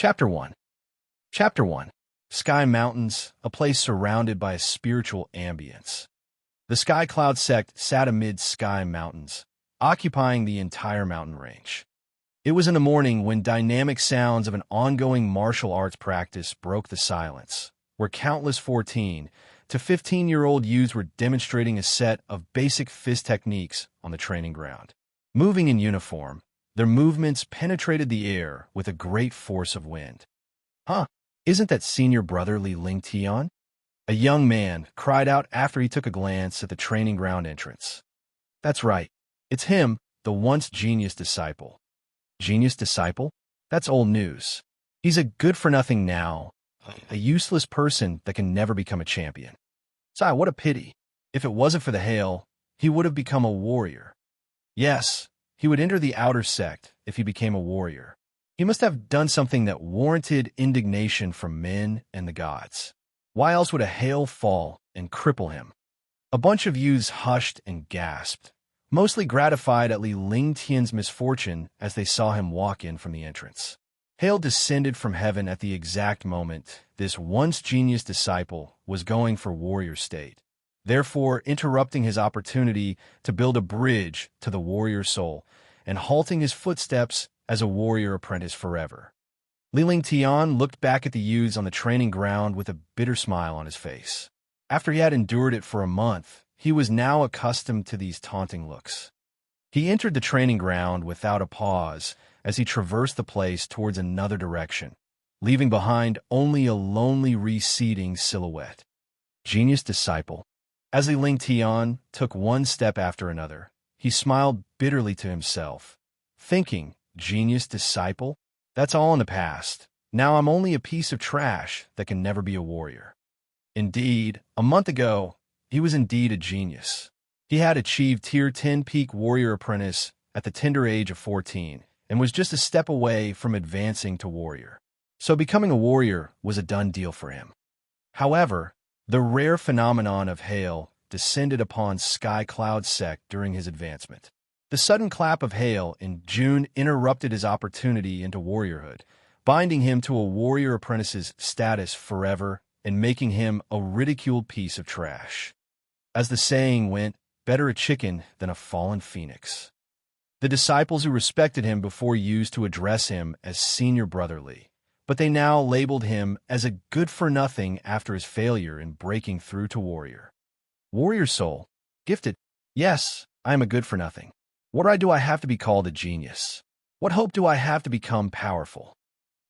Chapter 1. Chapter 1. Sky Mountains, a place surrounded by a spiritual ambience. The Sky Cloud sect sat amid sky mountains, occupying the entire mountain range. It was in the morning when dynamic sounds of an ongoing martial arts practice broke the silence, where countless 14 to 15-year-old youths were demonstrating a set of basic fist techniques on the training ground. Moving in uniform, their movements penetrated the air with a great force of wind. "Huh, isn't that senior brother Li Ling-tian?" A young man cried out after he took a glance at the training ground entrance. "That's right. It's him, the once genius disciple." Genius disciple? That's old news. He's a good-for-nothing now, a useless person that can never become a champion. Sigh, what a pity. If it wasn't for the hail, he would have become a warrior. Yes, he would enter the outer sect if he became a warrior. He must have done something that warranted indignation from men and the gods. Why else would a hail fall and cripple him? A bunch of youths hushed and gasped, mostly gratified at Li Ling-tian's misfortune as they saw him walk in from the entrance. Hail descended from heaven at the exact moment this once genius disciple was going for warrior state, therefore interrupting his opportunity to build a bridge to the warrior soul and halting his footsteps as a warrior apprentice forever. Li Ling-tian looked back at the youths on the training ground with a bitter smile on his face. After he had endured it for a month, he was now accustomed to these taunting looks. He entered the training ground without a pause as he traversed the place towards another direction, leaving behind only a lonely receding silhouette. Genius disciple. As Li Ling-tian took one step after another, he smiled bitterly to himself, thinking, "Genius disciple? That's all in the past. Now I'm only a piece of trash that can never be a warrior." Indeed, a month ago, he was indeed a genius. He had achieved Tier 10 peak warrior apprentice at the tender age of 14 and was just a step away from advancing to warrior. So becoming a warrior was a done deal for him. However, the rare phenomenon of hail descended upon Sky Cloud sect during his advancement. The sudden clap of hail in June interrupted his opportunity into warriorhood, binding him to a warrior apprentice's status forever and making him a ridiculed piece of trash. As the saying went, better a chicken than a fallen phoenix. The disciples who respected him before used to address him as senior brother Li, but they now labeled him as a good-for-nothing after his failure in breaking through to warrior. Warrior soul. Gifted. Yes, I am a good-for-nothing. What right do I have to be called a genius? What hope do I have to become powerful?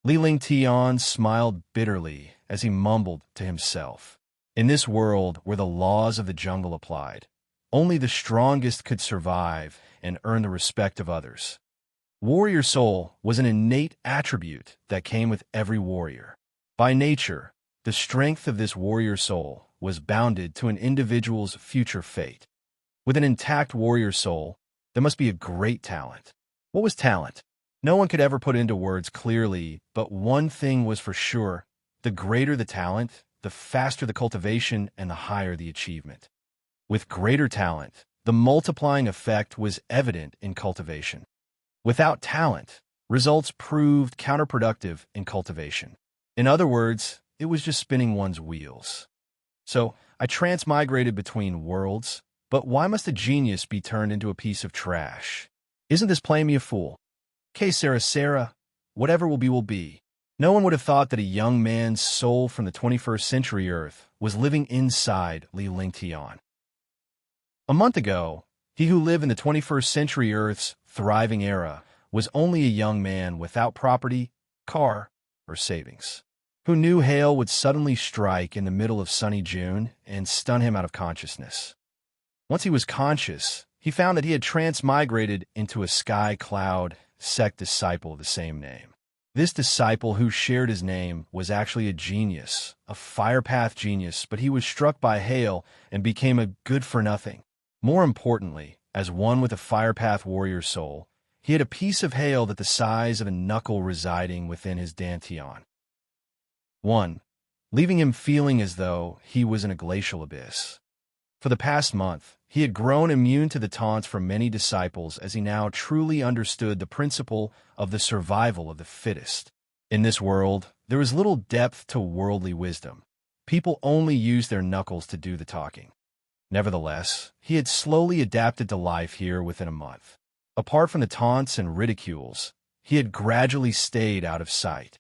Li Ling-tian smiled bitterly as he mumbled to himself. In this world where the laws of the jungle applied, only the strongest could survive and earn the respect of others. Warrior soul was an innate attribute that came with every warrior. By nature, the strength of this warrior soul was bounded to an individual's future fate. With an intact warrior soul, there must be a great talent. What was talent? No one could ever put into words clearly, but one thing was for sure: the greater the talent, the faster the cultivation and the higher the achievement. With greater talent, the multiplying effect was evident in cultivation. Without talent, results proved counterproductive in cultivation. In other words, it was just spinning one's wheels. So, I transmigrated between worlds, but why must a genius be turned into a piece of trash? Isn't this playing me a fool? Que sera sera, whatever will be will be. No one would have thought that a young man's soul from the 21st century Earth was living inside Li Ling-tian. A month ago, he who lived in the 21st century Earth's thriving era was only a young man without property, car, or savings, who knew hail would suddenly strike in the middle of sunny June and stun him out of consciousness. Once he was conscious, he found that he had transmigrated into a Sky Cloud sect disciple of the same name. This disciple who shared his name was actually a genius, a firepath genius, but he was struck by hail and became a good-for-nothing. More importantly, as one with a firepath warrior soul, he had a piece of hail that the size of a knuckle residing within his dantian. 1. Leaving him feeling as though he was in a glacial abyss. For the past month, he had grown immune to the taunts from many disciples as he now truly understood the principle of the survival of the fittest. In this world, there is little depth to worldly wisdom. People only use their knuckles to do the talking. Nevertheless, he had slowly adapted to life here within a month. Apart from the taunts and ridicules, he had gradually stayed out of sight.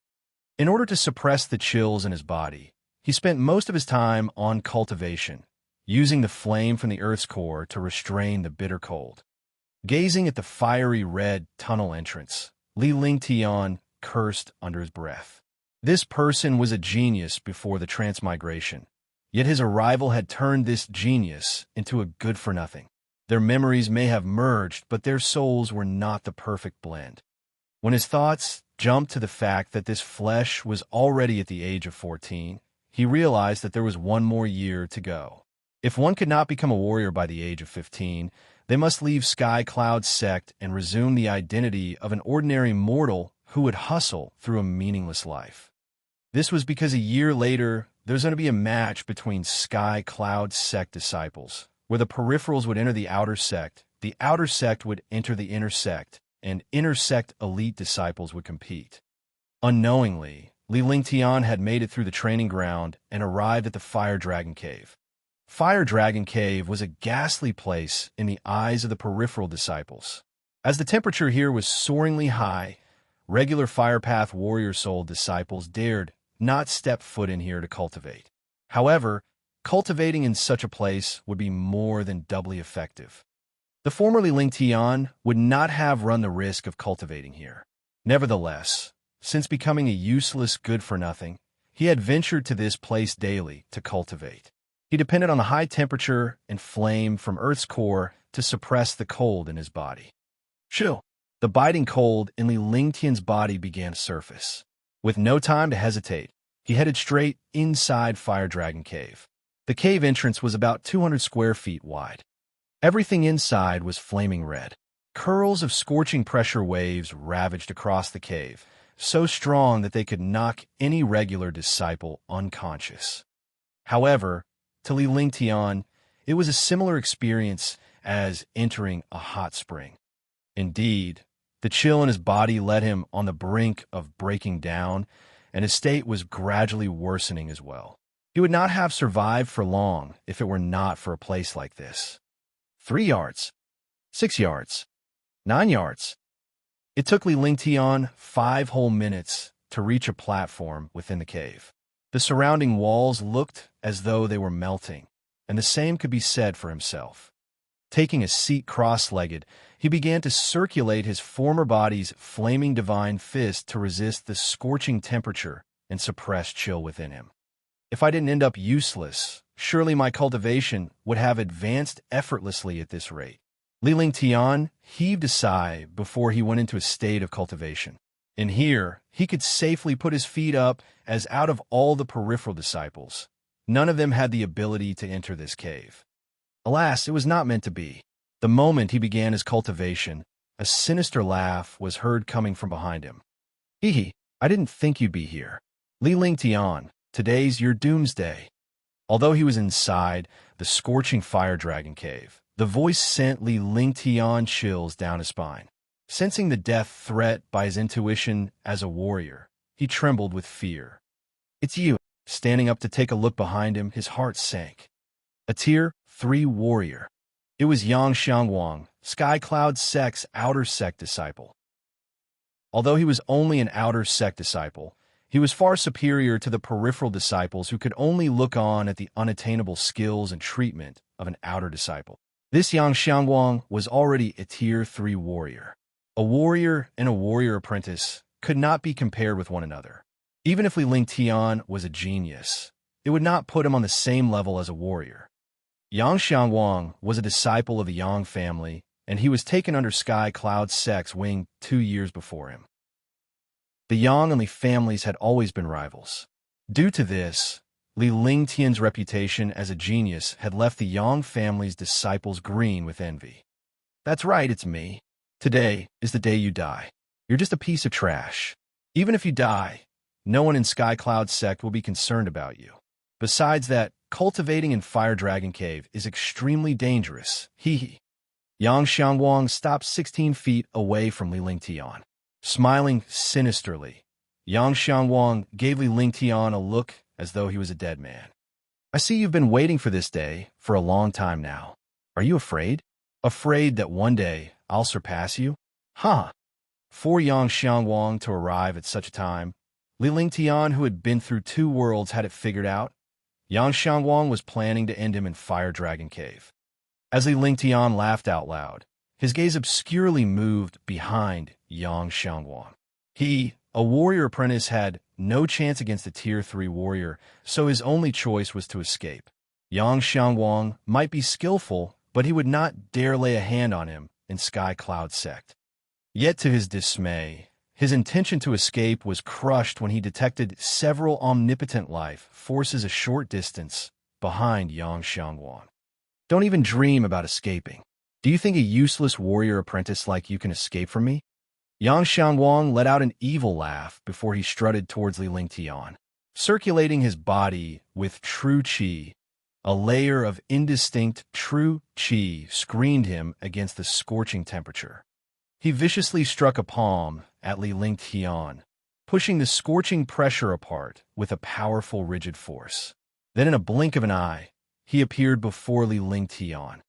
In order to suppress the chills in his body, he spent most of his time on cultivation, using the flame from the earth's core to restrain the bitter cold. Gazing at the fiery red tunnel entrance, Li Lingtian cursed under his breath. This person was a genius before the transmigration, yet his arrival had turned this genius into a good-for-nothing. Their memories may have merged, but their souls were not the perfect blend. When his thoughts jumped to the fact that this flesh was already at the age of 14, he realized that there was one more year to go. If one could not become a warrior by the age of 15, they must leave Sky Cloud's sect and resume the identity of an ordinary mortal who would hustle through a meaningless life. This was because a year later, there's going to be a match between Sky Cloud's sect disciples, where the peripherals would enter the outer sect would enter the inner sect, and inner sect elite disciples would compete. Unknowingly, Li Lingtian had made it through the training ground and arrived at the Fire Dragon Cave. Fire Dragon Cave was a ghastly place in the eyes of the peripheral disciples. As the temperature here was soaringly high, regular Fire Path warrior soul disciples dared not step foot in here to cultivate. However, cultivating in such a place would be more than doubly effective. The formerly Lingtian would not have run the risk of cultivating here. Nevertheless, since becoming a useless good-for-nothing, he had ventured to this place daily to cultivate. He depended on the high temperature and flame from Earth's core to suppress the cold in his body. Chill. The biting cold in Li Lingtian's body began to surface. With no time to hesitate, he headed straight inside Fire Dragon Cave. The cave entrance was about 200 square feet wide. Everything inside was flaming red. Curls of scorching pressure waves ravaged across the cave, so strong that they could knock any regular disciple unconscious. However, to Li Lingtian, it was a similar experience as entering a hot spring. Indeed, the chill in his body led him on the brink of breaking down, and his state was gradually worsening as well. He would not have survived for long if it were not for a place like this. 3 yards, 6 yards, 9 yards. It took Li Lingtian 5 whole minutes to reach a platform within the cave. The surrounding walls looked as though they were melting, and the same could be said for himself. Taking a seat cross-legged, he began to circulate his former body's flaming divine fist to resist the scorching temperature and suppress chill within him. If I didn't end up useless, surely my cultivation would have advanced effortlessly at this rate. Li Lingtian heaved a sigh before he went into a state of cultivation. In here, he could safely put his feet up, as out of all the peripheral disciples, none of them had the ability to enter this cave. Alas, it was not meant to be. The moment he began his cultivation, a sinister laugh was heard coming from behind him. Hee, I didn't think you'd be here. Li Lingtian, today's your doomsday. Although he was inside the scorching Fire Dragon Cave, the voice sent Li Lingtian chills down his spine. Sensing the death threat by his intuition as a warrior, he trembled with fear. It's you. Standing up to take a look behind him, his heart sank. A Tier 3 warrior. It was Yang Xiangwang, Sky Cloud Sect's outer sect disciple. Although he was only an outer sect disciple, he was far superior to the peripheral disciples who could only look on at the unattainable skills and treatment of an outer disciple. This Yang Xiangwang was already a Tier 3 warrior. A warrior and a warrior apprentice could not be compared with one another. Even if Li Lingtian was a genius, it would not put him on the same level as a warrior. Yang Xiangwang was a disciple of the Yang family, and he was taken under Sky Cloud Sect's wing 2 years before him. The Yang and Li families had always been rivals. Due to this, Li Lingtian's reputation as a genius had left the Yang family's disciples green with envy. That's right, it's me. Today is the day you die. You're just a piece of trash. Even if you die, no one in Sky Cloud Sect will be concerned about you. Besides that, cultivating in Fire Dragon Cave is extremely dangerous. Hee. Yang Xiangwang stopped 16 feet away from Li Lingtian. Smiling sinisterly, Yang Xiangwang gave Li Lingtian a look as though he was a dead man. I see you've been waiting for this day for a long time now. Are you afraid? Afraid that one day I'll surpass you? Huh. For Yang Xiangwang to arrive at such a time, Li Lingtian, who had been through 2 worlds, had it figured out. Yang Xiangwang was planning to end him in Fire Dragon Cave. As Li Lingtian laughed out loud, his gaze obscurely moved behind Yang Xiangwang. He, a warrior apprentice, had no chance against a Tier 3 warrior, so his only choice was to escape. Yang Xiangwang might be skillful, but he would not dare lay a hand on him in Sky Cloud Sect. Yet to his dismay, his intention to escape was crushed when he detected several omnipotent life forces a short distance behind Yang Xiangwang. Don't even dream about escaping. Do you think a useless warrior apprentice like you can escape from me? Yang Xiangwang let out an evil laugh before he strutted towards Li Lingtian. Circulating his body with true qi, a layer of indistinct true qi screened him against the scorching temperature. He viciously struck a palm at Li Lingtian, pushing the scorching pressure apart with a powerful rigid force. Then in a blink of an eye, he appeared before Li Lingtian.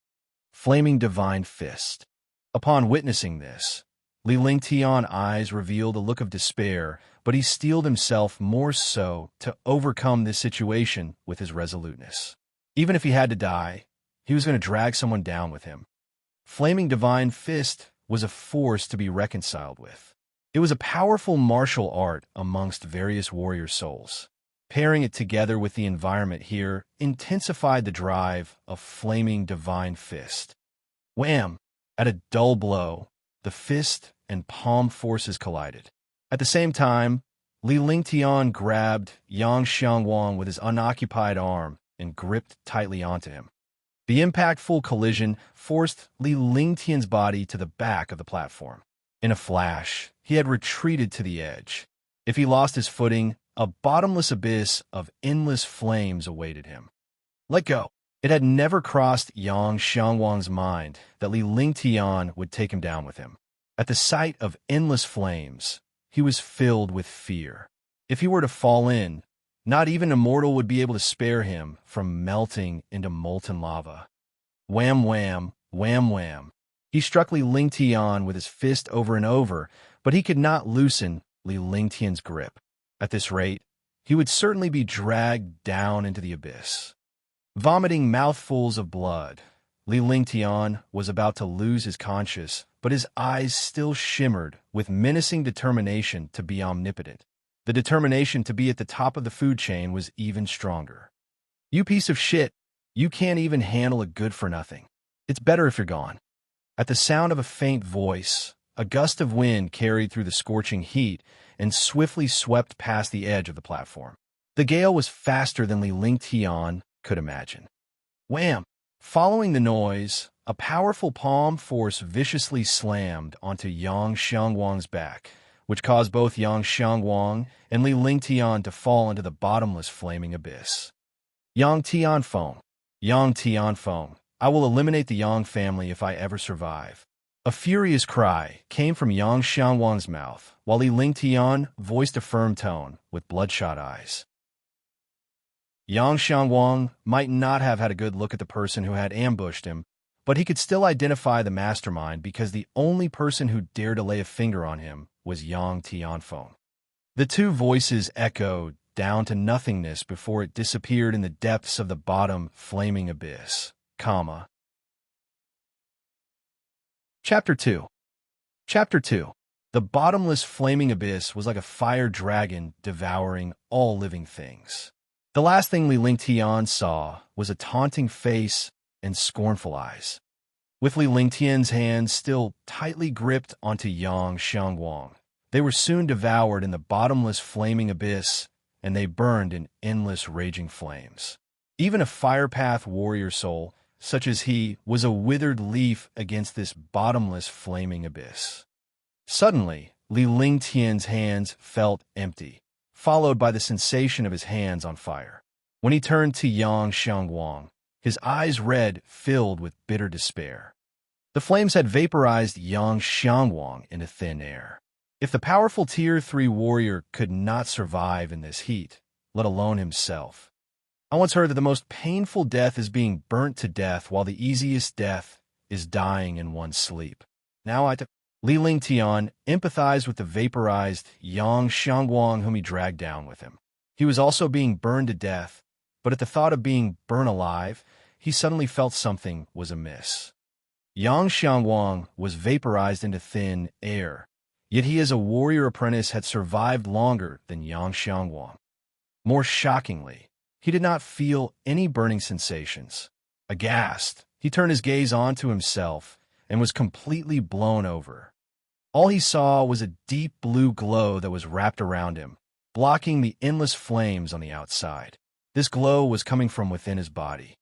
Flaming Divine Fist. Upon witnessing this, Li Lingtian's eyes revealed a look of despair, but he steeled himself more so to overcome this situation with his resoluteness. Even if he had to die, he was going to drag someone down with him. Flaming Divine Fist was a force to be reconciled with. It was a powerful martial art amongst various warrior souls. Pairing it together with the environment here intensified the drive of Flaming Divine Fist. Wham! At a dull blow, the fist and palm forces collided. At the same time, Li Lingtian grabbed Yang Xiangwang with his unoccupied arm and gripped tightly onto him. The impactful collision forced Li Lingtian's body to the back of the platform. In a flash, he had retreated to the edge. If he lost his footing, a bottomless abyss of endless flames awaited him. Let go. It had never crossed Yang Xiangwang's mind that Li Lingtian would take him down with him. At the sight of endless flames, he was filled with fear. If he were to fall in, not even a mortal would be able to spare him from melting into molten lava. Wham, wham, wham, wham. He struck Li Lingtian with his fist over and over, but he could not loosen Li Lingtian's grip. At this rate, he would certainly be dragged down into the abyss. Vomiting mouthfuls of blood, Li Lingtian was about to lose his conscience, but his eyes still shimmered with menacing determination to be omnipotent. The determination to be at the top of the food chain was even stronger. You piece of shit, you can't even handle a good-for-nothing. It's better if you're gone. At the sound of a faint voice, a gust of wind carried through the scorching heat and swiftly swept past the edge of the platform. The gale was faster than Li Lingtian could imagine. Wham! Following the noise, a powerful palm force viciously slammed onto Yang Xiangwang's back, which caused both Yang Xiangwang and Li Lingtian to fall into the bottomless flaming abyss. Yang Tianfeng, Yang Tianfeng, I will eliminate the Yang family if I ever survive. A furious cry came from Yang Xiangwang's mouth, while Li Lingtian voiced a firm tone with bloodshot eyes. Yang Xiangwang might not have had a good look at the person who had ambushed him, but he could still identify the mastermind because the only person who dared to lay a finger on him was Yang Tianfeng. The two voices echoed down to nothingness before it disappeared in the depths of the bottom flaming abyss. Chapter 2. Chapter 2. The bottomless flaming abyss was like a fire dragon devouring all living things. The last thing Li Lingtian saw was a taunting face and scornful eyes. With Li Lingtian's hands still tightly gripped onto Yang Xiangwang, they were soon devoured in the bottomless flaming abyss, and they burned in endless raging flames. Even a firepath warrior soul, such as he, was a withered leaf against this bottomless flaming abyss. Suddenly, Li Lingtian's hands felt empty, followed by the sensation of his hands on fire. When he turned to Yang Xiangwang, his eyes red, filled with bitter despair. The flames had vaporized Yang Xiangwang into thin air. If the powerful Tier 3 warrior could not survive in this heat, let alone himself. I once heard that the most painful death is being burnt to death, while the easiest death is dying in one's sleep. Now Li Lingtian empathized with the vaporized Yang Xiangguang whom he dragged down with him. He was also being burned to death, but at the thought of being burned alive, he suddenly felt something was amiss. Yang Xiangguang was vaporized into thin air, yet he as a warrior apprentice had survived longer than Yang Xiangguang. More shockingly, he did not feel any burning sensations. Aghast, he turned his gaze onto himself and was completely blown over. All he saw was a deep blue glow that was wrapped around him, blocking the endless flames on the outside. This glow was coming from within his body.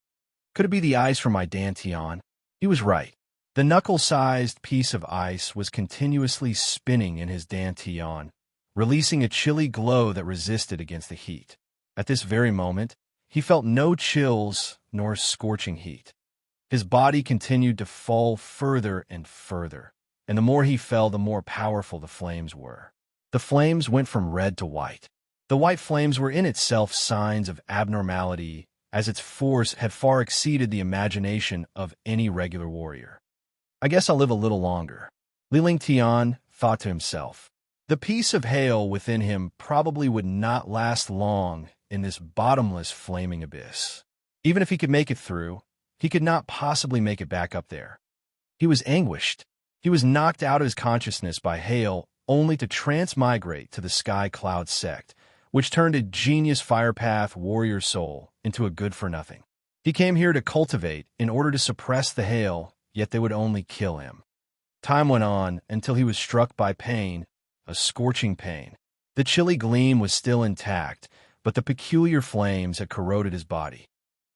Could it be the ice from my Dantian? He was right. The knuckle-sized piece of ice was continuously spinning in his Dantian, releasing a chilly glow that resisted against the heat. At this very moment, he felt no chills nor scorching heat. His body continued to fall further and further, and the more he fell, the more powerful the flames were. The flames went from red to white. The white flames were in itself signs of abnormality, as its force had far exceeded the imagination of any regular warrior. I guess I'll live a little longer, Li Lingtian thought to himself. The piece of hail within him probably would not last long in this bottomless flaming abyss. Even if he could make it through, he could not possibly make it back up there. He was anguished. He was knocked out of his consciousness by hail, only to transmigrate to the Sky Cloud sect, which turned a genius firepath warrior soul into a good-for-nothing. He came here to cultivate in order to suppress the hail, yet they would only kill him. Time went on until he was struck by pain, a scorching pain. The chilly gleam was still intact, but the peculiar flames had corroded his body.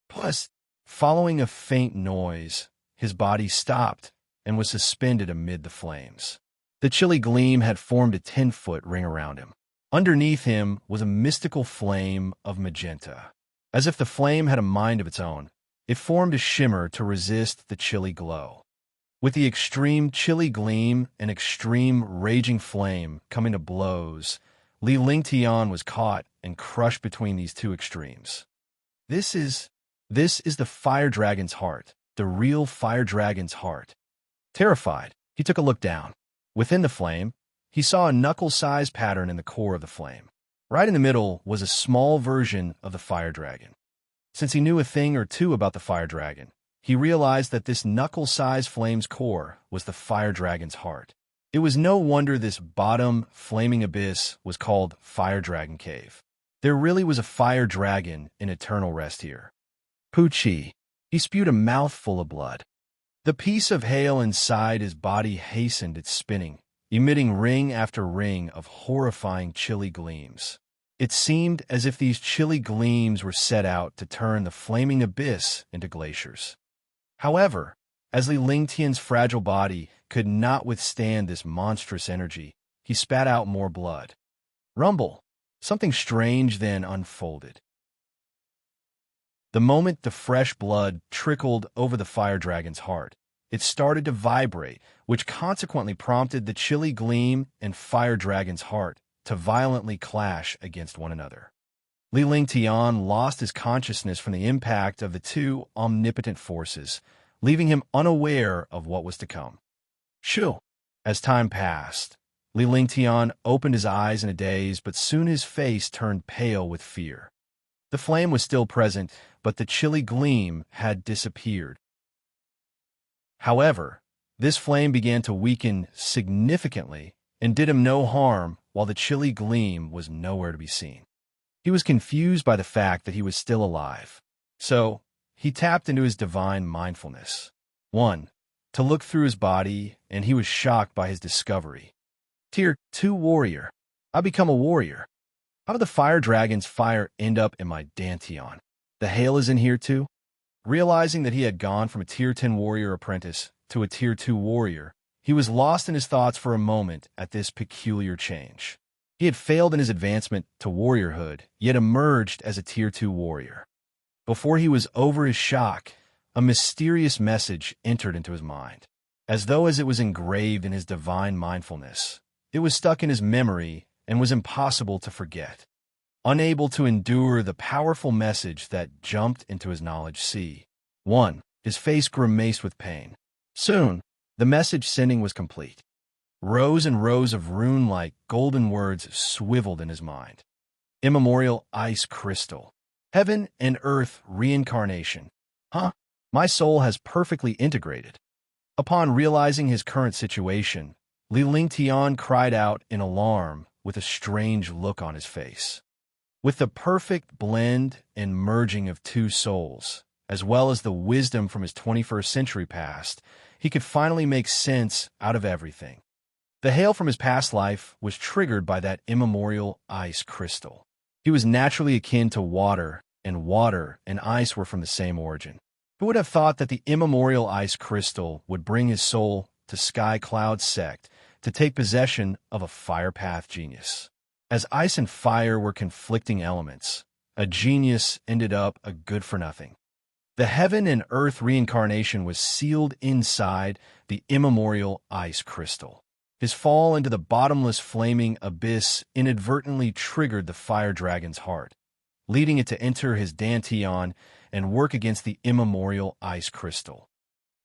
Plus, following a faint noise, his body stopped and was suspended amid the flames. The chilly gleam had formed a 10-foot ring around him. Underneath him was a mystical flame of magenta. As if the flame had a mind of its own, it formed a shimmer to resist the chilly glow. With the extreme chilly gleam and extreme raging flame coming to blows, Li Lingtian was caught and crushed between these two extremes. This is the fire dragon's heart, the real fire dragon's heart. Terrified, he took a look down. Within the flame, he saw a knuckle-sized pattern in the core of the flame. Right in the middle was a small version of the fire dragon. Since he knew a thing or two about the fire dragon, he realized that this knuckle-sized flame's core was the fire dragon's heart. It was no wonder this bottom, flaming abyss was called Fire Dragon Cave. There really was a fire dragon in eternal rest here. Poochie. He spewed a mouthful of blood. The piece of hail inside his body hastened its spinning, emitting ring after ring of horrifying chilly gleams. It seemed as if these chilly gleams were set out to turn the flaming abyss into glaciers. However, as Li Lingtian's fragile body could not withstand this monstrous energy, he spat out more blood. Rumble! Something strange then unfolded. The moment the fresh blood trickled over the fire dragon's heart, it started to vibrate, which consequently prompted the chilly gleam and fire dragon's heart to violently clash against one another. Li Lingtian lost his consciousness from the impact of the two omnipotent forces, leaving him unaware of what was to come. Shoo! As time passed, Li Lingtian opened his eyes in a daze, but soon his face turned pale with fear. The flame was still present, but the chilly gleam had disappeared. However, this flame began to weaken significantly and did him no harm, while the chilly gleam was nowhere to be seen. He was confused by the fact that he was still alive. So, he tapped into his divine mindfulness. 1. To look through his body, and he was shocked by his discovery. Tier 2 warrior. I become a warrior. How did the fire dragon's fire end up in my Dantian? The hail is in here too? Realizing that he had gone from a Tier 10 warrior apprentice to a Tier 2 warrior, he was lost in his thoughts for a moment at this peculiar change. He had failed in his advancement to warriorhood, yet emerged as a Tier 2 warrior. Before he was over his shock, a mysterious message entered into his mind. As though it was engraved in his divine mindfulness, It was stuck in his memory and was impossible to forget. Unable to endure the powerful message that jumped into his knowledge sea. 1. His face grimaced with pain. Soon, the message sending was complete. Rows and rows of rune-like golden words swiveled in his mind. Immemorial ice crystal. Heaven and earth reincarnation. Huh? My soul has perfectly integrated. Upon realizing his current situation, Li Lingtian cried out in alarm with a strange look on his face. With the perfect blend and merging of two souls, as well as the wisdom from his 21st century past, he could finally make sense out of everything. The hail from his past life was triggered by that immemorial ice crystal. He was naturally akin to water and ice were from the same origin. Who would have thought that the immemorial ice crystal would bring his soul to Sky Cloud Sect to take possession of a fire path genius? As ice and fire were conflicting elements, a genius ended up a good-for-nothing. The heaven and earth reincarnation was sealed inside the immemorial ice crystal. His fall into the bottomless flaming abyss inadvertently triggered the fire dragon's heart, leading it to enter his dantian and work against the immemorial ice crystal.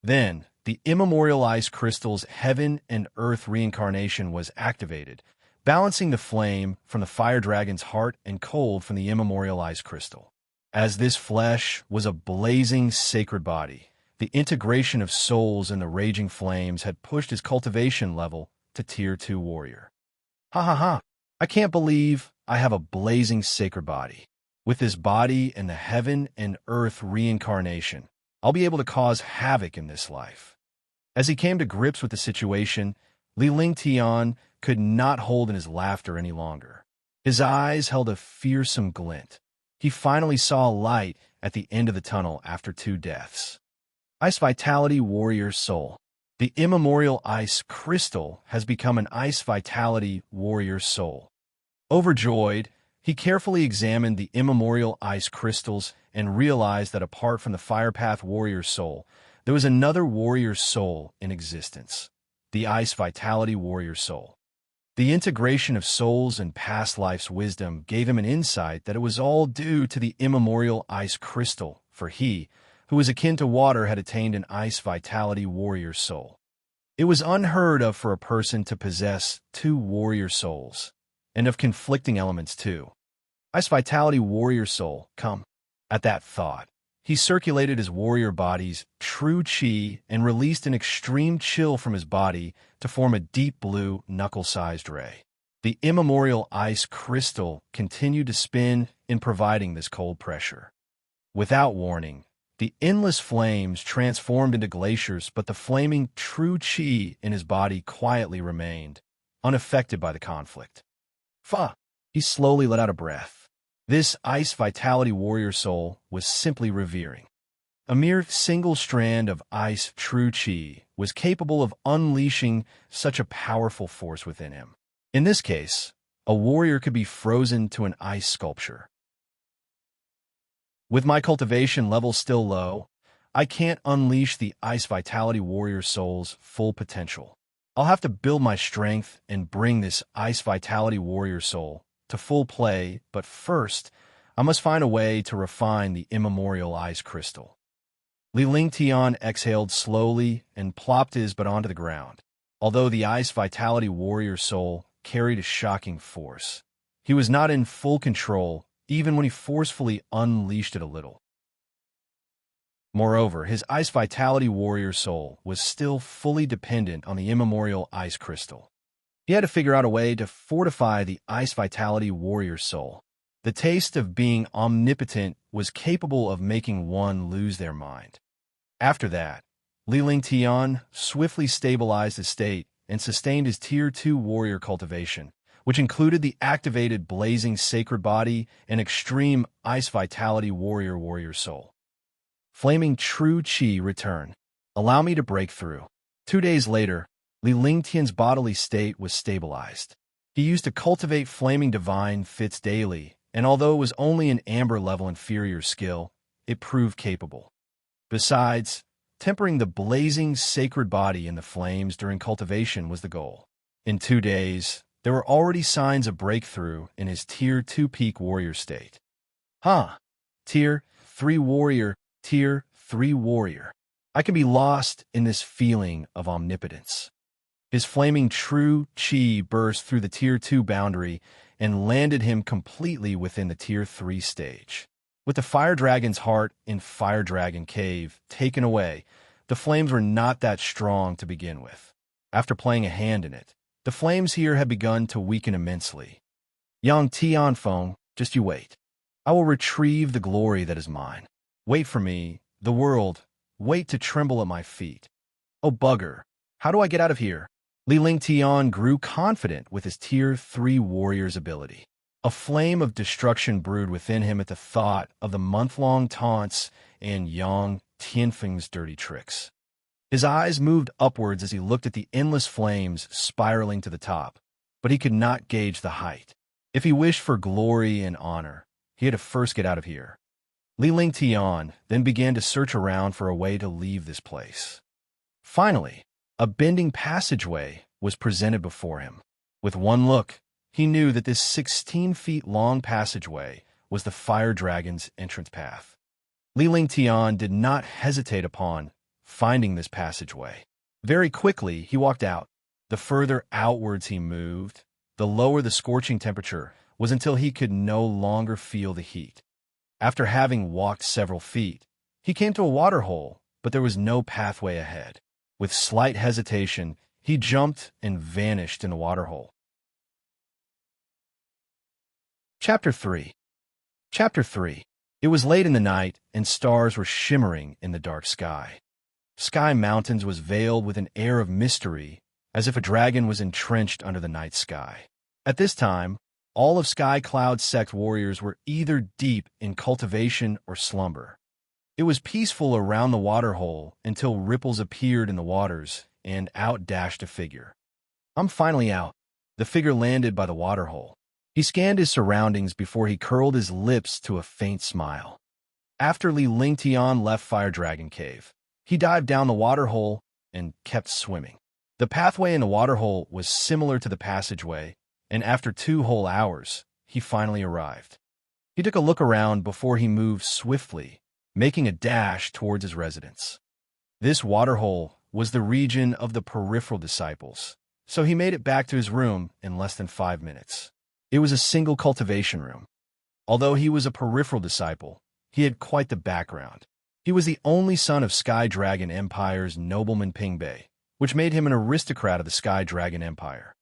Then, the immemorial ice crystal's heaven and earth reincarnation was activated, balancing the flame from the fire dragon's heart and cold from the immemorial ice crystal. As this flesh was a blazing sacred body, the integration of souls in the raging flames had pushed his cultivation level to Tier 2 warrior. Ha ha ha! I can't believe I have a blazing sacred body. With this body and the heaven and earth reincarnation, I'll be able to cause havoc in this life. As he came to grips with the situation, Li Lingtian could not hold in his laughter any longer. His eyes held a fearsome glint. He finally saw light at the end of the tunnel after 2 deaths. Ice Vitality Warrior Soul. The immemorial ice crystal has become an Ice Vitality Warrior Soul. Overjoyed, he carefully examined the immemorial ice crystals and realized that apart from the Firepath Warrior Soul, there was another warrior soul in existence, the Ice Vitality Warrior Soul. The integration of souls and past life's wisdom gave him an insight that it was all due to the immemorial ice crystal, for he, who was akin to water, had attained an Ice Vitality Warrior Soul. It was unheard of for a person to possess 2 warrior souls, and of conflicting elements too. Ice Vitality Warrior Soul, come. At that thought, he circulated his warrior body's true chi and released an extreme chill from his body to form a deep blue, knuckle-sized ray. The immemorial ice crystal continued to spin in providing this cold pressure. Without warning, the endless flames transformed into glaciers, but the flaming true chi in his body quietly remained, unaffected by the conflict. Fa! He slowly let out a breath. This Ice Vitality Warrior Soul was simply revering. A mere single strand of ice true chi was capable of unleashing such a powerful force within him. In this case, a warrior could be frozen to an ice sculpture. With my cultivation level still low, I can't unleash the Ice Vitality Warrior Soul's full potential. I'll have to build my strength and bring this Ice Vitality Warrior Soul to full play, but first, I must find a way to refine the immemorial ice crystal. Li Lingtian exhaled slowly and plopped his butt onto the ground. Although the Ice Vitality Warrior Soul carried a shocking force, he was not in full control even when he forcefully unleashed it a little. Moreover, his Ice Vitality Warrior Soul was still fully dependent on the immemorial ice crystal. He had to figure out a way to fortify the Ice Vitality Warrior Soul. The taste of being omnipotent was capable of making one lose their mind. After that, Li Lingtian swiftly stabilized his state and sustained his Tier 2 warrior cultivation, which included the activated Blazing Sacred Body and Extreme Ice Vitality Warrior Soul. Flaming True Chi return. Allow me to break through. 2 days later, Li Lingtian's bodily state was stabilized. He used to cultivate Flaming Divine Fits daily, and although it was only an amber level inferior skill, it proved capable. Besides, tempering the blazing sacred body in the flames during cultivation was the goal. In 2 days, there were already signs of breakthrough in his Tier 2 peak warrior state. Tier 3 warrior, Tier 3 warrior. I can be lost in this feeling of omnipotence. His flaming true chi burst through the Tier 2 boundary and landed him completely within the Tier 3 stage. With the Fire Dragon's heart in Fire Dragon Cave taken away, the flames were not that strong to begin with. After playing a hand in it, the flames here had begun to weaken immensely. Yang Tianfeng, just you wait. I will retrieve the glory that is mine. Wait for me, the world, wait to tremble at my feet. Oh bugger, how do I get out of here? Li Lingtian grew confident with his Tier 3 warrior's ability. A flame of destruction brewed within him at the thought of the month-long taunts and Yang Tianfeng's dirty tricks. His eyes moved upwards as he looked at the endless flames spiraling to the top, but he could not gauge the height. If he wished for glory and honor, he had to first get out of here. Li Lingtian then began to search around for a way to leave this place. Finally, a bending passageway was presented before him. With one look, he knew that this 16 feet long passageway was the Fire Dragon's entrance path. Li Lingtian did not hesitate upon finding this passageway. Very quickly, he walked out. The further outwards he moved, the lower the scorching temperature was until he could no longer feel the heat. After having walked several feet, he came to a water hole, but there was no pathway ahead. With slight hesitation, he jumped and vanished in the water hole. Chapter 3. It was late in the night, and stars were shimmering in the dark sky. Sky Mountains was veiled with an air of mystery, as if a dragon was entrenched under the night sky. At this time, all of Sky Cloud sect warriors were either deep in cultivation or slumber. It was peaceful around the water hole until ripples appeared in the waters, and out dashed a figure. I'm finally out. The figure landed by the water hole. He scanned his surroundings before he curled his lips to a faint smile. After Li Lingtian left Fire Dragon Cave, he dived down the water hole and kept swimming. The pathway in the water hole was similar to the passageway, and after 2 whole hours, he finally arrived. He took a look around before he moved swiftly, making a dash towards his residence. This water hole was the region of the peripheral disciples, so he made it back to his room in less than 5 minutes. It was a single cultivation room. Although he was a peripheral disciple, he had quite the background. He was the only son of Sky Dragon Empire's nobleman Pingbei, which made him an aristocrat of the Sky Dragon Empire.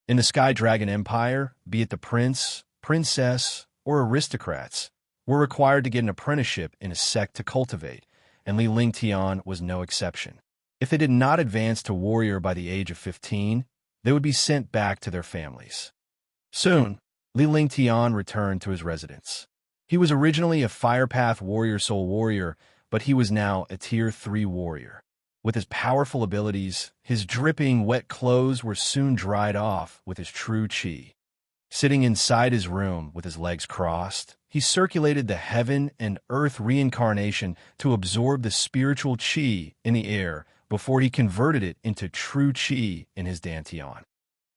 In the Sky Dragon Empire, be it the prince, princess, or aristocrats, were required to get an apprenticeship in a sect to cultivate, and Li Lingtian was no exception. If they did not advance to warrior by the age of 15, they would be sent back to their families. Soon, Li Lingtian returned to his residence. He was originally a Firepath Warrior Soul Warrior, but he was now a Tier 3 warrior. With his powerful abilities, his dripping, wet clothes were soon dried off with his true chi. Sitting inside his room with his legs crossed, he circulated the heaven and earth reincarnation to absorb the spiritual chi in the air before he converted it into true chi in his dantian.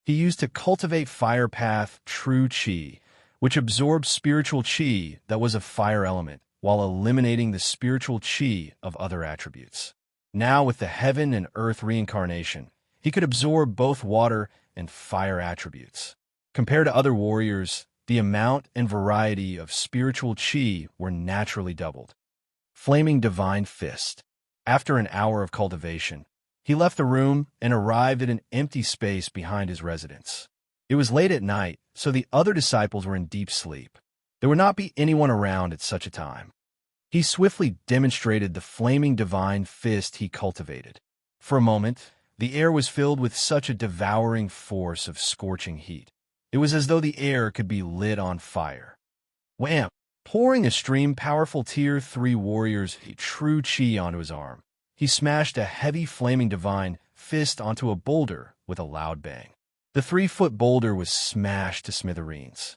He used to cultivate Firepath True Chi, which absorbed spiritual chi that was of fire element, while eliminating the spiritual chi of other attributes. Now, with the heaven and earth reincarnation, he could absorb both water and fire attributes. Compared to other warriors, the amount and variety of spiritual chi were naturally doubled. Flaming Divine Fist. After an hour of cultivation, he left the room and arrived at an empty space behind his residence. It was late at night, so the other disciples were in deep sleep. There would not be anyone around at such a time. He swiftly demonstrated the flaming divine fist he cultivated. For a moment, the air was filled with such a devouring force of scorching heat. It was as though the air could be lit on fire. Wham! Pouring a stream powerful Tier 3 warrior's true chi onto his arm, he smashed a heavy flaming divine fist onto a boulder with a loud bang. The 3-foot boulder was smashed to smithereens.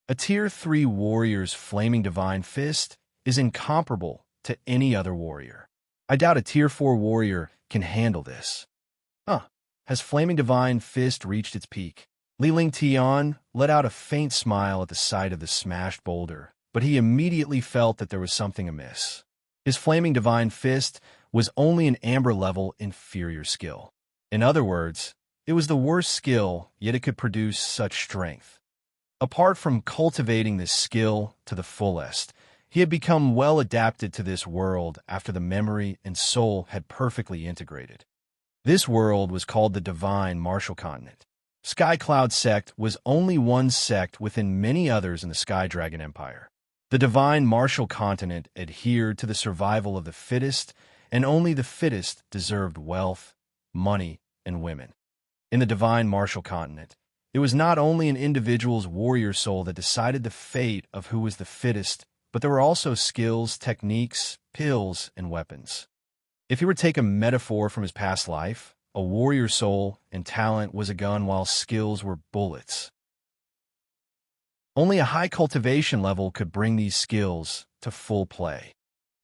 A Tier 3 warrior's flaming divine fist is incomparable to any other warrior. I doubt a Tier 4 warrior can handle this. As Flaming Divine Fist reached its peak, Li Lingtian let out a faint smile at the sight of the smashed boulder, but he immediately felt that there was something amiss. His Flaming Divine Fist was only an amber-level inferior skill. In other words, it was the worst skill, yet it could produce such strength. Apart from cultivating this skill to the fullest, he had become well adapted to this world after the memory and soul had perfectly integrated. This world was called the Divine Martial Continent. Sky Cloud Sect was only one sect within many others in the Sky Dragon Empire. The Divine Martial Continent adhered to the survival of the fittest, and only the fittest deserved wealth, money, and women. In the Divine Martial Continent, it was not only an individual's warrior soul that decided the fate of who was the fittest, but there were also skills, techniques, pills, and weapons. If you were to take a metaphor from his past life, a warrior soul and talent was a gun while skills were bullets. Only a high cultivation level could bring these skills to full play.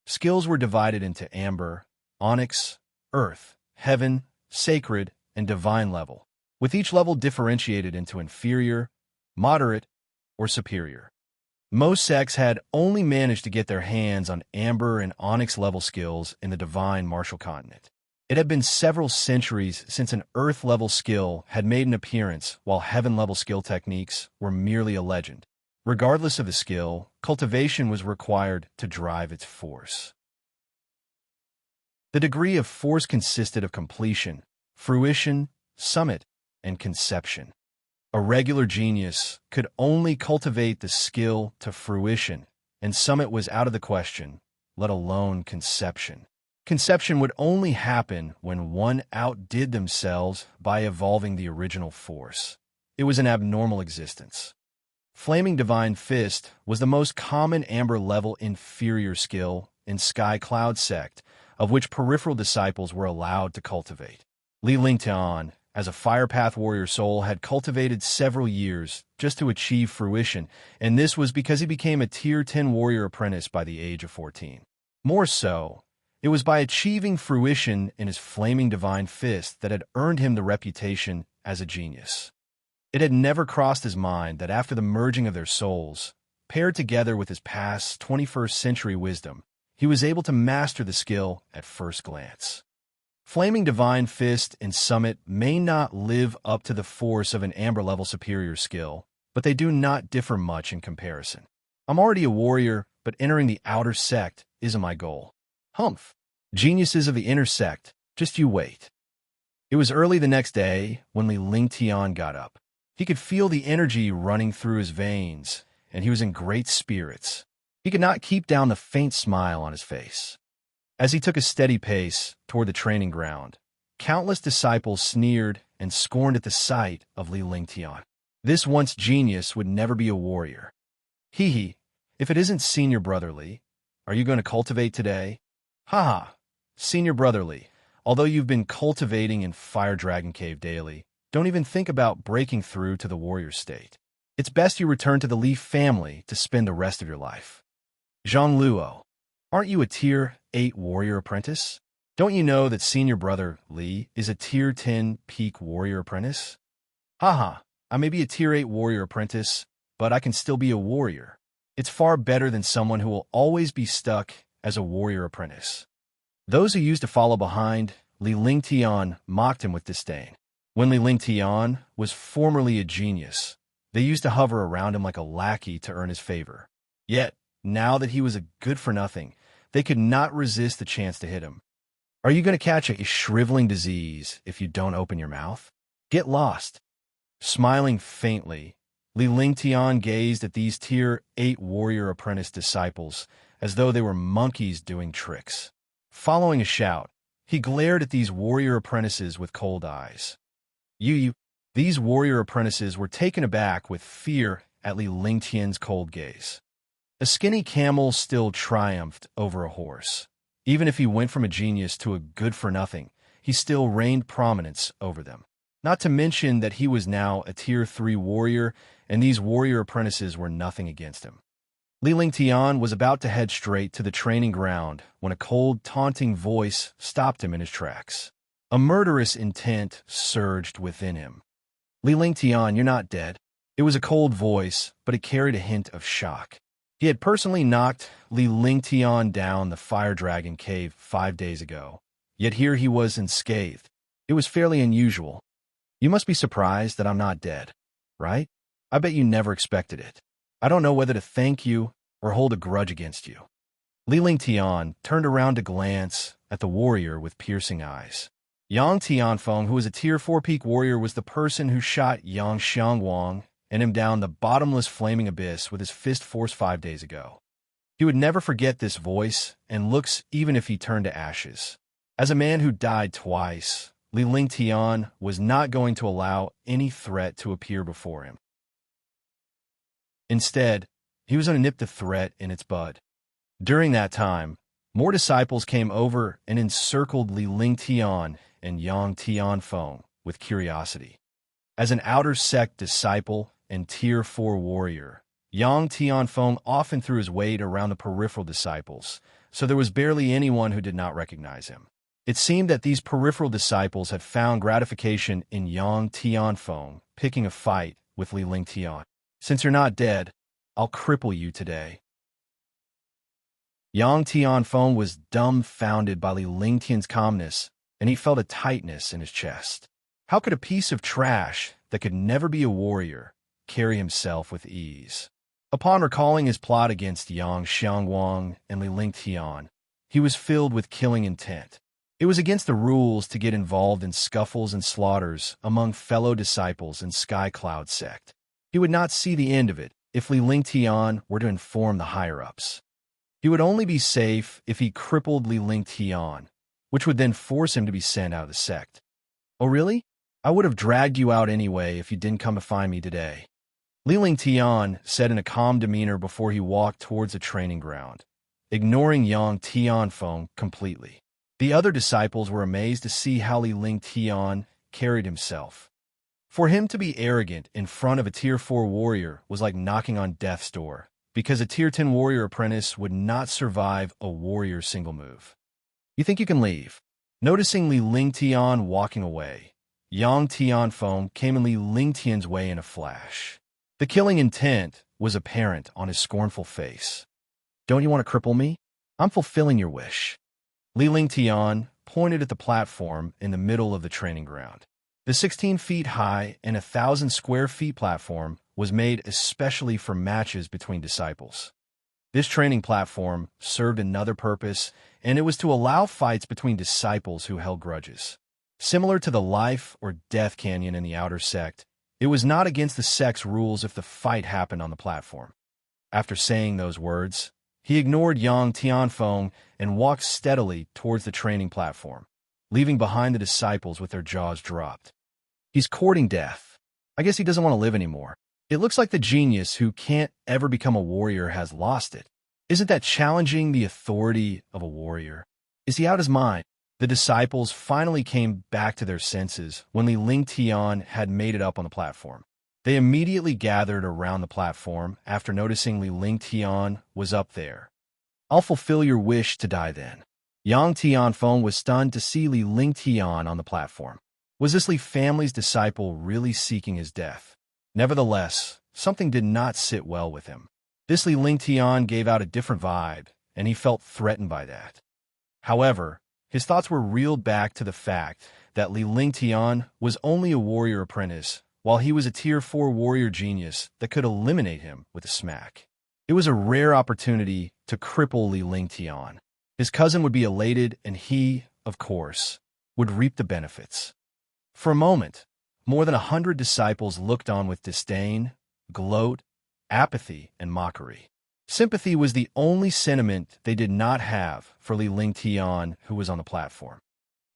Skills were divided into amber, onyx, earth, heaven, sacred, and divine level, with each level differentiated into inferior, moderate, or superior. Most sects had only managed to get their hands on amber and onyx level skills in the Divine Martial Continent. It had been several centuries since an earth-level skill had made an appearance, while heaven-level skill techniques were merely a legend. Regardless of the skill, cultivation was required to drive its force. The degree of force consisted of completion, fruition, summit, and conception. A regular genius could only cultivate the skill to fruition, and summit was out of the question, let alone conception. Conception would only happen when one outdid themselves by evolving the original force. It was an abnormal existence. Flaming Divine Fist was the most common amber-level inferior skill in Sky Cloud Sect, of which peripheral disciples were allowed to cultivate. Li Lingtian, as a Firepath warrior soul, had cultivated several years just to achieve fruition, and this was because he became a Tier 10 warrior apprentice by the age of 14. More so, it was by achieving fruition in his Flaming Divine Fist that had earned him the reputation as a genius. It had never crossed his mind that after the merging of their souls, paired together with his past 21st century wisdom, he was able to master the skill at first glance. Flaming Divine Fist and Summit may not live up to the force of an amber-level superior skill, but they do not differ much in comparison. I'm already a warrior, but entering the outer sect isn't my goal. Humph. Geniuses of the inner sect, just you wait. It was early the next day when Li Lingtian got up. He could feel the energy running through his veins, and he was in great spirits. He could not keep down the faint smile on his face. As he took a steady pace toward the training ground, countless disciples sneered and scorned at the sight of Li Lingtian. This once genius would never be a warrior. Hee, if it isn't Senior Brother Li, are you going to cultivate today? Ha! Senior Brother Li, although you've been cultivating in Fire Dragon Cave daily, don't even think about breaking through to the warrior state. It's best you return to the Li family to spend the rest of your life. Zhang Luo, aren't you a Tier 8 warrior apprentice? Don't you know that Senior Brother Li is a Tier 10 peak warrior apprentice? Haha, I may be a Tier 8 warrior apprentice, but I can still be a warrior. It's far better than someone who will always be stuck as a warrior apprentice. Those who used to follow behind Li Lingtian mocked him with disdain. When Li Lingtian was formerly a genius, they used to hover around him like a lackey to earn his favor. Yet, now that he was a good-for-nothing, they could not resist the chance to hit him. Are you going to catch a shriveling disease if you don't open your mouth? Get lost. Smiling faintly, Li Lingtian gazed at these Tier 8 warrior apprentice disciples as though they were monkeys doing tricks. Following a shout, he glared at these warrior apprentices with cold eyes. These warrior apprentices were taken aback with fear at Li Lingtian's cold gaze. A skinny camel still triumphed over a horse. Even if he went from a genius to a good-for-nothing, he still reigned prominence over them. Not to mention that he was now a Tier 3 warrior, and these warrior apprentices were nothing against him. Li Lingtian was about to head straight to the training ground when a cold, taunting voice stopped him in his tracks. A murderous intent surged within him. Li Lingtian, you're not dead. It was a cold voice, but it carried a hint of shock. He had personally knocked Li Lingtian down the Fire Dragon Cave 5 days ago, yet here he was unscathed. It was fairly unusual. You must be surprised that I'm not dead, right? I bet you never expected it. I don't know whether to thank you or hold a grudge against you. Li Lingtian turned around to glance at the warrior with piercing eyes. Yang Tianfeng, who was a Tier 4 peak warrior, was the person who shot Yang Xiangwang and him down the bottomless flaming abyss with his fist force 5 days ago. He would never forget this voice and looks even if he turned to ashes. As a man who died twice, Li Lingtian was not going to allow any threat to appear before him. Instead, he was going to nip the threat in its bud. During that time, more disciples came over and encircled Li Lingtian and Yang Tianfeng with curiosity. As an outer sect disciple and Tier 4 warrior, Yang Tianfeng often threw his weight around the peripheral disciples, so there was barely anyone who did not recognize him. It seemed that these peripheral disciples had found gratification in Yang Tianfeng picking a fight with Li Lingtian. Since you're not dead, I'll cripple you today. Yang Tianfeng was dumbfounded by Li Lingtian's calmness, and he felt a tightness in his chest. How could a piece of trash that could never be a warrior carry himself with ease? Upon recalling his plot against Yang Xiangwang and Li Lingtian, he was filled with killing intent. It was against the rules to get involved in scuffles and slaughters among fellow disciples in Sky Cloud sect. He would not see the end of it if Li Lingtian were to inform the higher-ups. He would only be safe if he crippled Li Lingtian, which would then force him to be sent out of the sect. Oh really? I would have dragged you out anyway if you didn't come to find me today. Li Lingtian said in a calm demeanor before he walked towards the training ground, ignoring Yang Tianfeng completely. The other disciples were amazed to see how Li Lingtian carried himself. For him to be arrogant in front of a Tier 4 warrior was like knocking on death's door, because a Tier 10 warrior apprentice would not survive a warrior single move. You think you can leave? Noticing Li Lingtian walking away, Yang Tianfeng came in Li Lingtian's way in a flash. The killing intent was apparent on his scornful face. Don't you want to cripple me? I'm fulfilling your wish. Li Lingtian pointed at the platform in the middle of the training ground. The 16 feet high and 1,000 square feet platform was made especially for matches between disciples. This training platform served another purpose, and it was to allow fights between disciples who held grudges. Similar to the life or death canyon in the outer sect, it was not against the sect's rules if the fight happened on the platform. After saying those words, he ignored Yang Tianfeng and walked steadily towards the training platform, leaving behind the disciples with their jaws dropped. He's courting death. I guess he doesn't want to live anymore. It looks like the genius who can't ever become a warrior has lost it. Isn't that challenging the authority of a warrior? Is he out his mind? The disciples finally came back to their senses when Li Lingtian had made it up on the platform. They immediately gathered around the platform after noticing Li Lingtian was up there. I'll fulfill your wish to die then. Yang Tianfeng was stunned to see Li Lingtian on the platform. Was this Li family's disciple really seeking his death? Nevertheless, something did not sit well with him. This Li Lingtian gave out a different vibe, and he felt threatened by that. However, his thoughts were reeled back to the fact that Li Lingtian was only a warrior apprentice, while he was a Tier 4 warrior genius that could eliminate him with a smack. It was a rare opportunity to cripple Li Lingtian. His cousin would be elated, and he, of course, would reap the benefits. For a moment, more than 100 disciples looked on with disdain, gloat, apathy, and mockery. Sympathy was the only sentiment they did not have for Li Lingtian, who was on the platform.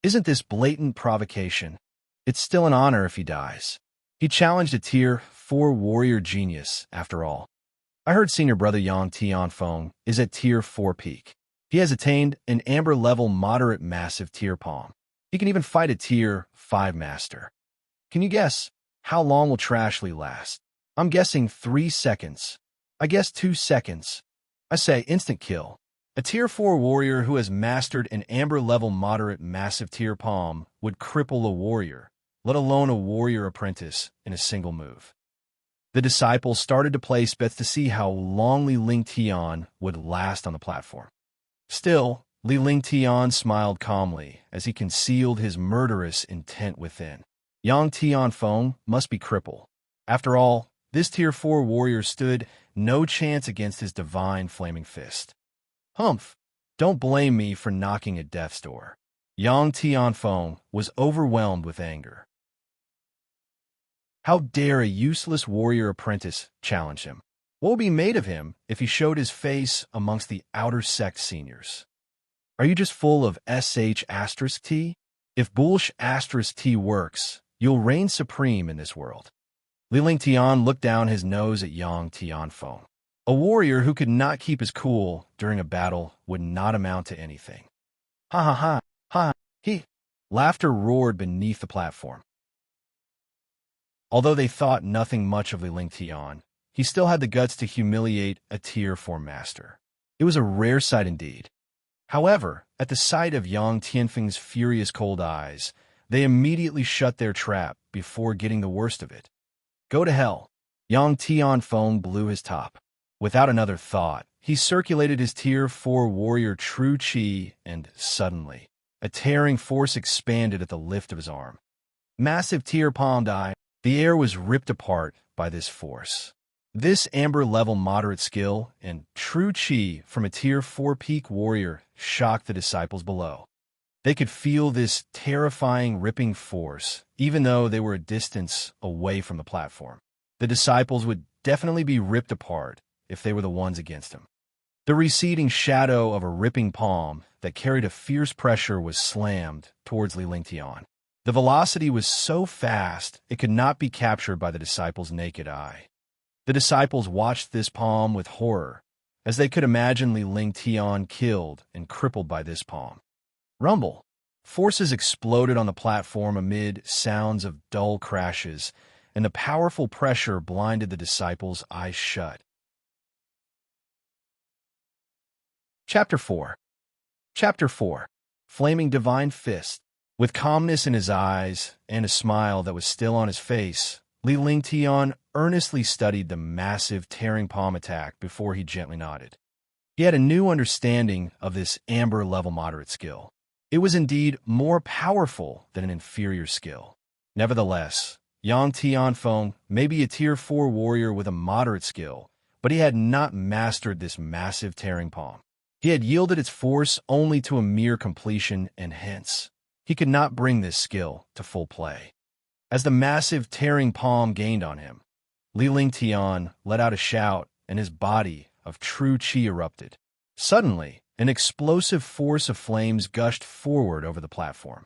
Isn't this blatant provocation? It's still an honor if he dies. He challenged a Tier 4 warrior genius, after all. I heard senior brother Yang Tianfeng is at Tier 4 peak. He has attained an amber level moderate massive tier palm. He can even fight a Tier 5 master. Can you guess how long will Trashly last? I'm guessing 3 seconds. I guess 2 seconds. I say instant kill. A Tier 4 warrior who has mastered an Amber-level moderate massive tier palm would cripple a warrior, let alone a warrior apprentice, in a single move. The disciples started to place bets to see how long Li Lingtian would last on the platform. Still, Li Lingtian smiled calmly as he concealed his murderous intent within. Yang Tianfeng must be crippled. After all, this Tier 4 warrior stood no chance against his divine flaming fist. Humph! Don't blame me for knocking at death's door. Yang Tianfeng was overwhelmed with anger. How dare a useless warrior apprentice challenge him? What would be made of him if he showed his face amongst the outer sect seniors? Are you just full of sh*t? If bullsh*t works, you'll reign supreme in this world. Li Lingtian looked down his nose at Yang Tianfeng. A warrior who could not keep his cool during a battle would not amount to anything. Ha ha ha, ha, he. Laughter roared beneath the platform. Although they thought nothing much of Li Lingtian, he still had the guts to humiliate a Tier 4 master. It was a rare sight indeed. However, at the sight of Yang Tianfeng's furious cold eyes, they immediately shut their trap before getting the worst of it. Go to hell. Yang Tianfeng blew his top. Without another thought, he circulated his Tier 4 warrior true chi, and suddenly, a tearing force expanded at the lift of his arm. Massive tier palm die. The air was ripped apart by this force. This amber-level moderate skill and true chi from a Tier 4 peak warrior shocked the disciples below. They could feel this terrifying ripping force, even though they were a distance away from the platform. The disciples would definitely be ripped apart if they were the ones against him. The receding shadow of a ripping palm that carried a fierce pressure was slammed towards Li Lingtian. The velocity was so fast it could not be captured by the disciples' naked eye. The disciples watched this palm with horror, as they could imagine Li Lingtian killed and crippled by this palm. Rumble. Forces exploded on the platform amid sounds of dull crashes, and the powerful pressure blinded the disciples' eyes shut. Chapter 4. Chapter 4. Flaming Divine Fist. With calmness in his eyes and a smile that was still on his face, Li Lingtian earnestly studied the massive tearing palm attack before he gently nodded. He had a new understanding of this amber-level moderate skill. It was indeed more powerful than an inferior skill. Nevertheless, Yang Tianfeng may be a Tier 4 warrior with a moderate skill, but he had not mastered this massive tearing palm. He had yielded its force only to a mere completion, and hence, he could not bring this skill to full play. As the massive tearing palm gained on him, Li Lingtian let out a shout, and his body of true chi erupted. Suddenly, an explosive force of flames gushed forward over the platform.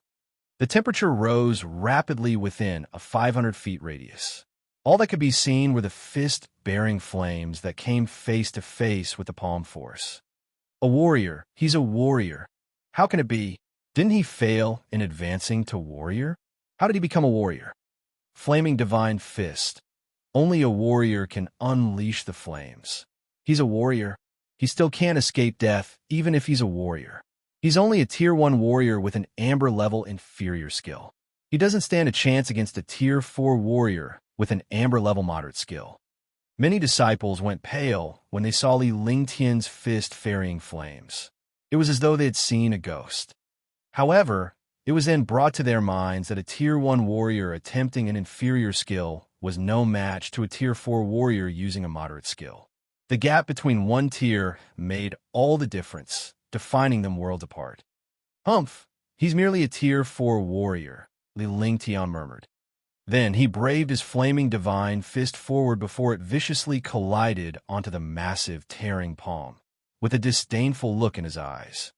The temperature rose rapidly within a 500 feet radius. All that could be seen were the fist-bearing flames that came face to face with the palm force. A warrior. He's a warrior. How can it be? Didn't he fail in advancing to warrior? How did he become a warrior? Flaming Divine Fist. Only a warrior can unleash the flames. He's a warrior. He still can't escape death, even if he's a warrior. He's only a Tier 1 warrior with an amber-level inferior skill. He doesn't stand a chance against a Tier 4 warrior with an amber-level moderate skill. Many disciples went pale when they saw Li Lingtian's fist ferrying flames. It was as though they had seen a ghost. However, it was then brought to their minds that a Tier 1 warrior attempting an inferior skill was no match to a Tier 4 warrior using a moderate skill. The gap between one tier made all the difference, defining them worlds apart. Humph, he's merely a Tier 4 warrior, Li Lingtian murmured. Then he braved his flaming divine fist forward before it viciously collided onto the massive tearing palm, with a disdainful look in his eyes.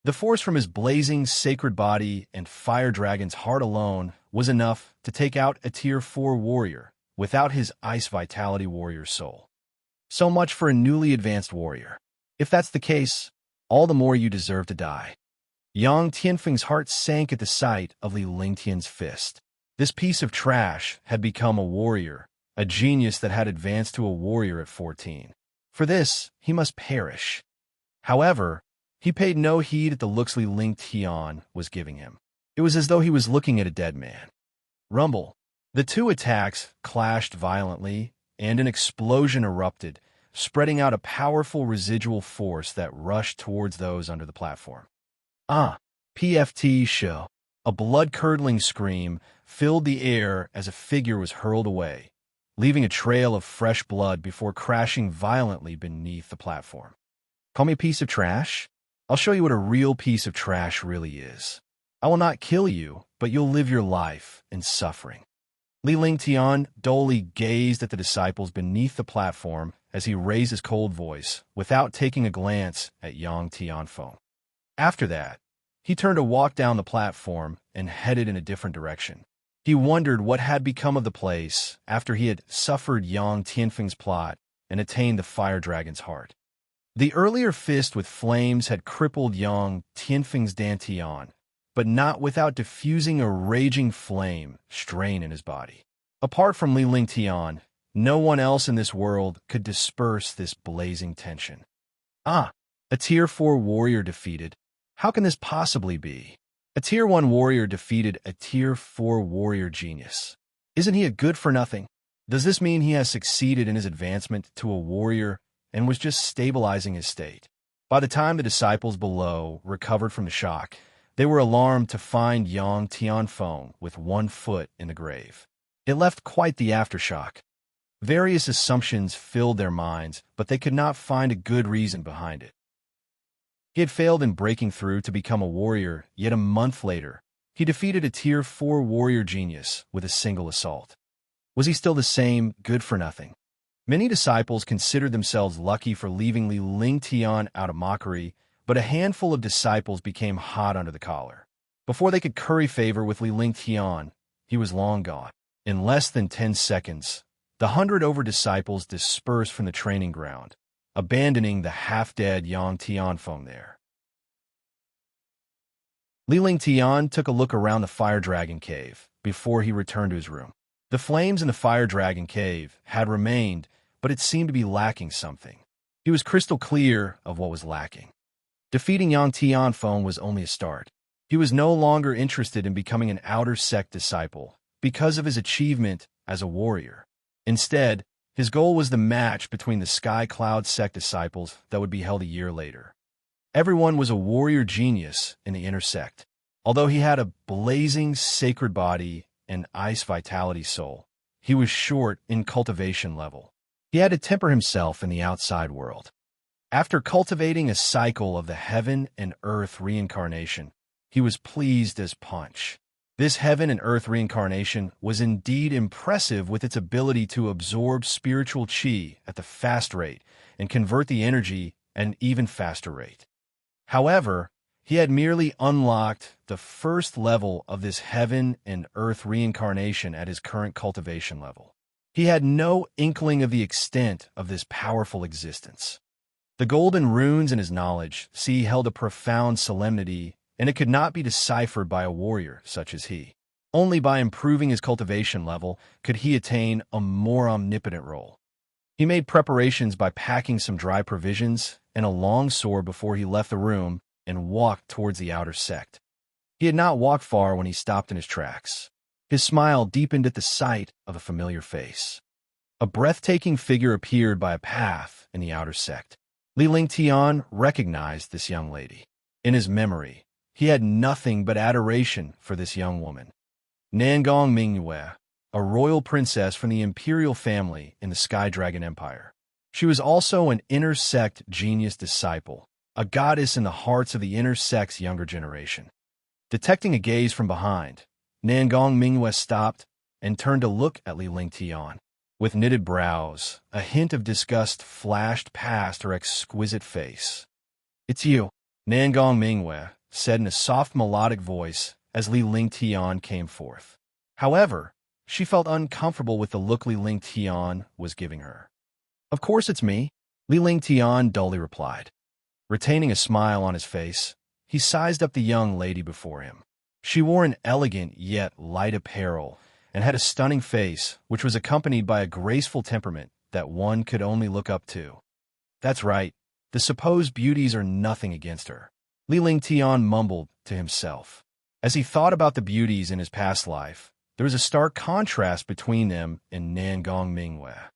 The force from his blazing sacred body and fire dragon's heart alone was enough to take out a Tier 4 warrior without his ice vitality warrior soul. So much for a newly advanced warrior. If that's the case, all the more you deserve to die. Yang Tianfeng's heart sank at the sight of Li Lingtian's fist. This piece of trash had become a warrior, a genius that had advanced to a warrior at 14. For this, he must perish. However, He paid no heed at the looks Li Ling Tian was giving him. It was as though he was looking at a dead man. Rumble. The two attacks clashed violently, and an explosion erupted, spreading out a powerful residual force that rushed towards those under the platform. PFT show. A blood-curdling scream filled the air as a figure was hurled away, leaving a trail of fresh blood before crashing violently beneath the platform. Call me a piece of trash? I'll show you what a real piece of trash really is. I will not kill you, but you'll live your life in suffering. Li Ling Tian dully gazed at the disciples beneath the platform as he raised his cold voice, without taking a glance at Yang Tianfeng. After that, he turned to walk down the platform and headed in a different direction. He wondered what had become of the place after he had suffered Yang Tianfeng's plot and attained the fire dragon's heart. The earlier fist with flames had crippled Yang Tianfeng's dantian, but not without diffusing a raging flame strain in his body. Apart from Li Ling Tian, no one else in this world could disperse this blazing tension. A Tier 4 warrior defeated. How can this possibly be? A Tier 1 warrior defeated a Tier 4 warrior genius. Isn't he a good-for-nothing? Does this mean he has succeeded in his advancement to a warrior and was just stabilizing his state? By the time the disciples below recovered from the shock, they were alarmed to find Yang Tianfeng with one foot in the grave. It left quite the aftershock. Various assumptions filled their minds, but they could not find a good reason behind it. He had failed in breaking through to become a warrior, yet a month later, he defeated a Tier 4 warrior genius with a single assault. Was he still the same good-for-nothing? Many disciples considered themselves lucky for leaving Li Ling Tian out of mockery, but a handful of disciples became hot under the collar. Before they could curry favor with Li Ling Tian, he was long gone. In less than 10 seconds, the 100 disciples dispersed from the training ground, abandoning the half-dead Yang Tianfeng there. Li Ling Tian took a look around the fire dragon cave before he returned to his room. The flames in the fire dragon cave had remained, but it seemed to be lacking something. He was crystal clear of what was lacking. Defeating Yang Tianfeng was only a start. He was no longer interested in becoming an outer sect disciple because of his achievement as a warrior. Instead, his goal was the match between the Sky Cloud sect disciples that would be held a year later. Everyone was a warrior genius in the inner sect. Although he had a blazing sacred body and ice vitality soul, he was short in cultivation level. He had to temper himself in the outside world. After cultivating a cycle of the heaven and earth reincarnation, he was pleased as punch. This heaven and earth reincarnation was indeed impressive with its ability to absorb spiritual chi at the fast rate and convert the energy at an even faster rate. However, he had merely unlocked the first level of this heaven and earth reincarnation at his current cultivation level. He had no inkling of the extent of this powerful existence. The golden runes in his knowledge held a profound solemnity, and it could not be deciphered by a warrior such as he. Only by improving his cultivation level could he attain a more omnipotent role. He made preparations by packing some dry provisions and a long sword before he left the room and walked towards the outer sect. He had not walked far when he stopped in his tracks. His smile deepened at the sight of a familiar face. A breathtaking figure appeared by a path in the outer sect. Li Ling Tian recognized this young lady. In his memory, he had nothing but adoration for this young woman. Nangong Mingyue, a royal princess from the imperial family in the Sky Dragon Empire. She was also an inner sect genius disciple, a goddess in the hearts of the inner sect's younger generation. Detecting a gaze from behind, Nangong Mingyue stopped and turned to look at Li Ling Tian. With knitted brows, a hint of disgust flashed past her exquisite face. "It's you," Nangong Mingyue said in a soft melodic voice as Li Ling Tian came forth. However, she felt uncomfortable with the look Li Ling Tian was giving her. "Of course it's me," Li Ling Tian dully replied. Retaining a smile on his face, he sized up the young lady before him. She wore an elegant yet light apparel and had a stunning face, which was accompanied by a graceful temperament that one could only look up to. That's right, the supposed beauties are nothing against her. Li Lingtian mumbled to himself. As he thought about the beauties in his past life, there was a stark contrast between them and Nangong Mingyue.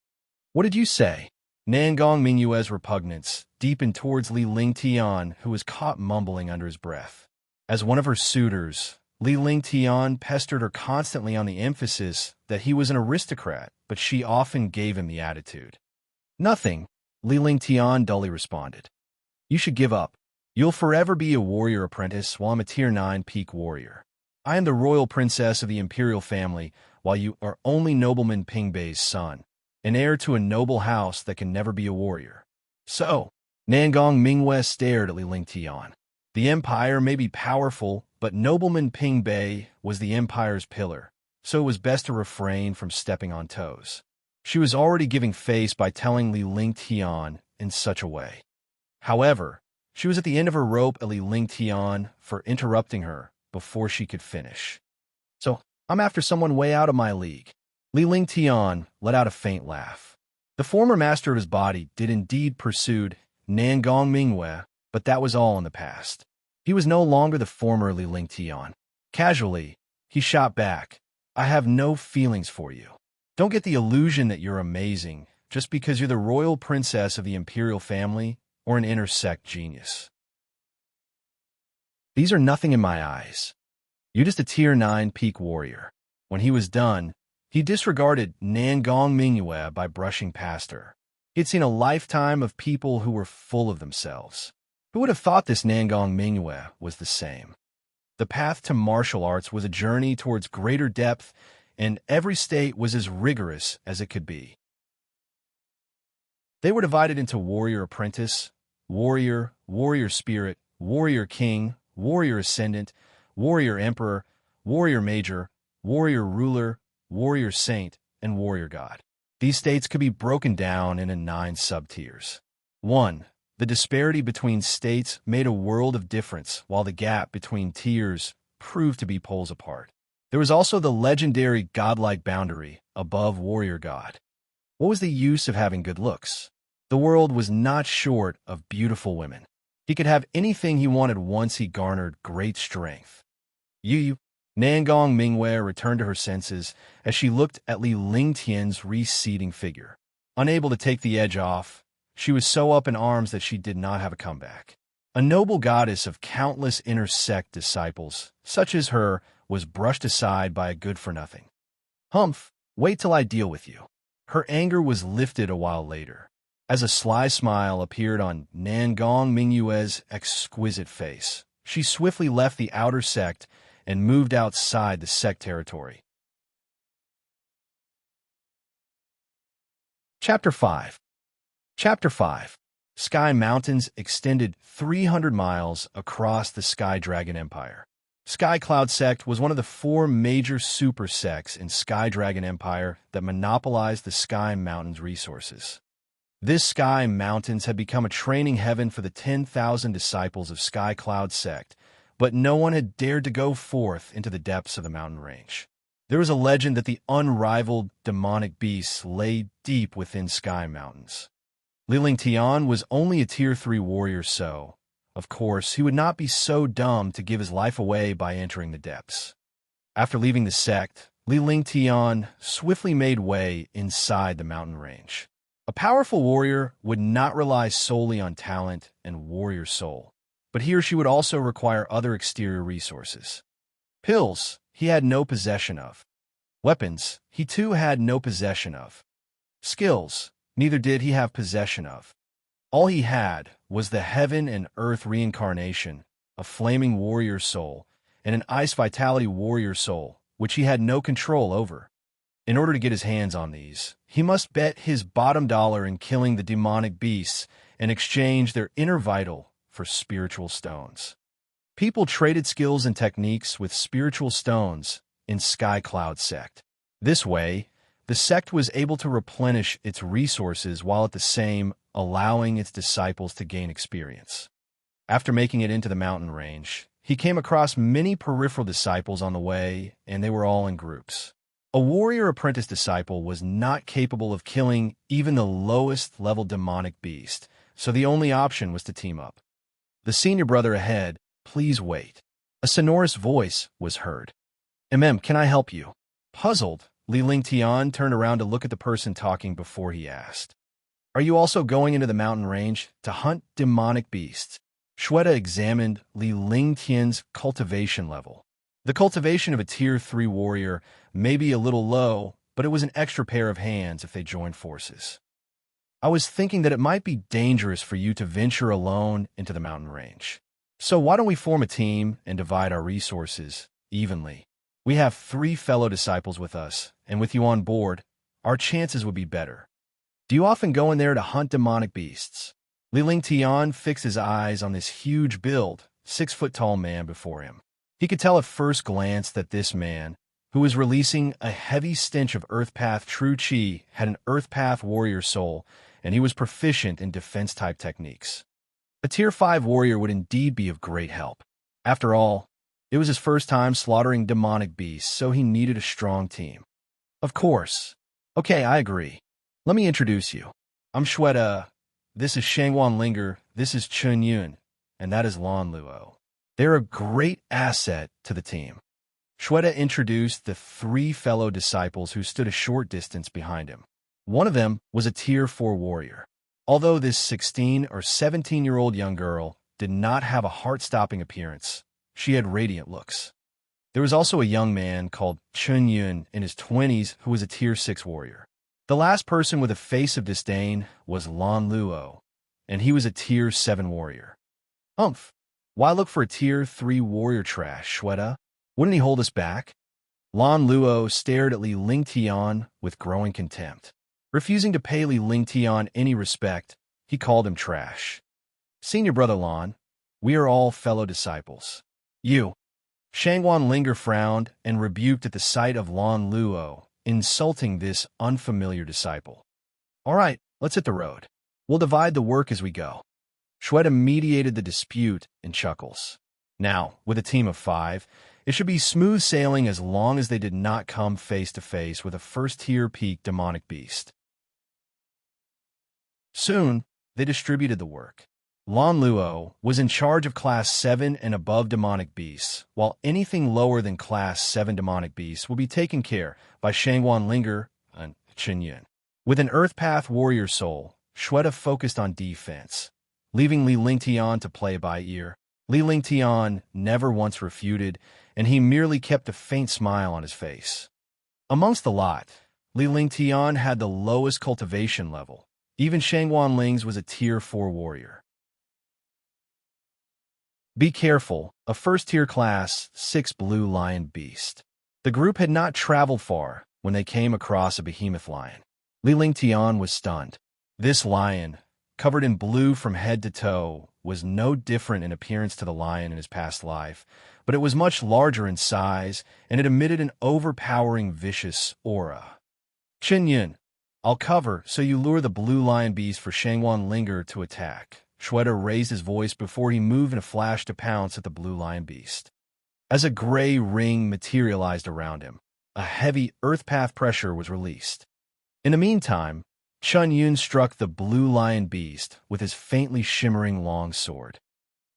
What did you say? Nangong Mingyue's repugnance deepened towards Li Lingtian, who was caught mumbling under his breath. As one of her suitors, Li Lingtian pestered her constantly on the emphasis that he was an aristocrat, but she often gave him the attitude. Nothing, Li Lingtian dully responded. You should give up. You'll forever be a warrior apprentice while I'm a Tier 9 peak warrior. I am the royal princess of the imperial family, while you are only nobleman Pingbei's son, an heir to a noble house that can never be a warrior. So, Nangong Mingyue stared at Li Lingtian. The empire may be powerful, but nobleman Pingbei was the empire's pillar, so it was best to refrain from stepping on toes. She was already giving face by telling Li Lingtian in such a way. However, she was at the end of her rope at Li Lingtian for interrupting her before she could finish. So, I'm after someone way out of my league. Li Lingtian let out a faint laugh. The former master of his body did indeed pursue Nangong Mingyue, but that was all in the past. He was no longer the former Li Lingtian. Casually, he shot back, I have no feelings for you. Don't get the illusion that you're amazing just because you're the royal princess of the imperial family or an intersect genius. These are nothing in my eyes. You're just a Tier 9 peak warrior. When he was done, he disregarded Nangong Mingyue by brushing past her. He had seen a lifetime of people who were full of themselves. Who would have thought this Nangong Mingyue was the same? The path to martial arts was a journey towards greater depth, and every state was as rigorous as it could be. They were divided into warrior apprentice, warrior, warrior spirit, warrior king, warrior ascendant, warrior emperor, warrior major, warrior ruler, warrior saint, and warrior god. These states could be broken down into 9 sub-tiers. 1. The disparity between states made a world of difference, while the gap between tiers proved to be poles apart. There was also the legendary godlike boundary above warrior god. What was the use of having good looks? The world was not short of beautiful women. He could have anything he wanted once he garnered great strength. Nangong Mingyue returned to her senses as she looked at Li Lingtian's receding figure. Unable to take the edge off, she was so up in arms that she did not have a comeback. A noble goddess of countless intersect disciples, such as her, was brushed aside by a good-for-nothing. Humph, wait till I deal with you. Her anger was lifted a while later, as a sly smile appeared on Nangong Mingyue's exquisite face. She swiftly left the outer sect and moved outside the sect territory. Chapter 5. Chapter 5. Sky Mountains extended 300 miles across the Sky Dragon Empire. Sky Cloud Sect was one of the 4 major super sects in Sky Dragon Empire that monopolized the Sky Mountains resources. This Sky Mountains had become a training heaven for the 10,000 disciples of Sky Cloud Sect, but no one had dared to go forth into the depths of the mountain range. There was a legend that the unrivaled demonic beasts lay deep within Sky Mountains. Li Lingtian was only a Tier 3 warrior, so, of course, he would not be so dumb to give his life away by entering the depths. After leaving the sect, Li Lingtian swiftly made way inside the mountain range. A powerful warrior would not rely solely on talent and warrior soul, but he or she would also require other exterior resources. Pills, he had no possession of. Weapons, he too had no possession of. Skills, neither did he have possession of. All he had was the heaven and earth reincarnation, a flaming warrior soul, and an ice vitality warrior soul, which he had no control over. In order to get his hands on these, he must bet his bottom dollar in killing the demonic beasts and exchange their inner vital for spiritual stones. People traded skills and techniques with spiritual stones in Sky Cloud Sect. This way, the sect was able to replenish its resources while at the same allowing its disciples to gain experience. After making it into the mountain range, he came across many peripheral disciples on the way, and they were all in groups. A warrior apprentice disciple was not capable of killing even the lowest level demonic beast, so the only option was to team up. The senior brother ahead, please wait. A sonorous voice was heard. Can I help you? Puzzled, Li Lingtian turned around to look at the person talking before he asked. Are you also going into the mountain range to hunt demonic beasts? Shweta examined Li Lingtian's cultivation level. The cultivation of a Tier 3 warrior may be a little low, but it was an extra pair of hands if they joined forces. I was thinking that it might be dangerous for you to venture alone into the mountain range. So why don't we form a team and divide our resources evenly? We have 3 fellow disciples with us, and with you on board, our chances would be better. Do you often go in there to hunt demonic beasts? Li Lingtian fixed his eyes on this huge-build, 6-foot-tall man before him. He could tell at first glance that this man, who was releasing a heavy stench of Earth Path true chi, had an Earth Path warrior soul, and he was proficient in defense-type techniques. A Tier 5 warrior would indeed be of great help. After all, it was his first time slaughtering demonic beasts, so he needed a strong team. Of course. Okay, I agree. Let me introduce you. I'm Shweta. This is Shangwan Linger. This is Chun Yun. And that is Lan Luo. They're a great asset to the team. Shweta introduced the 3 fellow disciples who stood a short distance behind him. One of them was a Tier 4 warrior. Although this 16 or 17-year-old young girl did not have a heart-stopping appearance, she had radiant looks. There was also a young man called Chun Yun in his 20s who was a Tier 6 warrior. The last person with a face of disdain was Lan Luo, and he was a Tier 7 warrior. Why look for a Tier 3 warrior trash, Shweta? Wouldn't he hold us back? Lan Luo stared at Li Lingtian with growing contempt. Refusing to pay Li Lingtian any respect, he called him trash. Senior brother Lan, we are all fellow disciples. You. Shangwan Linger frowned and rebuked at the sight of Lan Luo, insulting this unfamiliar disciple. All right, let's hit the road. We'll divide the work as we go. Shweta mediated the dispute in chuckles. Now, with a team of 5, it should be smooth sailing as long as they did not come face-to-face with a first-tier peak demonic beast. Soon, they distributed the work. Lan Luo was in charge of Class 7 and above demonic beasts, while anything lower than Class 7 demonic beasts will be taken care by Shangwan Linger and Chen Yun. With an Earth Path warrior soul, Shweta focused on defense, leaving Li Lingtian to play by ear. Li Lingtian never once refuted, and he merely kept a faint smile on his face. Amongst the lot, Li Lingtian had the lowest cultivation level. Even Shangwan Ling's was a Tier 4 warrior. Be careful, a first-tier Class 6 blue lion beast. The group had not traveled far when they came across a behemoth lion. Li Lingtian was stunned. This lion, covered in blue from head to toe, was no different in appearance to the lion in his past life, but it was much larger in size, and it emitted an overpowering vicious aura. Chen Yun, I'll cover so you lure the blue lion beast for Shangwan Linger to attack. Shweta raised his voice before he moved in a flash to pounce at the blue lion beast. As a gray ring materialized around him, a heavy earth path pressure was released. In the meantime, Chun Yun struck the blue lion beast with his faintly shimmering long sword.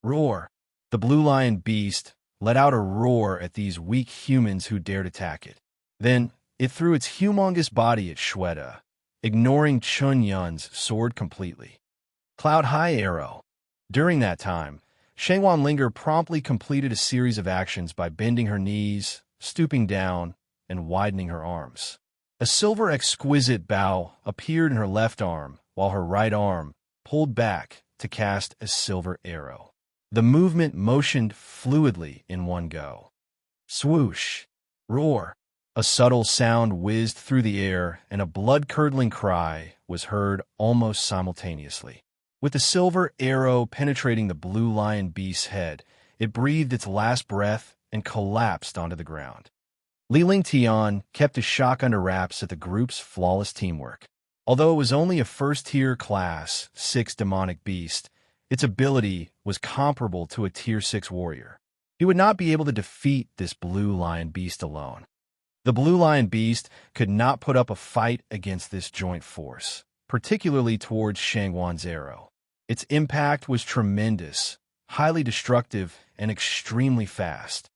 Roar! The blue lion beast let out a roar at these weak humans who dared attack it. Then, it threw its humongous body at Shweta, ignoring Chun Yun's sword completely. Cloud High Arrow. During that time, Shangwan Linger promptly completed a series of actions by bending her knees, stooping down, and widening her arms. A silver exquisite bow appeared in her left arm, while her right arm pulled back to cast a silver arrow. The movement motioned fluidly in one go. Swoosh! Roar! A subtle sound whizzed through the air, and a blood-curdling cry was heard almost simultaneously. With the silver arrow penetrating the blue lion beast's head, it breathed its last breath and collapsed onto the ground. Li Lingtian kept his shock under wraps at the group's flawless teamwork. Although it was only a first-tier Class 6 demonic beast, its ability was comparable to a Tier 6 warrior. He would not be able to defeat this blue lion beast alone. The blue lion beast could not put up a fight against this joint force, particularly towards Shangwan's arrow. Its impact was tremendous, highly destructive, and extremely fast.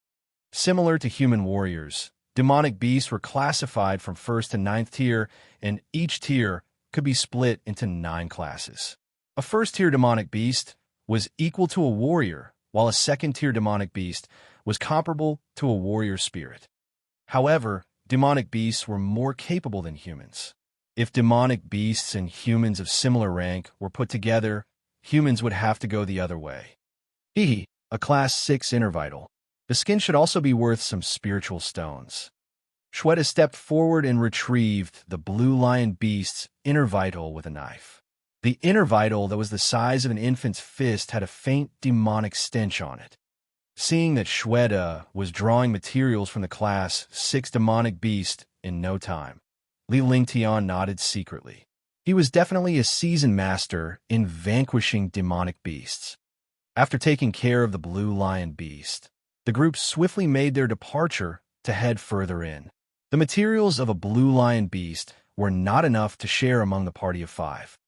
Similar to human warriors, demonic beasts were classified from 1st to 9th tier, and each tier could be split into 9 classes. A 1st-tier demonic beast was equal to a warrior, while a 2nd-tier demonic beast was comparable to a warrior spirit. However, demonic beasts were more capable than humans. If demonic beasts and humans of similar rank were put together, humans would have to go the other way. A Class 6 Inner Vital. The skin should also be worth some spiritual stones. Shweta stepped forward and retrieved the blue lion beast's inner vital with a knife. The inner vital, that was the size of an infant's fist, had a faint demonic stench on it. Seeing that Shweta was drawing materials from the Class 6 demonic beast in no time, Li Lingtian nodded secretly. He was definitely a seasoned master in vanquishing demonic beasts. After taking care of the blue lion beast, the group swiftly made their departure to head further in. The materials of a blue lion beast were not enough to share among the party of 5.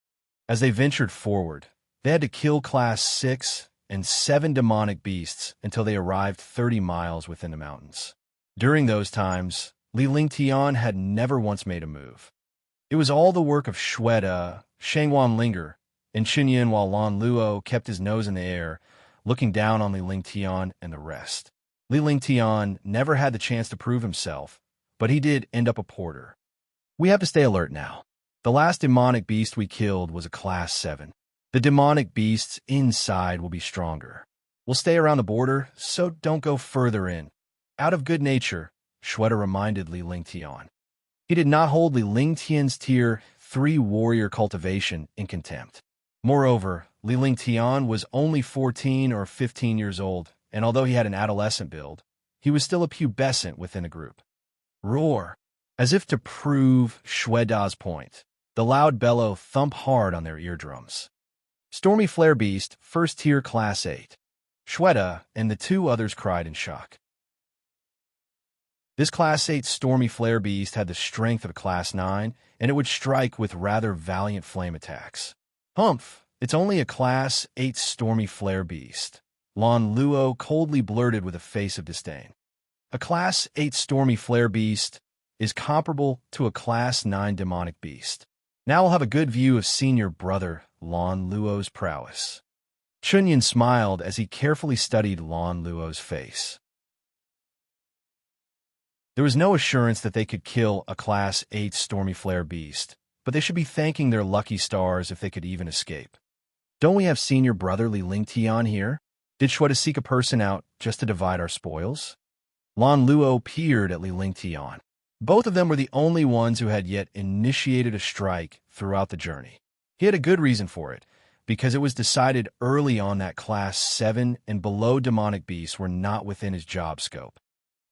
As they ventured forward, they had to kill Class 6 and 7 demonic beasts until they arrived 30 miles within the mountains. During those times, Li Lingtian had never once made a move. It was all the work of Shweta, Shangwan Linger, and Chunyin, while Lan Luo kept his nose in the air, looking down on Li Lingtian and the rest. Li Lingtian never had the chance to prove himself, but he did end up a porter. We have to stay alert now. The last demonic beast we killed was a Class 7. The demonic beasts inside will be stronger. We'll stay around the border, so don't go further in. Out of good nature, Shweta reminded Li Lingtian. He did not hold Li Lingtian's Tier 3 warrior cultivation in contempt. Moreover, Li Lingtian was only 14 or 15 years old, and although he had an adolescent build, he was still a pubescent within the group. Roar! As if to prove Shweta's point, the loud bellow thumped hard on their eardrums. Stormy Flare Beast, 1st tier Class 8. Shweta and the 2 others cried in shock. This Class 8 Stormy Flare Beast had the strength of a Class 9, and it would strike with rather valiant flame attacks. Humph! It's only a Class 8 Stormy Flare Beast, Lan Luo coldly blurted with a face of disdain. A Class 8 Stormy Flare Beast is comparable to a Class 9 demonic beast. Now we'll have a good view of senior brother Lan Luo's prowess. Chunyin smiled as he carefully studied Lan Luo's face. There was no assurance that they could kill a Class 8 Stormy Flare Beast, but they should be thanking their lucky stars if they could even escape. Don't we have senior brother Li Lingtian here? Did Shweta seek a person out just to divide our spoils? Lan Luo peered at Li Lingtian. Both of them were the only ones who had yet initiated a strike throughout the journey. He had a good reason for it, because it was decided early on that Class 7 and below demonic beasts were not within his job scope.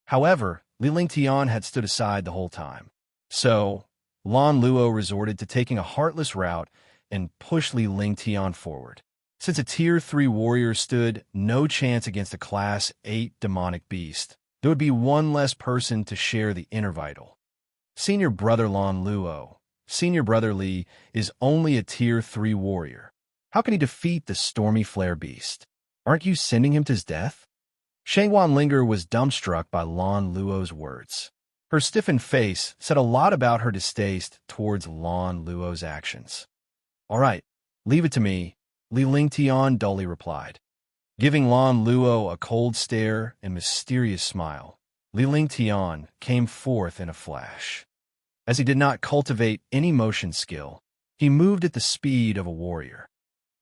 However, Li Lingtian had stood aside the whole time. So, Lan Luo resorted to taking a heartless route and pushed Li Lingtian forward. Since a Tier 3 warrior stood no chance against a Class 8 demonic beast, there would be one less person to share the inner vital. Senior brother Lan Luo, senior brother Li, is only a Tier 3 warrior. How can he defeat the Stormy Flare Beast? Aren't you sending him to his death? Shangwan Linger was dumbstruck by Lan Luo's words. Her stiffened face said a lot about her distaste towards Lan Luo's actions. All right, leave it to me, Li Lingtian dully replied. Giving Lan Luo a cold stare and mysterious smile, Li Lingtian came forth in a flash. As he did not cultivate any motion skill, he moved at the speed of a warrior.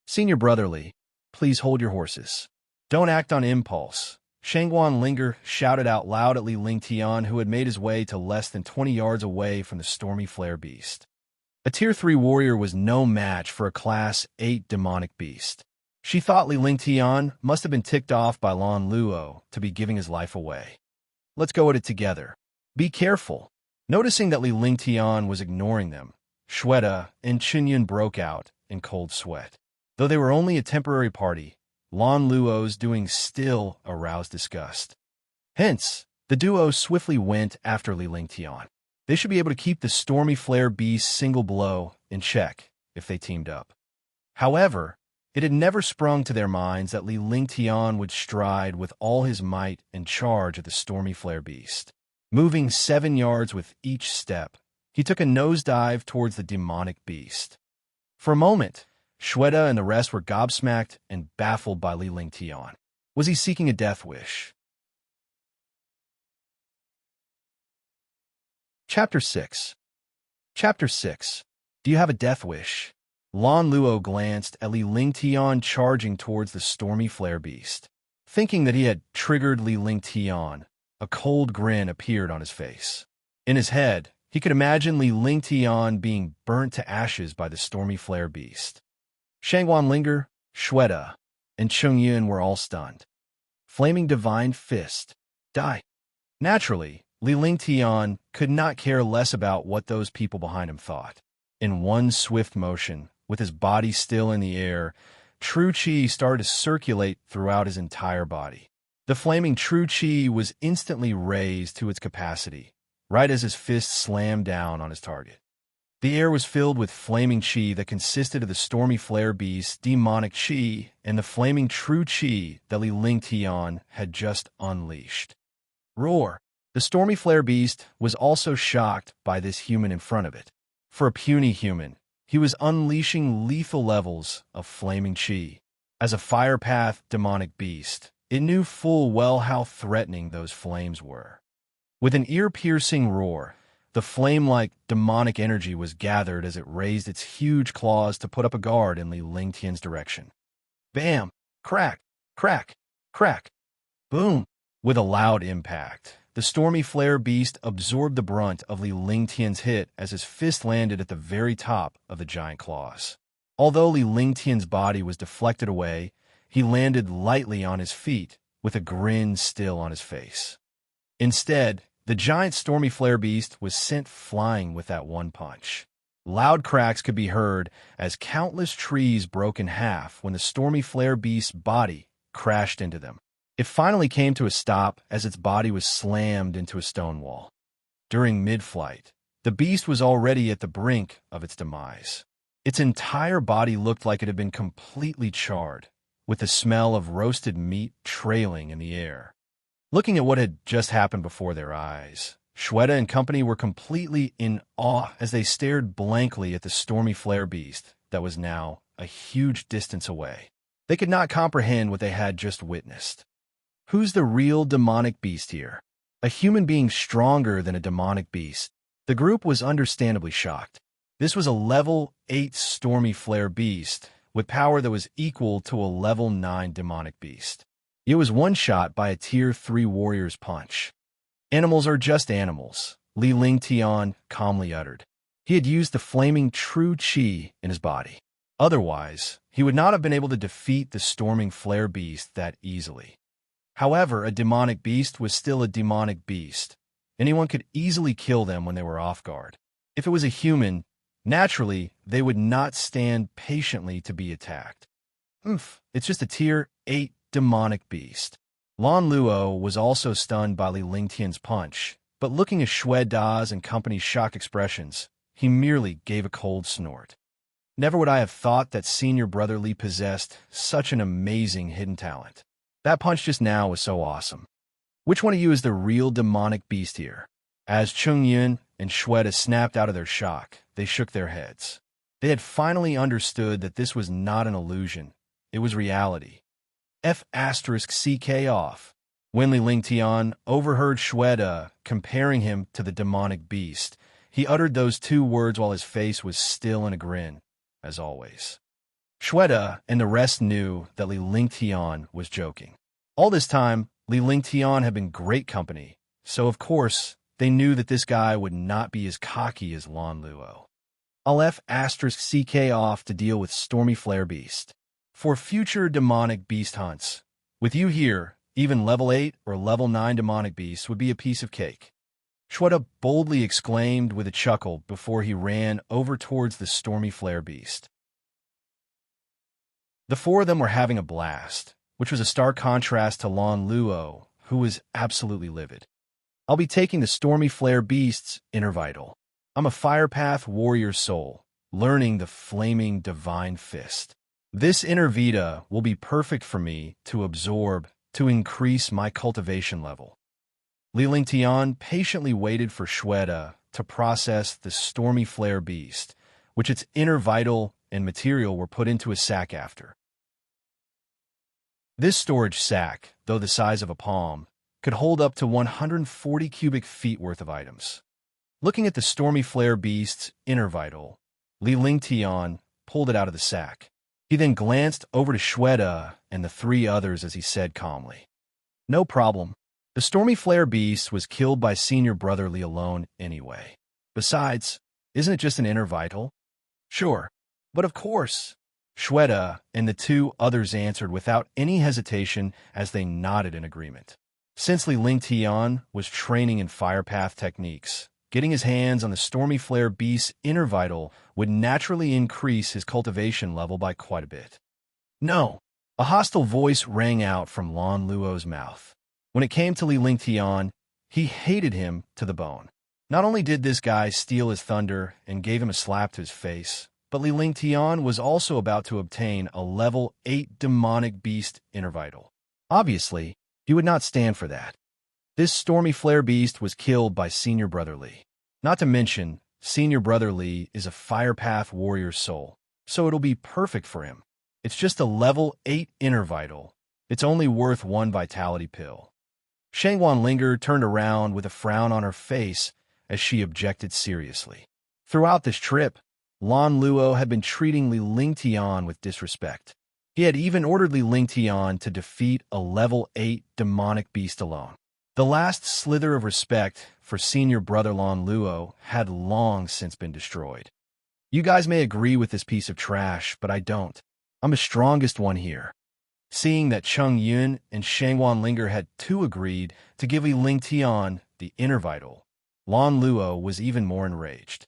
Senior brother Li, please hold your horses. Don't act on impulse. Shangwan Linger shouted out loud at Li Lingtian, who had made his way to less than 20 yards away from the Stormy Flare Beast. A Tier 3 warrior was no match for a Class 8 demonic beast. She thought Li Lingtian must have been ticked off by Lan Luo to be giving his life away. Let's go at it together. Be careful. Noticing that Li Lingtian was ignoring them, Shweta and Chunyin broke out in cold sweat. Though they were only a temporary party, Lan Luo's doing still aroused disgust. Hence, the duo swiftly went after Li Lingtian. They should be able to keep the Stormy Flare Beast's single blow in check if they teamed up. However, It had never sprung to their minds that Li Lingtian would stride with all his might and charge at the stormy flare beast. Moving 7 yards with each step, he took a nosedive towards the demonic beast. For a moment, Shweta and the rest were gobsmacked and baffled by Li Lingtian. Was he seeking a death wish? Chapter 6. Chapter 6. Do you have a death wish? Lan Luo glanced at Li Lingtian charging towards the stormy flare beast. Thinking that he had triggered Li Lingtian, a cold grin appeared on his face. In his head, he could imagine Li Lingtian being burnt to ashes by the stormy flare beast. Shangwan Linger, Shweta, and Chungyun were all stunned. Flaming divine fist. Die. Naturally, Li Lingtian could not care less about what those people behind him thought. In one swift motion, with his body still in the air, true qi started to circulate throughout his entire body. The flaming true qi was instantly raised to its capacity, right as his fist slammed down on his target. The air was filled with flaming qi that consisted of the stormy flare beast's demonic qi and the flaming true qi that Li Lingtian had just unleashed. Roar! The stormy flare beast was also shocked by this human in front of it. For a puny human, he was unleashing lethal levels of flaming qi. As a fire-path demonic beast, it knew full well how threatening those flames were. With an ear-piercing roar, the flame-like demonic energy was gathered as it raised its huge claws to put up a guard in Li Lingtian's direction. Bam! Crack! Crack! Crack! Boom! With a loud impact, the stormy flare beast absorbed the brunt of Li Lingtian's hit as his fist landed at the very top of the giant claws. Although Li Lingtian's body was deflected away, he landed lightly on his feet, with a grin still on his face. Instead, the giant stormy flare beast was sent flying with that one punch. Loud cracks could be heard as countless trees broke in half when the stormy flare beast's body crashed into them. It finally came to a stop as its body was slammed into a stone wall. During mid-flight, the beast was already at the brink of its demise. Its entire body looked like it had been completely charred, with the smell of roasted meat trailing in the air. Looking at what had just happened before their eyes, Shweta and company were completely in awe as they stared blankly at the stormy flare beast that was now a huge distance away. They could not comprehend what they had just witnessed. Who's the real demonic beast here? A human being stronger than a demonic beast. The group was understandably shocked. This was a level 8 stormy flare beast with power that was equal to a level 9 demonic beast. It was one-shot by a tier 3 warrior's punch. Animals are just animals, Li Lingtian calmly uttered. He had used the flaming true qi in his body. Otherwise, he would not have been able to defeat the storming flare beast that easily. However, a demonic beast was still a demonic beast. Anyone could easily kill them when they were off guard. If it was a human, naturally, they would not stand patiently to be attacked. It's just a tier 8 demonic beast. Lan Luo was also stunned by Li Lingtian's punch, but looking at Shui Da's and company's shocked expressions, he merely gave a cold snort. Never would I have thought that senior brother Li possessed such an amazing hidden talent. That punch just now was so awesome. Which one of you is the real demonic beast here? As Chungyun and Shweta snapped out of their shock, they shook their heads. They had finally understood that this was not an illusion. It was reality. F***CK off. When Li Lingtian overheard Shweta comparing him to the demonic beast, he uttered those 2 words while his face was still in a grin, as always. Shweta and the rest knew that Li Lingtian was joking. All this time, Li Lingtian had been great company, so of course, they knew that this guy would not be as cocky as Lan Luo. I'll F***CK off to deal with Stormy Flare Beast. For future demonic beast hunts, with you here, even level 8 or level 9 demonic beasts would be a piece of cake. Shweta boldly exclaimed with a chuckle before he ran over towards the Stormy Flare Beast. The 4 of them were having a blast, which was a stark contrast to Lan Luo, who was absolutely livid. I'll be taking the Stormy Flare Beast's inner vital. I'm a Firepath warrior soul, learning the flaming divine fist. This inner Vita will be perfect for me to absorb, to increase my cultivation level. Li Lingtian patiently waited for Shweta to process the stormy flare beast, which its inner vital and material were put into a sack after. This storage sack, though the size of a palm, could hold up to 140 cubic feet worth of items. Looking at the stormy flare beast's inner vital, Li Lingtian pulled it out of the sack. He then glanced over to Shweta and the three others as he said calmly, "No problem. The stormy flare beast was killed by senior brother Li alone anyway. Besides, isn't it just an inner vital?" "Sure, but of course," Shweta and the two others answered without any hesitation as they nodded in agreement. Since Li Lingtian was training in fire path techniques, getting his hands on the stormy flare beast's inner vital would naturally increase his cultivation level by quite a bit. "No!" A hostile voice rang out from Lan Luo's mouth. When it came to Li Lingtian, he hated him to the bone. Not only did this guy steal his thunder and gave him a slap to his face, but Li Lingtian was also about to obtain a level 8 demonic beast inner vital. Obviously, he would not stand for that. This stormy flare beast was killed by senior brother Li. Not to mention, senior brother Li is a fire path warrior soul, so it'll be perfect for him. It's just a level 8 inner vital. It's only worth 1 vitality pill. Shangwan Linger turned around with a frown on her face as she objected seriously. Throughout this trip, Lan Luo had been treating Li Lingtian with disrespect. He had even ordered Li Lingtian to defeat a level 8 demonic beast alone. The last slither of respect for senior brother Lan Luo had long since been destroyed. "You guys may agree with this piece of trash, but I don't. I'm the strongest one here." Seeing that Cheng Yun and Shangwan Linger had too agreed to give Li Lingtian the inner vital, Lan Luo was even more enraged.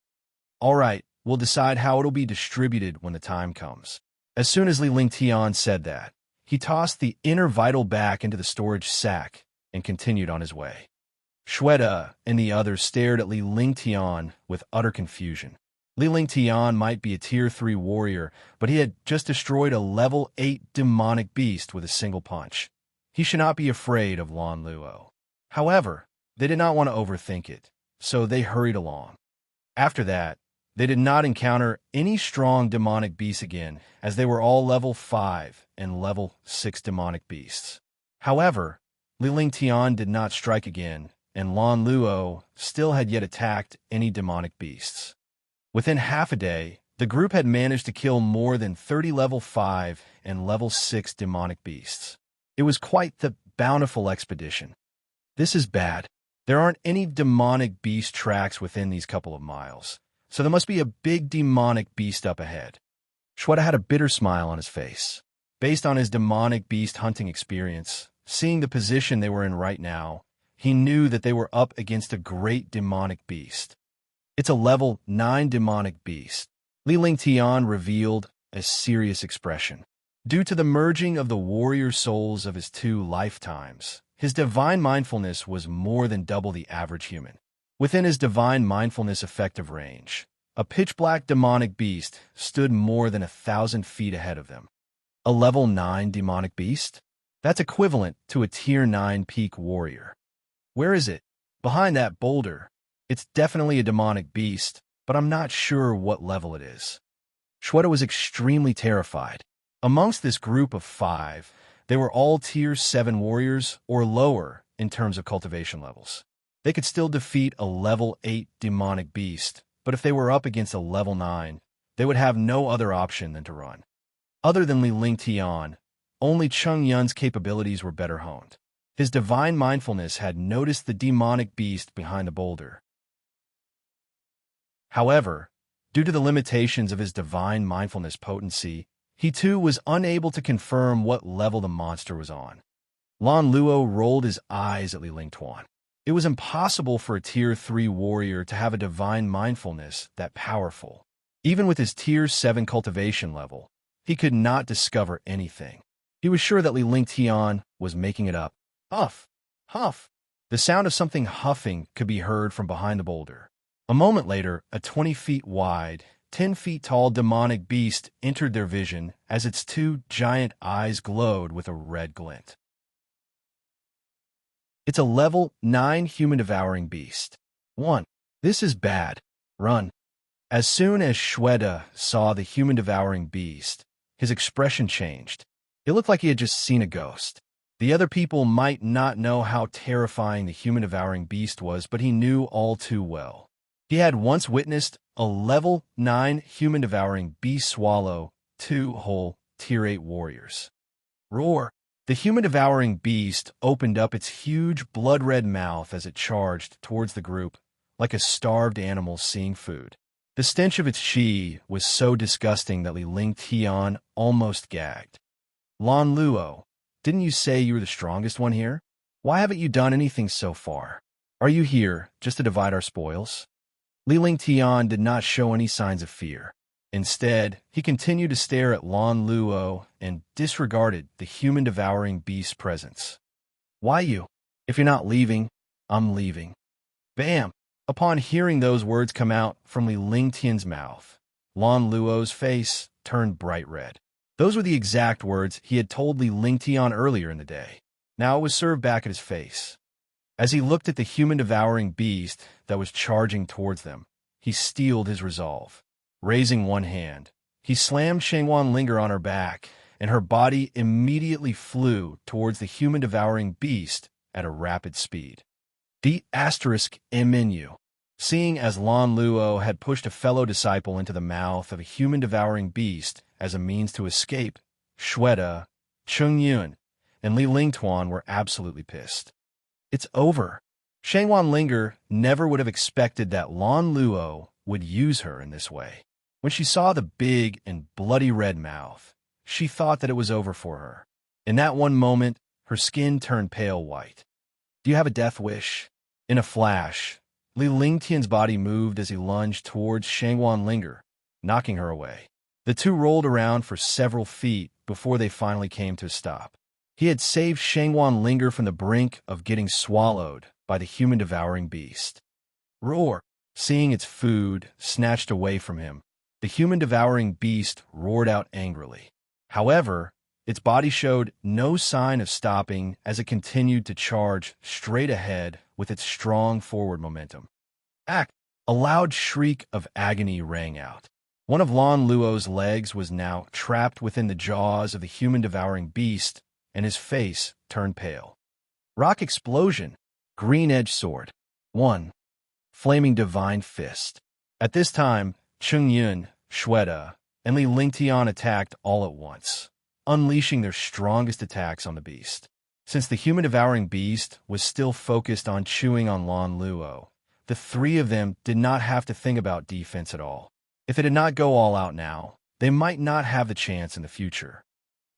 "All right, we'll decide how it'll be distributed when the time comes." As soon as Li Lingtian said that, he tossed the inner vital back into the storage sack and continued on his way. Shweta and the others stared at Li Lingtian with utter confusion. Li Lingtian might be a tier 3 warrior, but he had just destroyed a level 8 demonic beast with a single punch. He should not be afraid of Lan Luo. However, they did not want to overthink it, so they hurried along. After that, they did not encounter any strong demonic beasts again, as they were all level 5 and level 6 demonic beasts. However, Li Lingtian did not strike again, and Lan Luo still had yet attacked any demonic beasts. Within half a day, the group had managed to kill more than 30 level 5 and level 6 demonic beasts. It was quite the bountiful expedition. This is bad. There aren't any demonic beast tracks within these couple of miles, so there must be a big demonic beast up ahead. Shweta had a bitter smile on his face. Based on his demonic beast hunting experience, seeing the position they were in right now, he knew that they were up against a great demonic beast. "It's a level 9 demonic beast," Li Lingtian revealed a serious expression. Due to the merging of the warrior souls of his 2 lifetimes, his divine mindfulness was more than double the average human. Within his divine mindfulness effective range, a pitch-black demonic beast stood more than 1,000 feet ahead of them. A level 9 demonic beast? That's equivalent to a tier 9 peak warrior. Where is it? Behind that boulder. It's definitely a demonic beast, but I'm not sure what level it is. Shweta was extremely terrified. Amongst this group of 5, they were all tier 7 warriors or lower in terms of cultivation levels. They could still defeat a level 8 demonic beast, but if they were up against a level 9, they would have no other option than to run. Other than Li Lingtian, only Cheng Yun's capabilities were better honed. His divine mindfulness had noticed the demonic beast behind the boulder. However, due to the limitations of his divine mindfulness potency, he too was unable to confirm what level the monster was on. Lan Luo rolled his eyes at Li Lingtian. It was impossible for a tier 3 warrior to have a divine mindfulness that powerful. Even with his tier 7 cultivation level, he could not discover anything. He was sure that Li Lingtian was making it up. Huff! Huff! The sound of something huffing could be heard from behind the boulder. A moment later, a 20 feet wide 10-feet-tall demonic beast entered their vision as its two giant eyes glowed with a red glint. It's a level 9 human-devouring beast. 1. This is bad. Run. As soon as Shweta saw the human-devouring beast, his expression changed. It looked like he had just seen a ghost. The other people might not know how terrifying the human-devouring beast was, but he knew all too well. He had once witnessed a level 9 human-devouring beast swallow 2 whole Tier 8 warriors. Roar! The human-devouring beast opened up its huge blood-red mouth as it charged towards the group, like a starved animal seeing food. The stench of its chi was so disgusting that Li Ling Tian almost gagged. Lan Luo, didn't you say you were the strongest one here? Why haven't you done anything so far? Are you here just to divide our spoils? Li Ling Tian did not show any signs of fear. Instead, he continued to stare at Lan Luo and disregarded the human-devouring beast's presence. Why you? If you're not leaving, I'm leaving. Bam! Upon hearing those words come out from Li Ling Tian's mouth, Lan Luo's face turned bright red. Those were the exact words he had told Li Ling Tian earlier in the day. Now it was served back at his face. As he looked at the human-devouring beast that was charging towards them, he steeled his resolve. Raising one hand, he slammed Shangwan Linger on her back, and her body immediately flew towards the human-devouring beast at a rapid speed. The*menu. Seeing as Lan Luo had pushed a fellow disciple into the mouth of a human-devouring beast as a means to escape, Shweta, Cheng Yun, and Li Lingtuan were absolutely pissed. It's over. Shangwan Linger never would have expected that Lan Luo would use her in this way. When she saw the big and bloody red mouth, she thought that it was over for her. In that one moment, her skin turned pale white. Do you have a death wish? In a flash, Li Lingtian's body moved as he lunged towards Shangwan Linger, knocking her away. The two rolled around for several feet before they finally came to a stop. He had saved Shangwan Linger from the brink of getting swallowed by the human-devouring beast. Roar! Seeing its food snatched away from him, the human-devouring beast roared out angrily. However, its body showed no sign of stopping as it continued to charge straight ahead with its strong forward momentum. Act! A loud shriek of agony rang out. One of Lan Luo's legs was now trapped within the jaws of the human-devouring beast, and his face turned pale. Rock explosion! Green edge sword. 1. Flaming divine fist. At this time, Cheng Yun, Shweta, and Li Lingtian attacked all at once, unleashing their strongest attacks on the beast. Since the human-devouring beast was still focused on chewing on Lan Luo, the three of them did not have to think about defense at all. If they did not go all out now, they might not have the chance in the future.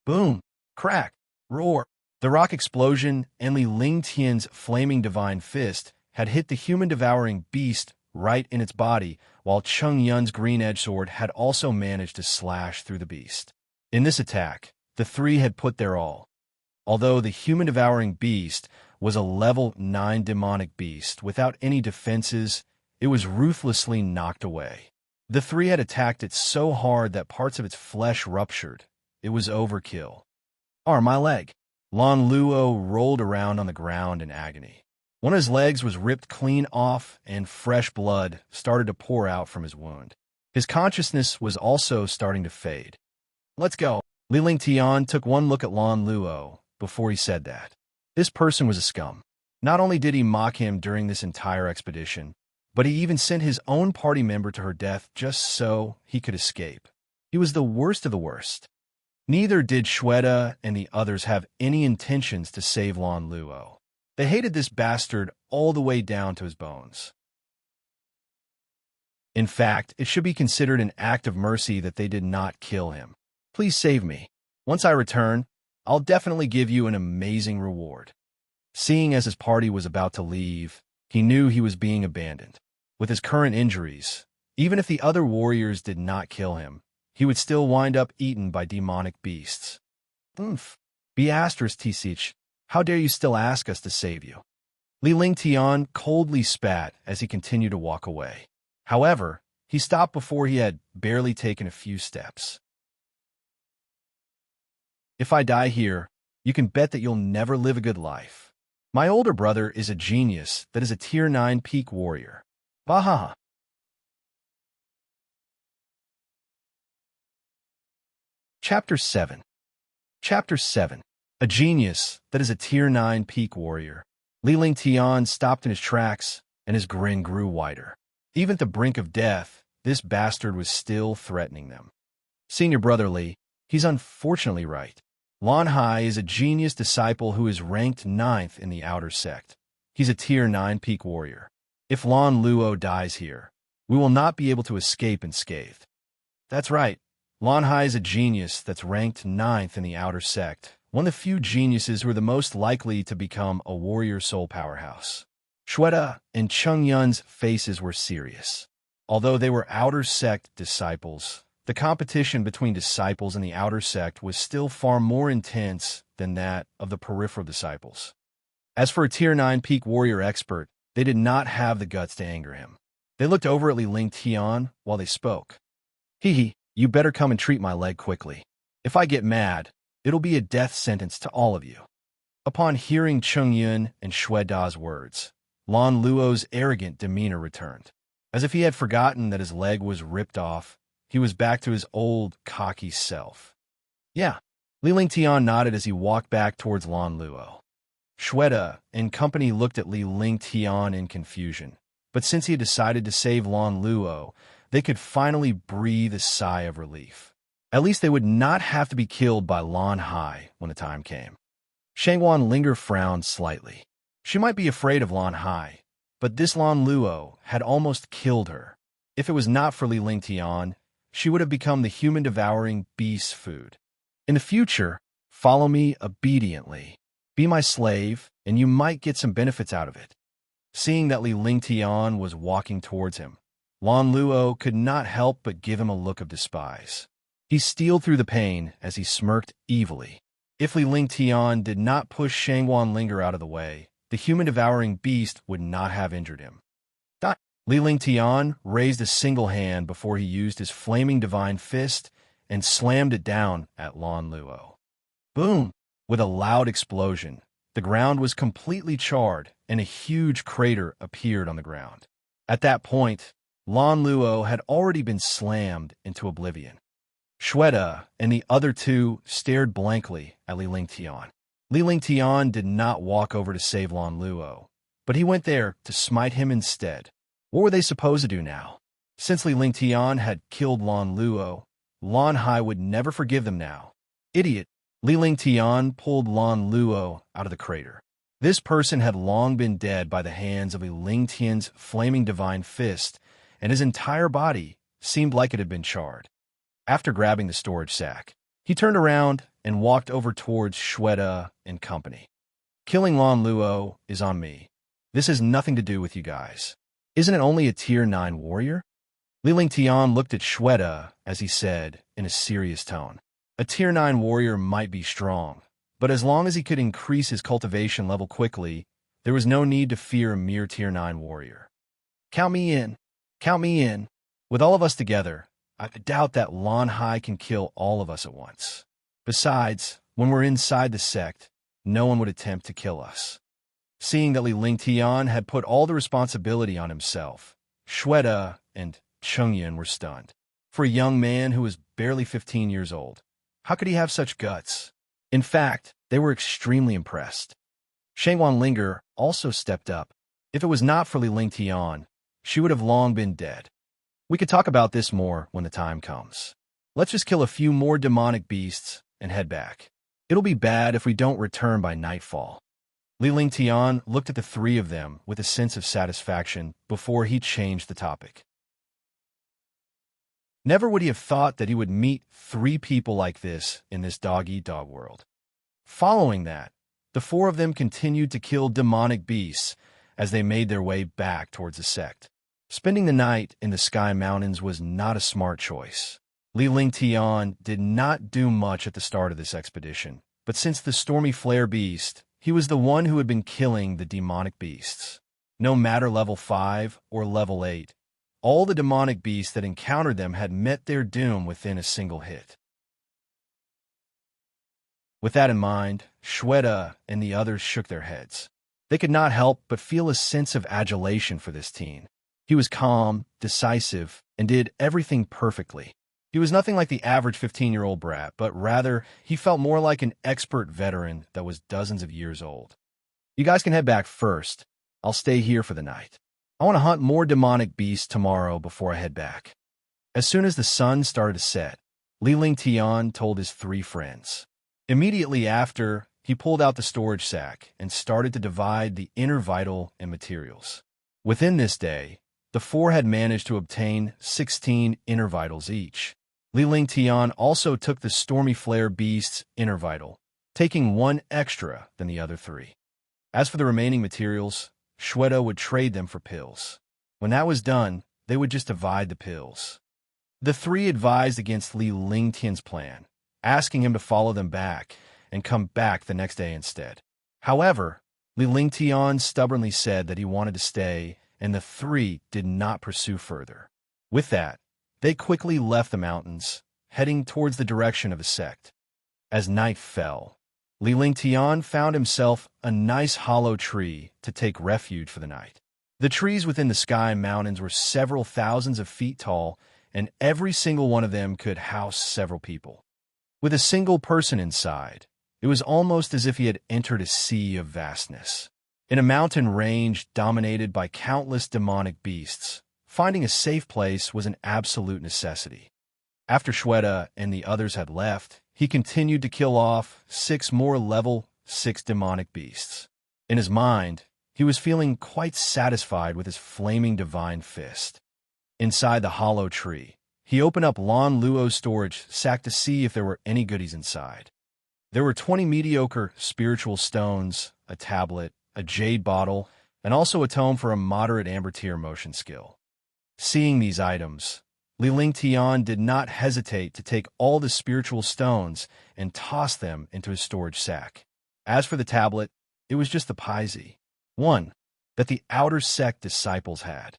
Boom! Crack! Roar! The rock explosion and Li Lingtian's flaming divine fist had hit the human-devouring beast right in its body, while Cheng Yun's green edge sword had also managed to slash through the beast. In this attack, the three had put their all. Although the human-devouring beast was a level 9 demonic beast without any defenses, it was ruthlessly knocked away. The three had attacked it so hard that parts of its flesh ruptured. It was overkill. My leg! Lan Luo rolled around on the ground in agony. One of his legs was ripped clean off, and fresh blood started to pour out from his wound. His consciousness was also starting to fade. Let's go. Li Lingtian took one look at Lan Luo before he said that. This person was a scum. Not only did he mock him during this entire expedition, but he even sent his own party member to her death just so he could escape. He was the worst of the worst. Neither did Shweta and the others have any intentions to save Lan Luo. They hated this bastard all the way down to his bones. In fact, it should be considered an act of mercy that they did not kill him. Please save me. Once I return, I'll definitely give you an amazing reward. Seeing as his party was about to leave, he knew he was being abandoned. With his current injuries, even if the other warriors did not kill him, he would still wind up eaten by demonic beasts. Be asterisk T-Sich, how dare you still ask us to save you? Li Lingtian coldly spat as he continued to walk away. However, He stopped before he had barely taken a few steps. If I die here, you can bet that you'll never live a good life. My older brother is a genius that is a Tier 9 peak warrior. Bahaha. Chapter 7. Chapter 7. A genius that is a Tier 9 peak warrior. Li Lingtian stopped in his tracks, and his grin grew wider. Even at the brink of death, this bastard was still threatening them. Senior brother Li, he's unfortunately right. Lan Hai is a genius disciple who is ranked 9th in the outer sect. He's a Tier 9 peak warrior. If Lan Luo dies here, we will not be able to escape unscathed. That's right. Lan Hai is a genius that's ranked 9th in the outer sect, one of the few geniuses who are the most likely to become a warrior soul powerhouse. Shweta and Cheng Yun's faces were serious. Although they were outer sect disciples, the competition between disciples in the outer sect was still far more intense than that of the peripheral disciples. As for a Tier 9 peak warrior expert, they did not have the guts to anger him. They looked over at Li Lingtian while they spoke. Hee, you better come and treat my leg quickly. If I get mad, it'll be a death sentence to all of you. Upon hearing Cheng Yun and Shweda's words, Lan Luo's arrogant demeanor returned. As if he had forgotten that his leg was ripped off, he was back to his old, cocky self. Yeah, Li Lingtian nodded as he walked back towards Lan Luo. Shweta and company looked at Li Lingtian in confusion, but since he had decided to save Lan Luo, they could finally breathe a sigh of relief. At least they would not have to be killed by Lan Hai when the time came. Shangwan Linger frowned slightly. She might be afraid of Lan Hai, but this Lan Luo had almost killed her. If it was not for Li Lingtian, she would have become the human-devouring beast food. In the future, follow me obediently. Be my slave, and you might get some benefits out of it. Seeing that Li Lingtian was walking towards him, Lan Luo could not help but give him a look of despise. He steeled through the pain as he smirked evilly. If Li Lingtian did not push Shangwan Linger out of the way, the human-devouring beast would not have injured him. Li Lingtian raised a single hand before he used his flaming divine fist and slammed it down at Lan Luo. Boom! With a loud explosion, the ground was completely charred and a huge crater appeared on the ground. At that point, Lan Luo had already been slammed into oblivion. Shweta and the other two stared blankly at Li Lingtian. Li Lingtian did not walk over to save Lan Luo, but he went there to smite him instead. What were they supposed to do now? Since Li Lingtian had killed Lan Luo, Lan Hai would never forgive them now. Idiot! Li Lingtian pulled Lan Luo out of the crater. This person had long been dead by the hands of Li Lingtian's flaming divine fist, and his entire body seemed like it had been charred. After grabbing the storage sack, he turned around and walked over towards Shweta and company. Killing Lan Luo is on me. This has nothing to do with you guys. Isn't it only a Tier 9 warrior? Li Lingtian looked at Shweta as he said in a serious tone. A Tier 9 warrior might be strong, but as long as he could increase his cultivation level quickly, there was no need to fear a mere Tier 9 warrior. Count me in. Count me in. With all of us together, I doubt that Lan Hai can kill all of us at once. Besides, when we're inside the sect, no one would attempt to kill us. Seeing that Li Lingtian had put all the responsibility on himself, Shweta and Cheng Yun were stunned. For a young man who was barely 15 years old, how could he have such guts? In fact, they were extremely impressed. Shangwan Linger also stepped up. If it was not for Li Lingtian, she would have long been dead. We could talk about this more when the time comes. Let's just kill a few more demonic beasts and head back. It'll be bad if we don't return by nightfall. Li Lingtian looked at the three of them with a sense of satisfaction before he changed the topic. Never would he have thought that he would meet three people like this in this dog-eat-dog world. Following that, the four of them continued to kill demonic beasts as they made their way back towards the sect. Spending the night in the Sky Mountains was not a smart choice. Li Lingtian did not do much at the start of this expedition, but since the Stormy Flare beast, he was the one who had been killing the demonic beasts. No matter level 5 or level 8, All the demonic beasts that encountered them had met their doom within a single hit. With that in mind, Shweta and the others shook their heads. They could not help but feel a sense of adulation for this teen. He was calm, decisive, and did everything perfectly. He was nothing like the average 15-year-old brat, but rather, he felt more like an expert veteran that was dozens of years old. You guys can head back first. I'll stay here for the night. I want to hunt more demonic beasts tomorrow before I head back. As soon as the sun started to set, Li Ling Tian told his 3 friends. Immediately after, he pulled out the storage sack and started to divide the inner vital and materials. Within this day, the 4 had managed to obtain 16 inner vitals each. Li Ling Tian also took the Stormy Flare beast's inner vital, taking 1 extra than the other 3. As for the remaining materials, Shweta would trade them for pills. When that was done, they would just divide the pills. The 3 advised against Li Ling Tian's plan, asking him to follow them back and come back the next day instead. However, Li Ling Tian stubbornly said that he wanted to stay, and the 3 did not pursue further. With that, they quickly left the mountains, heading towards the direction of the sect. As night fell, Li Ling Tian found himself a nice hollow tree to take refuge for the night. The trees within the Sky Mountains were several thousands of feet tall, and every single one of them could house several people. With a single person inside, it was almost as if he had entered a sea of vastness. In a mountain range dominated by countless demonic beasts, finding a safe place was an absolute necessity. After Shweta and the others had left, he continued to kill off 6 more level 6 demonic beasts. In his mind, he was feeling quite satisfied with his flaming divine fist. Inside the hollow tree, he opened up Lan Luo's storage sack to see if there were any goodies inside. There were 20 mediocre spiritual stones, a tablet, a jade bottle, and also a tome for a moderate amber tier motion skill. Seeing these items, Li Ling Tian did not hesitate to take all the spiritual stones and toss them into his storage sack. As for the tablet, it was just the Paisy, one that the outer sect disciples had.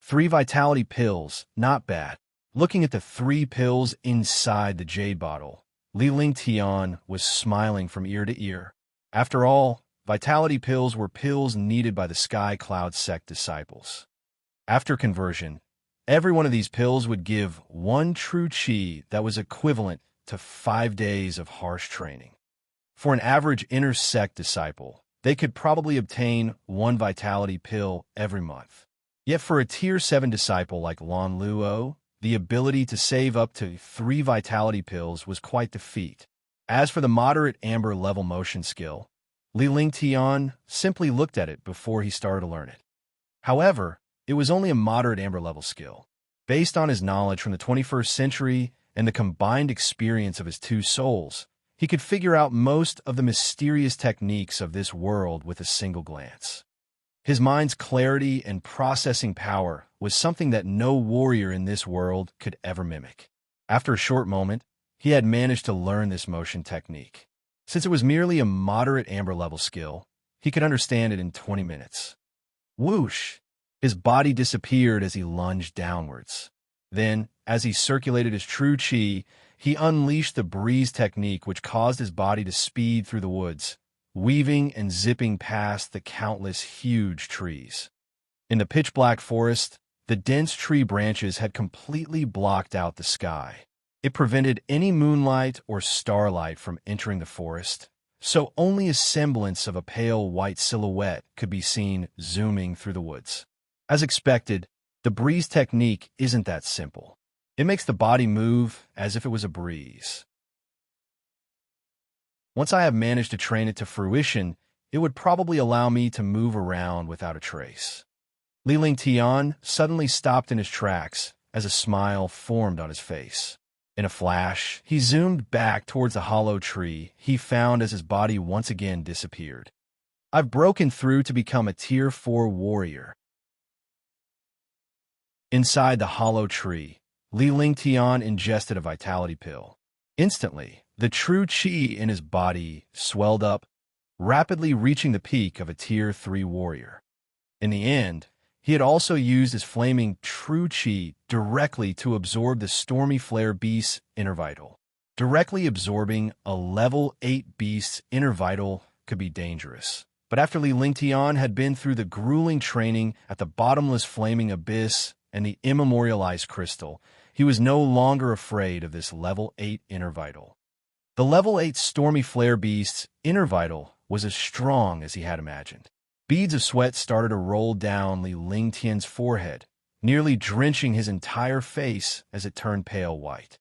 3 vitality pills, not bad. Looking at the 3 pills inside the jade bottle, Li Ling Tian was smiling from ear to ear. After all, vitality pills were pills needed by the Sky Cloud sect disciples. After conversion, every one of these pills would give 1 true chi that was equivalent to 5 days of harsh training. For an average inner sect disciple, they could probably obtain 1 vitality pill every month. Yet for a tier 7 disciple like Lan Luo, the ability to save up to 3 vitality pills was quite the feat. As for the moderate amber level motion skill, Li Ling Tian simply looked at it before he started to learn it. However, it was only a moderate amber level skill. Based on his knowledge from the 21st century and the combined experience of his 2 souls, he could figure out most of the mysterious techniques of this world with a single glance. His mind's clarity and processing power was something that no warrior in this world could ever mimic. After a short moment, he had managed to learn this motion technique. Since it was merely a moderate amber level skill, he could understand it in 20 minutes. Whoosh! His body disappeared as he lunged downwards. Then, as he circulated his true chi, he unleashed the breeze technique which caused his body to speed through the woods, weaving and zipping past the countless huge trees. In the pitch-black forest, the dense tree branches had completely blocked out the sky. It prevented any moonlight or starlight from entering the forest, so only a semblance of a pale white silhouette could be seen zooming through the woods. As expected, the breeze technique isn't that simple. It makes the body move as if it was a breeze. Once I have managed to train it to fruition, it would probably allow me to move around without a trace. Li Ling Tian suddenly stopped in his tracks as a smile formed on his face. In a flash, he zoomed back towards the hollow tree he found as his body once again disappeared. I've broken through to become a tier 4 warrior. Inside the hollow tree, Li Ling Tian ingested a vitality pill. Instantly, the true chi in his body swelled up, rapidly reaching the peak of a tier 3 warrior. In the end, He had also used his flaming true chi directly to absorb the stormy flare beast's inner vital. Directly absorbing a level 8 beast's inner vital could be dangerous. But after Li Lingtian had been through the grueling training at the bottomless flaming abyss and the immemorialized crystal, he was no longer afraid of this level 8 inner vital. The level 8 stormy flare beast's inner vital was as strong as he had imagined. Beads of sweat started to roll down Li Lingtian's forehead, nearly drenching his entire face as it turned pale white.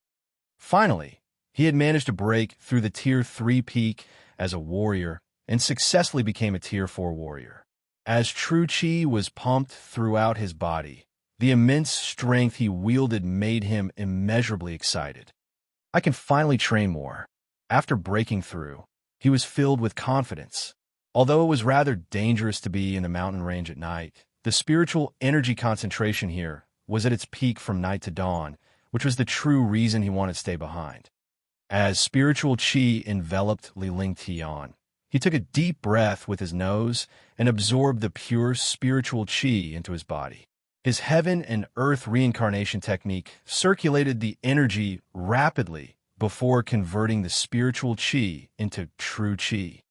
Finally, he had managed to break through the Tier 3 peak as a warrior and successfully became a Tier 4 warrior. As true chi was pumped throughout his body, the immense strength he wielded made him immeasurably excited. I can finally train more. After breaking through, he was filled with confidence. Although it was rather dangerous to be in the mountain range at night, the spiritual energy concentration here was at its peak from night to dawn, which was the true reason he wanted to stay behind. As spiritual chi enveloped Li Lingtian, he took a deep breath with his nose and absorbed the pure spiritual chi into his body. His heaven and earth reincarnation technique circulated the energy rapidly before converting the spiritual chi into true chi.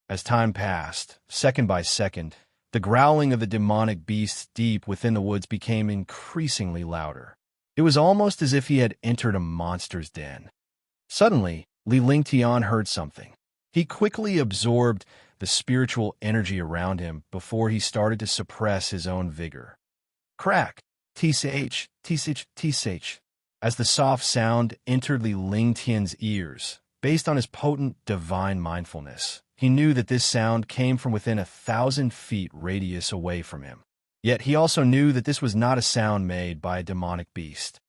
As time passed, second by second, the growling of the demonic beasts deep within the woods became increasingly louder. It was almost as if he had entered a monster's den. Suddenly, Li Lingtian heard something. He quickly absorbed the spiritual energy around him before he started to suppress his own vigor. Crack! Tsh, tsh, tsh. As the soft sound entered Li Lingtian's ears, based on his potent divine mindfulness, he knew that this sound came from within 1,000 feet radius away from him. Yet he also knew that this was not a sound made by a demonic beast.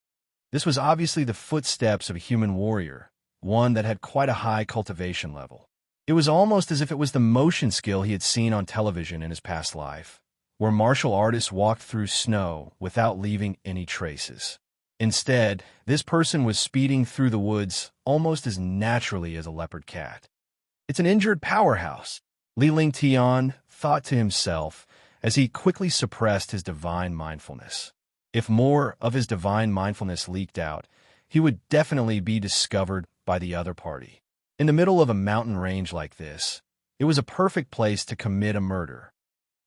This was obviously the footsteps of a human warrior, one that had quite a high cultivation level. It was almost as if it was the motion skill he had seen on television in his past life, where martial artists walked through snow without leaving any traces. Instead, this person was speeding through the woods almost as naturally as a leopard cat. It's an injured powerhouse, Li Lingtian thought to himself as he quickly suppressed his divine mindfulness. If more of his divine mindfulness leaked out, he would definitely be discovered by the other party. In the middle of a mountain range like this, it was a perfect place to commit a murder.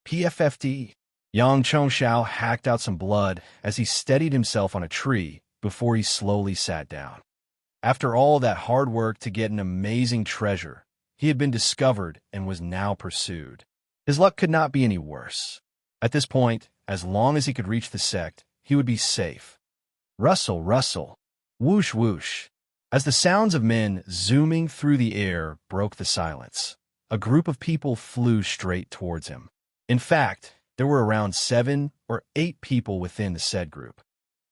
PFFD. Yang Chongxiao hacked out some blood as he steadied himself on a tree before he slowly sat down. After all that hard work to get an amazing treasure, he had been discovered and was now pursued. His luck could not be any worse. At this point, as long as he could reach the sect, he would be safe. Rustle, rustle. Whoosh, whoosh. As the sounds of men zooming through the air broke the silence, a group of people flew straight towards him. In fact, there were around 7 or 8 people within the said group.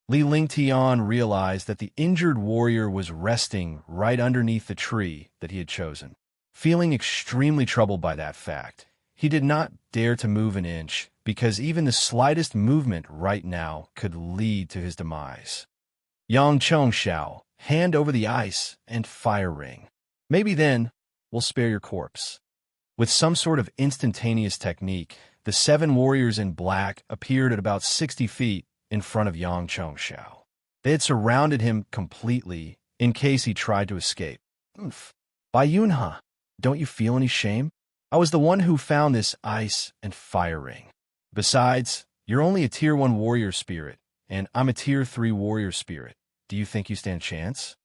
Li Lingtian realized that the injured warrior was resting right underneath the tree that he had chosen. Feeling extremely troubled by that fact, he did not dare to move an inch because even the slightest movement right now could lead to his demise. Yang Chongxiao, hand over the ice and fire ring. Maybe then we'll spare your corpse. With some sort of instantaneous technique, the 7 warriors in black appeared at about 60 feet in front of Yang Chongxiao. They had surrounded him completely in case he tried to escape. Bai Yunhe, don't you feel any shame? I was the one who found this ice and fire ring. Besides, you're only a Tier 1 warrior spirit, and I'm a Tier 3 warrior spirit. Do you think you stand a chance?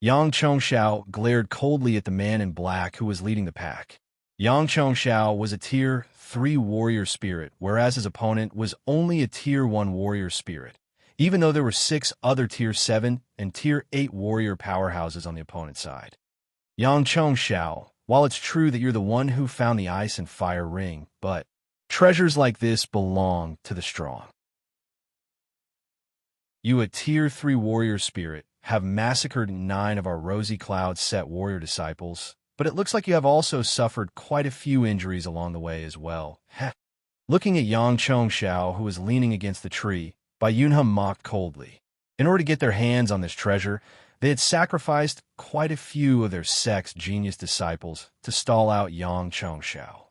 Yang Chongxiao glared coldly at the man in black who was leading the pack. Yang Chongxiao was a Tier 3 warrior spirit, whereas his opponent was only a Tier 1 warrior spirit, even though there were 6 other Tier 7 and Tier 8 warrior powerhouses on the opponent's side. Yang Chongxiao, while it's true that you're the one who found the ice and fire ring, but treasures like this belong to the strong. You, a Tier 3 warrior spirit, have massacred 9 of our Rosy Cloud set warrior disciples, but it looks like you have also suffered quite a few injuries along the way as well. Heh. Looking at Yang Chongxiao, who was leaning against the tree, Bai Yunhe mocked coldly. In order to get their hands on this treasure, they had sacrificed quite a few of their sect's genius disciples to stall out Yang Chongxiao.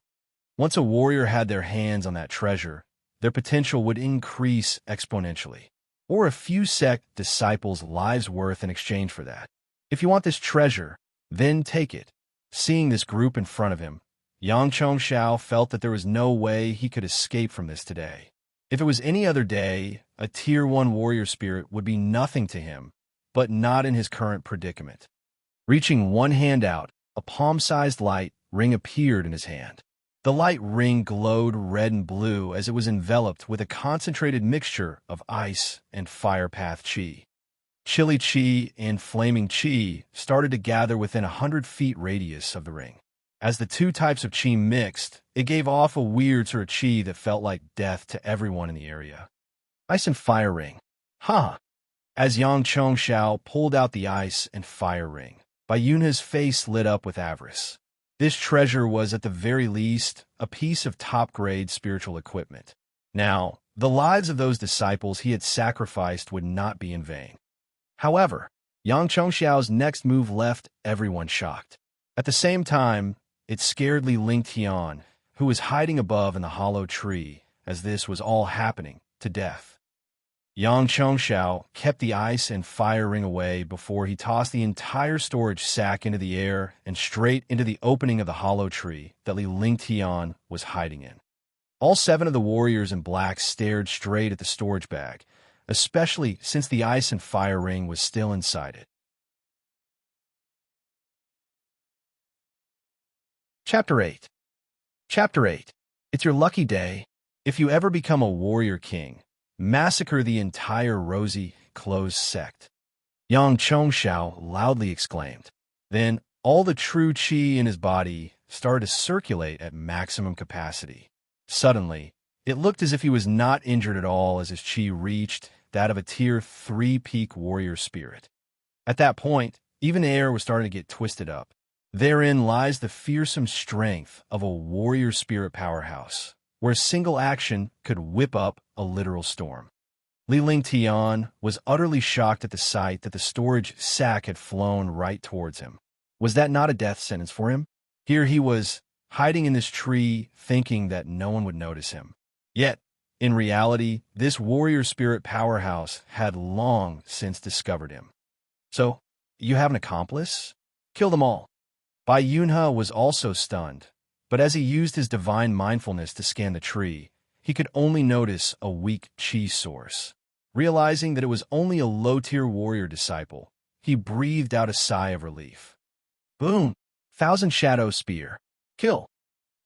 Once a warrior had their hands on that treasure, their potential would increase exponentially. Or a few sect disciples' lives' worth in exchange for that. If you want this treasure, then take it. Seeing this group in front of him, Yang Chongxiao felt that there was no way he could escape from this today. If it was any other day, a Tier 1 warrior spirit would be nothing to him, but not in his current predicament. Reaching one hand out, a palm-sized light ring appeared in his hand. The light ring glowed red and blue as it was enveloped with a concentrated mixture of ice and fire path chi. Chilly chi and flaming chi started to gather within 100 feet radius of the ring. As the two types of chi mixed, it gave off a weird sort of chi that felt like death to everyone in the area. Ice and fire ring. Huh. As Yang Chongxiao pulled out the ice and fire ring, Bai Yunhe's face lit up with avarice. This treasure was, at the very least, a piece of top-grade spiritual equipment. Now, the lives of those disciples he had sacrificed would not be in vain. However, Yang Chongxiao's next move left everyone shocked. At the same time, it scared Li Lingtian, who was hiding above in the hollow tree, as this was all happening, to death. Yang Chongxiao kept the ice and fire ring away before he tossed the entire storage sack into the air and straight into the opening of the hollow tree that Li Lingtian was hiding in. All 7 of the warriors in black stared straight at the storage bag, especially since the ice and fire ring was still inside it. Chapter 8. Chapter 8. It's your lucky day. If you ever become a warrior king, massacre the entire rosy, closed sect. Yang Chongxiao loudly exclaimed. Then all the true chi in his body started to circulate at maximum capacity. Suddenly, it looked as if he was not injured at all as his chi reached that of a Tier 3 peak warrior spirit. At that point, even air was starting to get twisted up. Therein lies the fearsome strength of a warrior spirit powerhouse, where a single action could whip up a literal storm. Li Lingtian was utterly shocked at the sight that the storage sack had flown right towards him. Was that not a death sentence for him? Here he was, hiding in this tree, thinking that no one would notice him. Yet, in reality, this warrior spirit powerhouse had long since discovered him. So, you have an accomplice? Kill them all. Bai Yunhe was also stunned, but as he used his divine mindfulness to scan the tree, he could only notice a weak chi source. Realizing that it was only a low-tier warrior disciple, he breathed out a sigh of relief. Boom! Thousand Shadow Spear. Kill!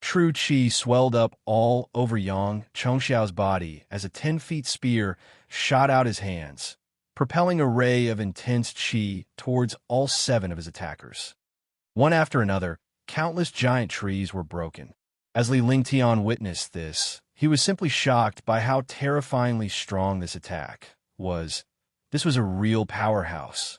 True chi swelled up all over Yang Chongxiao's body as a 10-feet spear shot out his hands, propelling a ray of intense chi towards all 7 of his attackers. One after another, countless giant trees were broken. As Li Lingtian witnessed this, he was simply shocked by how terrifyingly strong this attack was. This was a real powerhouse.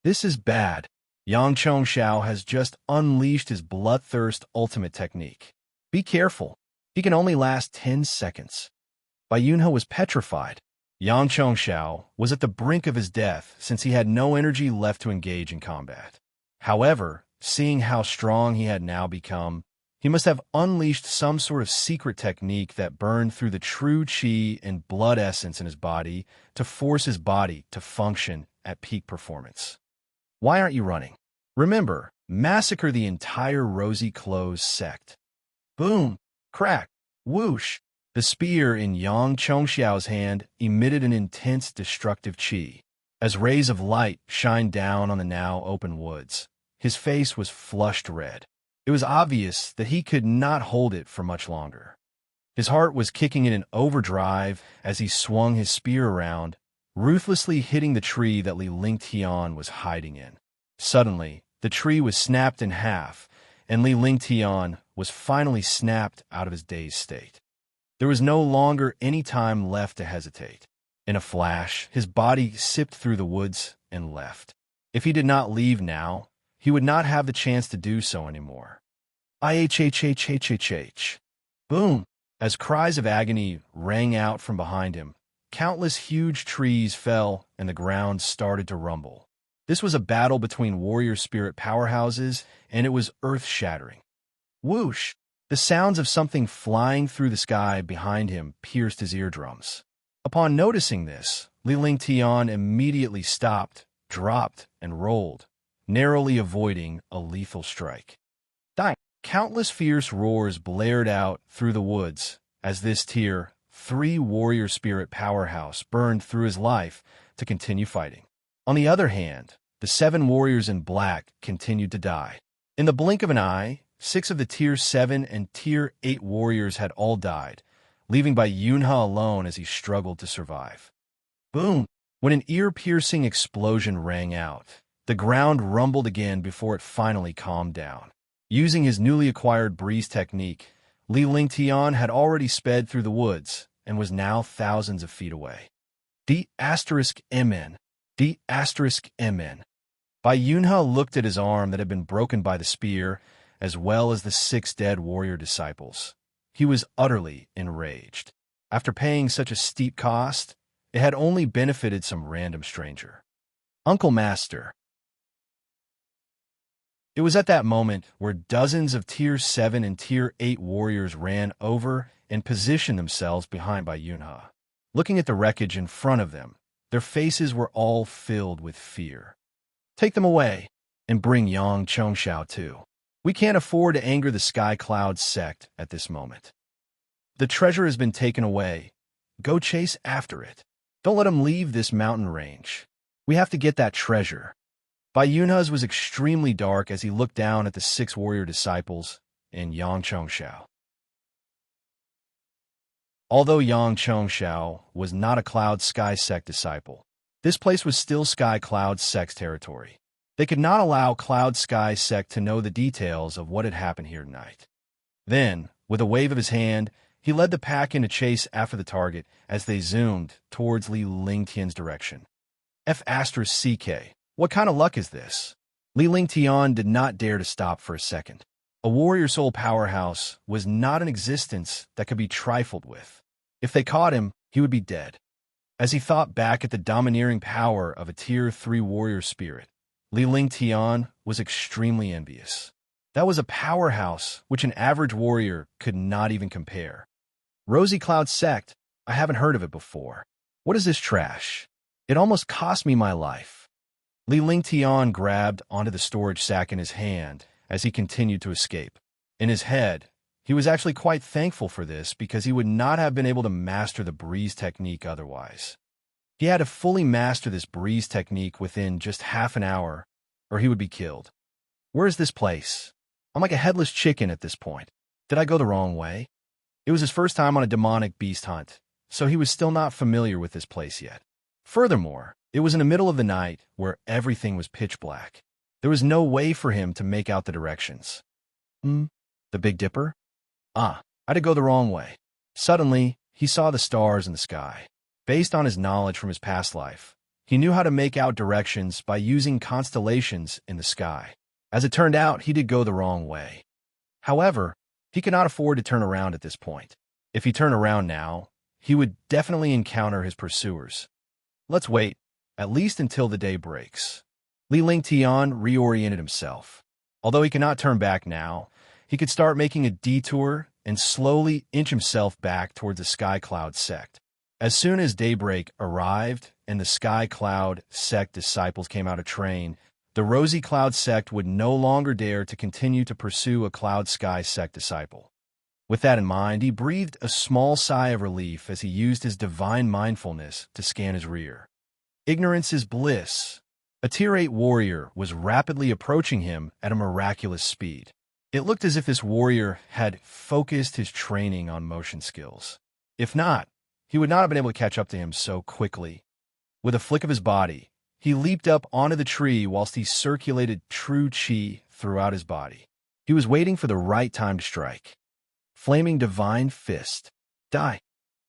This is bad. Yang Chongxiao has just unleashed his bloodthirst ultimate technique. Be careful. He can only last 10 seconds. Bai Yunhe was petrified. Yang Chongxiao was at the brink of his death since he had no energy left to engage in combat. However, seeing how strong he had now become, he must have unleashed some sort of secret technique that burned through the true chi and blood essence in his body to force his body to function at peak performance. Why aren't you running? Remember, massacre the entire rosy closed sect. Boom! Crack! Whoosh! The spear in Yang Chongxiao's hand emitted an intense destructive chi. As rays of light shined down on the now open woods, his face was flushed red. It was obvious that he could not hold it for much longer. His heart was kicking in an overdrive as he swung his spear around, ruthlessly hitting the tree that Li Lingtian was hiding in. Suddenly, the tree was snapped in half, and Li Lingtian was finally snapped out of his dazed state. There was no longer any time left to hesitate. In a flash, his body sipped through the woods and left. If he did not leave now, he would not have the chance to do so anymore. IHHHHHH. Boom! As cries of agony rang out from behind him, countless huge trees fell and the ground started to rumble. This was a battle between warrior spirit powerhouses, and it was earth-shattering. Whoosh! The sounds of something flying through the sky behind him pierced his eardrums. Upon noticing this, Li Lingtian immediately stopped, dropped, and rolled, narrowly avoiding a lethal strike. Dying. Countless fierce roars blared out through the woods as this Tier 3 warrior spirit powerhouse burned through his life to continue fighting. On the other hand, the 7 warriors in black continued to die. In the blink of an eye, 6 of the Tier 7 and Tier 8 warriors had all died, leaving Bai Yunhe alone as he struggled to survive. Boom! When an ear-piercing explosion rang out, the ground rumbled again before it finally calmed down. Using his newly acquired breeze technique, Li Lingtian had already sped through the woods and was now thousands of feet away. D*MN. D*MN. Bai Yunhe looked at his arm that had been broken by the spear, as well as the 6 dead warrior disciples. He was utterly enraged. After paying such a steep cost, it had only benefited some random stranger. Uncle Master. It was at that moment where dozens of Tier 7 and Tier 8 warriors ran over and positioned themselves behind Bai Yunhe. Looking at the wreckage in front of them, their faces were all filled with fear. Take them away, and bring Yang Chongxiao too. We can't afford to anger the Sky Cloud sect at this moment. The treasure has been taken away. Go chase after it. Don't let him leave this mountain range. We have to get that treasure. Bai Yunhe's was extremely dark as he looked down at the 6 warrior disciples and Yang Chongxiao. Although Yang Chongxiao was not a Cloud Sky sect disciple, this place was still Sky Cloud sect's territory. They could not allow Cloud Sky sect to know the details of what had happened here tonight. Then, with a wave of his hand, he led the pack in a chase after the target as they zoomed towards Li Lingtian's direction. F*CK. What kind of luck is this? Li Lingtian did not dare to stop for a second. A warrior soul powerhouse was not an existence that could be trifled with. If they caught him, he would be dead. As he thought back at the domineering power of a Tier 3 warrior spirit, Li Lingtian was extremely envious. That was a powerhouse which an average warrior could not even compare. Rosy Cloud Sect, I haven't heard of it before. What is this trash? It almost cost me my life. Li Lingtian grabbed onto the storage sack in his hand as he continued to escape. In his head, he was actually quite thankful for this because he would not have been able to master the breeze technique otherwise. He had to fully master this breeze technique within just half an hour, or he would be killed. Where is this place? I'm like a headless chicken at this point. Did I go the wrong way? It was his first time on a demonic beast hunt, so he was still not familiar with this place yet. Furthermore, it was in the middle of the night where everything was pitch black. There was no way for him to make out the directions. The Big Dipper? I had to go the wrong way. Suddenly, he saw the stars in the sky. Based on his knowledge from his past life, he knew how to make out directions by using constellations in the sky. As it turned out, he did go the wrong way. However, he could not afford to turn around at this point. If he turned around now, he would definitely encounter his pursuers. Let's wait, at least until the day breaks. Li Lingtian reoriented himself. Although he could not turn back now, he could start making a detour and slowly inch himself back towards the Sky Cloud sect. As soon as daybreak arrived and the Sky Cloud sect disciples came out of train, the Rosy Cloud sect would no longer dare to continue to pursue a Cloud Sky sect disciple. With that in mind, he breathed a small sigh of relief as he used his divine mindfulness to scan his rear. Ignorance is bliss. A Tier 8 warrior was rapidly approaching him at a miraculous speed. It looked as if this warrior had focused his training on motion skills. If not, he would not have been able to catch up to him so quickly. With a flick of his body, he leaped up onto the tree whilst he circulated true chi throughout his body. He was waiting for the right time to strike. Flaming Divine Fist. Die.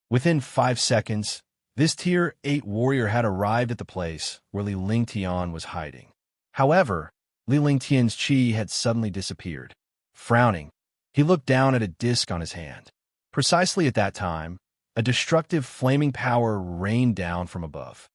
Within 5 seconds, this Tier 8 warrior had arrived at the place where Li Lingtian was hiding. However, Li Lingtian's chi had suddenly disappeared. Frowning, he looked down at a disc on his hand. Precisely at that time, a destructive flaming power rained down from above.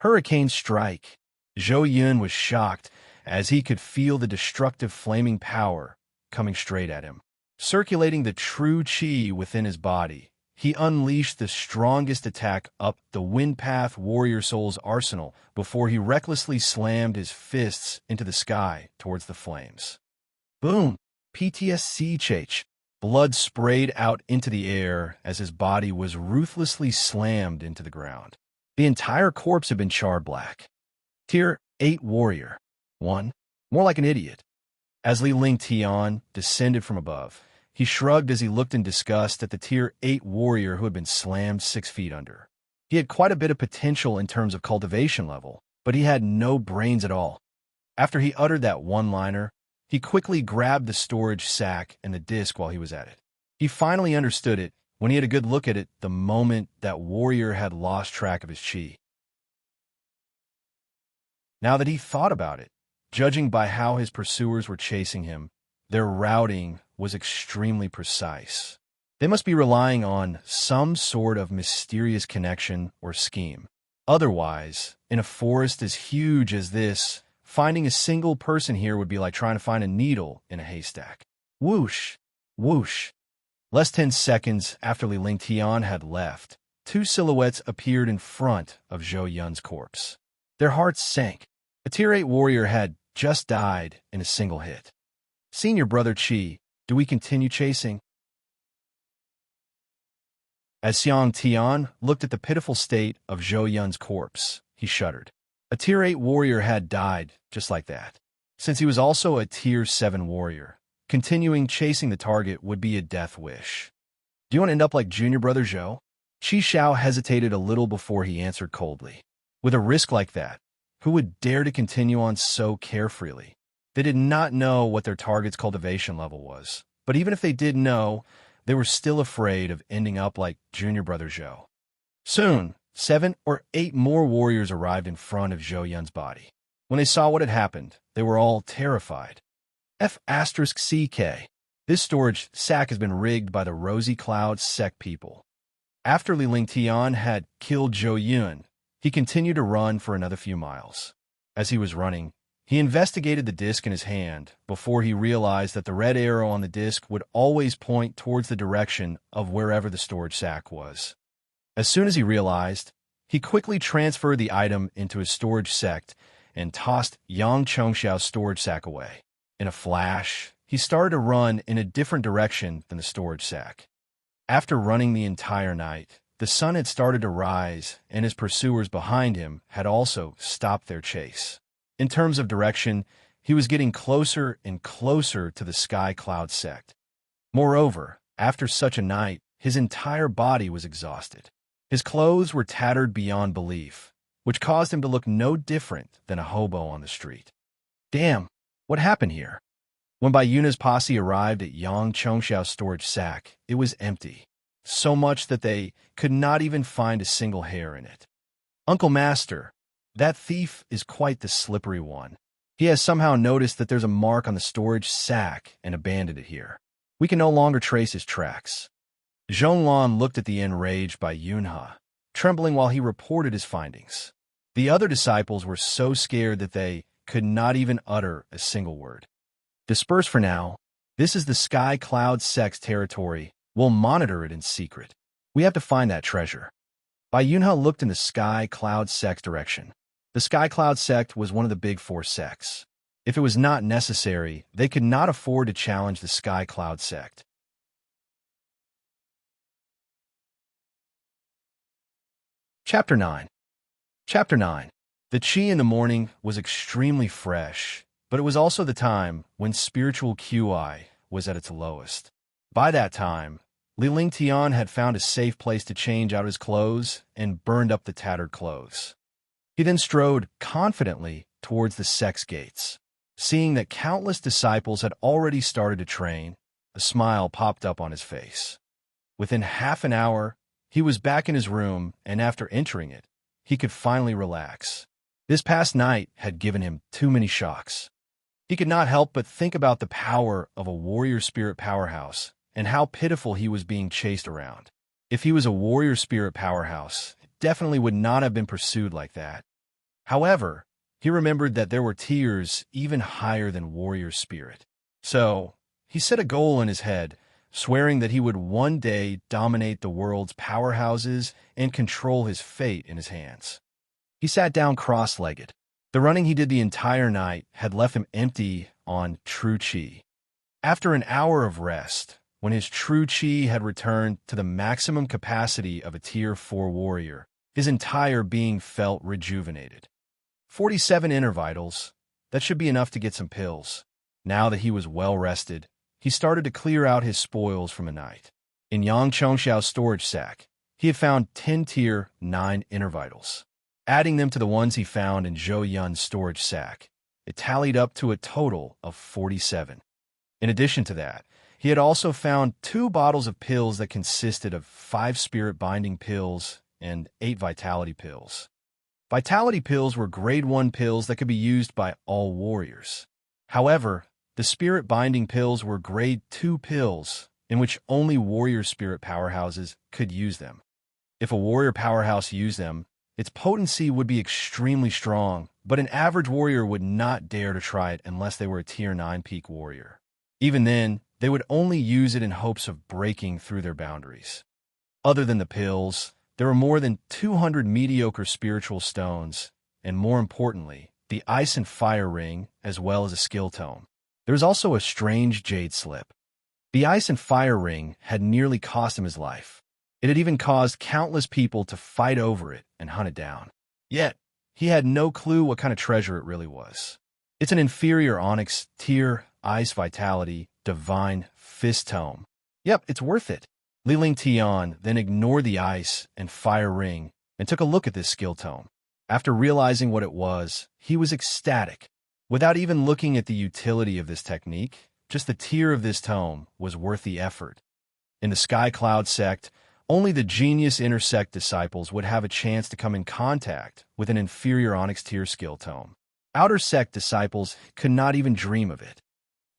Hurricane Strike. Zhou Yun was shocked as he could feel the destructive flaming power coming straight at him. Circulating the true chi within his body, he unleashed the strongest attack up the Windpath Warrior Soul's arsenal before he recklessly slammed his fists into the sky towards the flames. Boom! PTSC chach. Blood sprayed out into the air as his body was ruthlessly slammed into the ground. The entire corpse had been charred black. Tier 8 Warrior. 1. More like an idiot. As Li Ling Tian descended from above, he shrugged as he looked in disgust at the Tier 8 warrior who had been slammed 6 feet under. He had quite a bit of potential in terms of cultivation level, but he had no brains at all. After he uttered that one-liner, he quickly grabbed the storage sack and the disc while he was at it. He finally understood it when he had a good look at it the moment that warrior had lost track of his chi. Now that he thought about it, judging by how his pursuers were chasing him, their routing was extremely precise. They must be relying on some sort of mysterious connection or scheme. Otherwise, in a forest as huge as this, finding a single person here would be like trying to find a needle in a haystack. Whoosh! Whoosh! Less 10 seconds after Li Ling Tian had left, 2 silhouettes appeared in front of Zhou Yun's corpse. Their hearts sank. A Tier 8 warrior had just died in a single hit. Senior Brother Qi, do we continue chasing? As Xiang Tian looked at the pitiful state of Zhou Yun's corpse, he shuddered. A Tier 8 warrior had died just like that. Since he was also a Tier 7 warrior, continuing chasing the target would be a death wish. Do you want to end up like Junior Brother Zhou? Qi Xiao hesitated a little before he answered coldly. With a risk like that, who would dare to continue on so carefreely? They did not know what their target's cultivation level was, but even if they did know, they were still afraid of ending up like Junior Brother Zhou. Soon, 7 or 8 more warriors arrived in front of Zhou Yun's body. When they saw what had happened, they were all terrified. F***CK. This storage sack has been rigged by the Rosy Cloud sect people. After Li Ling Tian had killed Zhou Yun, he continued to run for another few miles. As he was running, he investigated the disc in his hand before he realized that the red arrow on the disc would always point towards the direction of wherever the storage sack was. As soon as he realized, he quickly transferred the item into his storage sect and tossed Yang Chengxiao's storage sack away. In a flash, he started to run in a different direction than the storage sack. After running the entire night, the sun had started to rise, and his pursuers behind him had also stopped their chase. In terms of direction, he was getting closer and closer to the Sky Cloud sect. Moreover, after such a night, his entire body was exhausted. His clothes were tattered beyond belief, which caused him to look no different than a hobo on the street. Damn, what happened here? When Bayuna's posse arrived at Yang Chengxiao's storage sack, it was empty, so much that they could not even find a single hair in it. Uncle Master, that thief is quite the slippery one. He has somehow noticed that there's a mark on the storage sack and abandoned it here. We can no longer trace his tracks. Zhonglan looked at the enraged by Yunhe, trembling while he reported his findings. The other disciples were so scared that they could not even utter a single word. Disperse for now. This is the Sky Cloud sect's territory. We'll monitor it in secret. We have to find that treasure. Yunhe looked in the Sky Cloud sect's direction. The Sky Cloud sect was one of the big 4 sects. If it was not necessary, they could not afford to challenge the Sky Cloud sect. Chapter 9. Chapter 9. The qi in the morning was extremely fresh, but it was also the time when spiritual QI was at its lowest. By that time, Li Ling Tian had found a safe place to change out his clothes and burned up the tattered clothes. He then strode confidently towards the sect's gates. Seeing that countless disciples had already started to train, a smile popped up on his face. Within half an hour, he was back in his room, and after entering it, he could finally relax. This past night had given him too many shocks. He could not help but think about the power of a warrior spirit powerhouse and how pitiful he was being chased around. If he was a warrior spirit powerhouse, it definitely would not have been pursued like that. However, he remembered that there were tiers even higher than warrior spirit. So, he set a goal in his head swearing that he would one day dominate the world's powerhouses and control his fate in his hands. He sat down cross-legged. The running he did the entire night had left him empty on true chi. After an hour of rest, when his true chi had returned to the maximum capacity of a Tier 4 warrior, his entire being felt rejuvenated. 47 inner vitals, that should be enough to get some pills. Now that he was well rested, he started to clear out his spoils from the night. In Yang Chongxiao's storage sack, he had found 10 Tier 9 inner vitals. Adding them to the ones he found in Zhou Yun's storage sack, it tallied up to a total of 47. In addition to that, he had also found 2 bottles of pills that consisted of 5 spirit-binding pills and 8 vitality pills. Vitality pills were grade 1 pills that could be used by all warriors. However, the spirit-binding pills were grade 2 pills, in which only warrior spirit powerhouses could use them. If a warrior powerhouse used them, its potency would be extremely strong, but an average warrior would not dare to try it unless they were a Tier 9 peak warrior. Even then, they would only use it in hopes of breaking through their boundaries. Other than the pills, there were more than 200 mediocre spiritual stones, and more importantly, the ice and fire ring, as well as a skill tome. There was also a strange jade slip. The ice and fire ring had nearly cost him his life. It had even caused countless people to fight over it and hunt it down. Yet, he had no clue what kind of treasure it really was. It's an inferior onyx Tier Ice Vitality Divine Fist Tome. Yep, it's worth it. Li Lingtian then ignored the ice and fire ring and took a look at this skill tome. After realizing what it was, he was ecstatic. Without even looking at the utility of this technique, just the tier of this tome was worth the effort. In the Sky Cloud sect, only the genius inner sect disciples would have a chance to come in contact with an inferior onyx tier skill tome. Outer sect disciples could not even dream of it.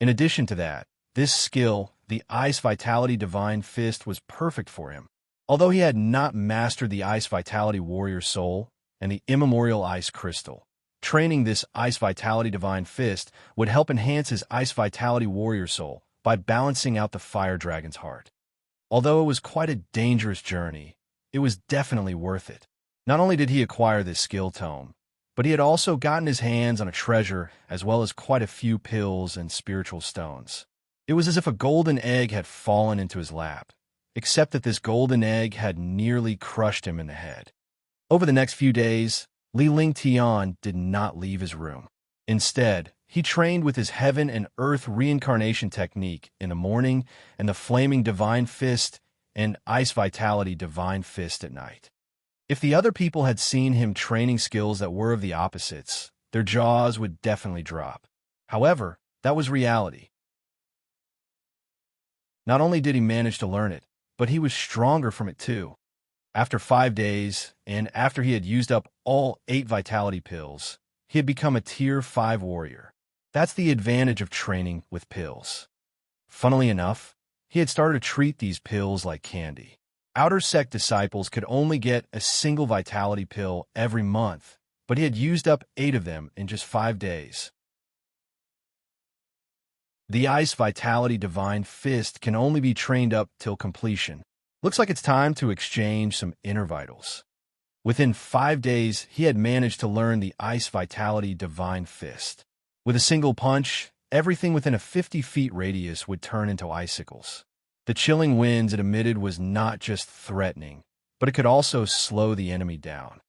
In addition to that, this skill, the Ice Vitality Divine Fist, was perfect for him. Although he had not mastered the Ice Vitality Warrior Soul and the Immemorial Ice Crystal, training this Ice Vitality Divine Fist would help enhance his Ice Vitality Warrior Soul by balancing out the Fire Dragon's heart. Although it was quite a dangerous journey, it was definitely worth it. Not only did he acquire this skill tome, but he had also gotten his hands on a treasure as well as quite a few pills and spiritual stones. It was as if a golden egg had fallen into his lap, except that this golden egg had nearly crushed him in the head. Over the next few days, Li Lingtian did not leave his room. Instead, he trained with his Heaven and Earth reincarnation technique in the morning and the Flaming Divine Fist and Ice Vitality Divine Fist at night. If the other people had seen him training skills that were of the opposites, their jaws would definitely drop. However, that was reality. Not only did he manage to learn it, but he was stronger from it too. After 5 days, and after he had used up all 8 vitality pills, he had become a Tier 5 warrior. That's the advantage of training with pills. Funnily enough, he had started to treat these pills like candy. Outer sect disciples could only get a single vitality pill every month, but he had used up 8 of them in just 5 days. The Ice Vitality Divine Fist can only be trained up till completion. Looks like it's time to exchange some inner vitals. Within 5 days, he had managed to learn the Ice Vitality Divine Fist. With a single punch, everything within a 50 feet radius would turn into icicles. The chilling winds it emitted was not just threatening, but it could also slow the enemy down.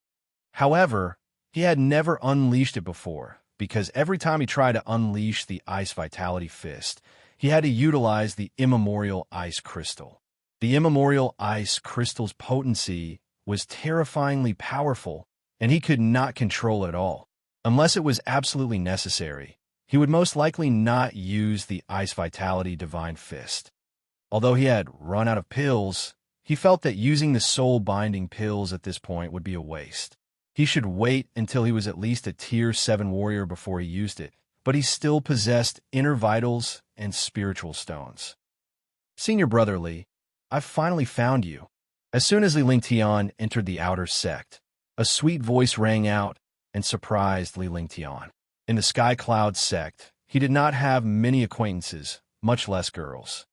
However, he had never unleashed it before, because every time he tried to unleash the Ice Vitality Fist, he had to utilize the Immemorial Ice Crystal. The Immemorial Ice Crystal's potency was terrifyingly powerful, and he could not control it at all. Unless it was absolutely necessary, he would most likely not use the Ice Vitality Divine Fist. Although he had run out of pills, he felt that using the soul-binding pills at this point would be a waste. He should wait until he was at least a Tier 7 warrior before he used it, but he still possessed inner vitals and spiritual stones. Senior Brother Li, I've finally found you. As soon as Li Lingtian entered the outer sect, a sweet voice rang out and surprised Li Lingtian. In the Sky Cloud sect, he did not have many acquaintances, much less girls.